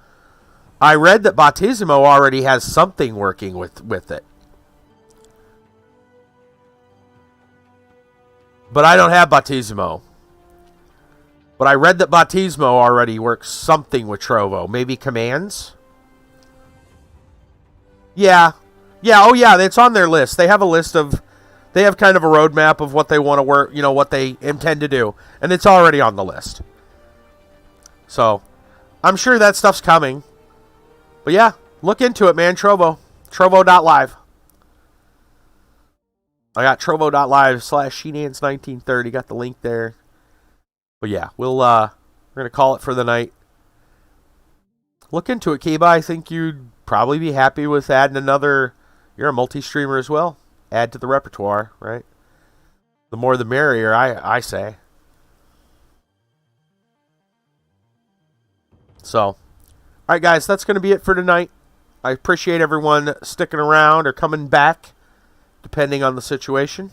I read that Battissimo already has something working with it. But I don't have Battissimo. But I read that Battissimo already works something with Trovo. Maybe commands? Yeah. Yeah, oh yeah, it's on their list. They have a list of... They have kind of a roadmap of what they want to work, what they intend to do. And it's already on the list. So, I'm sure that stuff's coming. But yeah, look into it, man. Trovo. Trovo.live. I got trovo.live/SheDance1930. Got the link there. But yeah, we're gonna call it for the night. Look into it, Kiba. I think you'd probably be happy with adding another. You're a multi-streamer as well. Add to the repertoire, right? The more the merrier, I say. So, all right, guys, that's going to be it for tonight. I appreciate everyone sticking around or coming back, depending on the situation.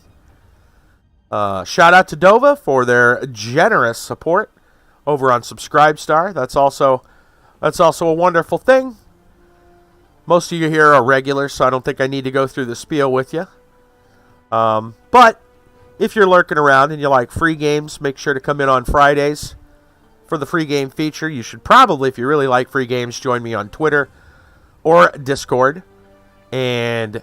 Shout out to Dova for their generous support over on Subscribestar. That's also a wonderful thing. Most of you here are regulars, so I don't think I need to go through the spiel with you. But if you're lurking around and you like free games, make sure to come in on Fridays for the free game feature. You should probably, if you really like free games, join me on Twitter or Discord and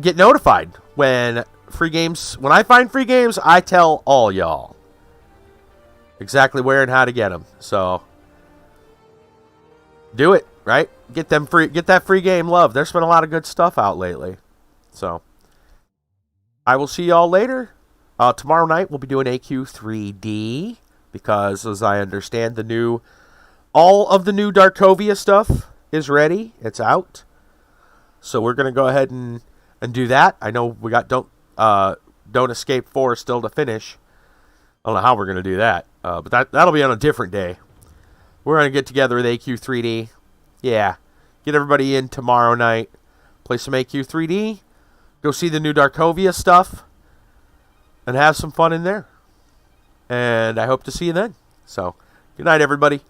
get notified when I find free games, I tell all y'all exactly where and how to get them. So do it, right? Get that free game love. There's been a lot of good stuff out lately. So I will see y'all later. Tomorrow night we'll be doing AQ3D because, as I understand, all of the new Darkovia stuff is ready. It's out. So we're gonna go ahead and do that. I know we got Don't Escape 4 still to finish. I don't know how we're gonna do that, but that'll be on a different day. We're gonna get together with AQ3D. Yeah, get everybody in tomorrow night. Play some AQ3D. Go see the new Darkovia stuff. And have some fun in there. And I hope to see you then. So, good night, everybody.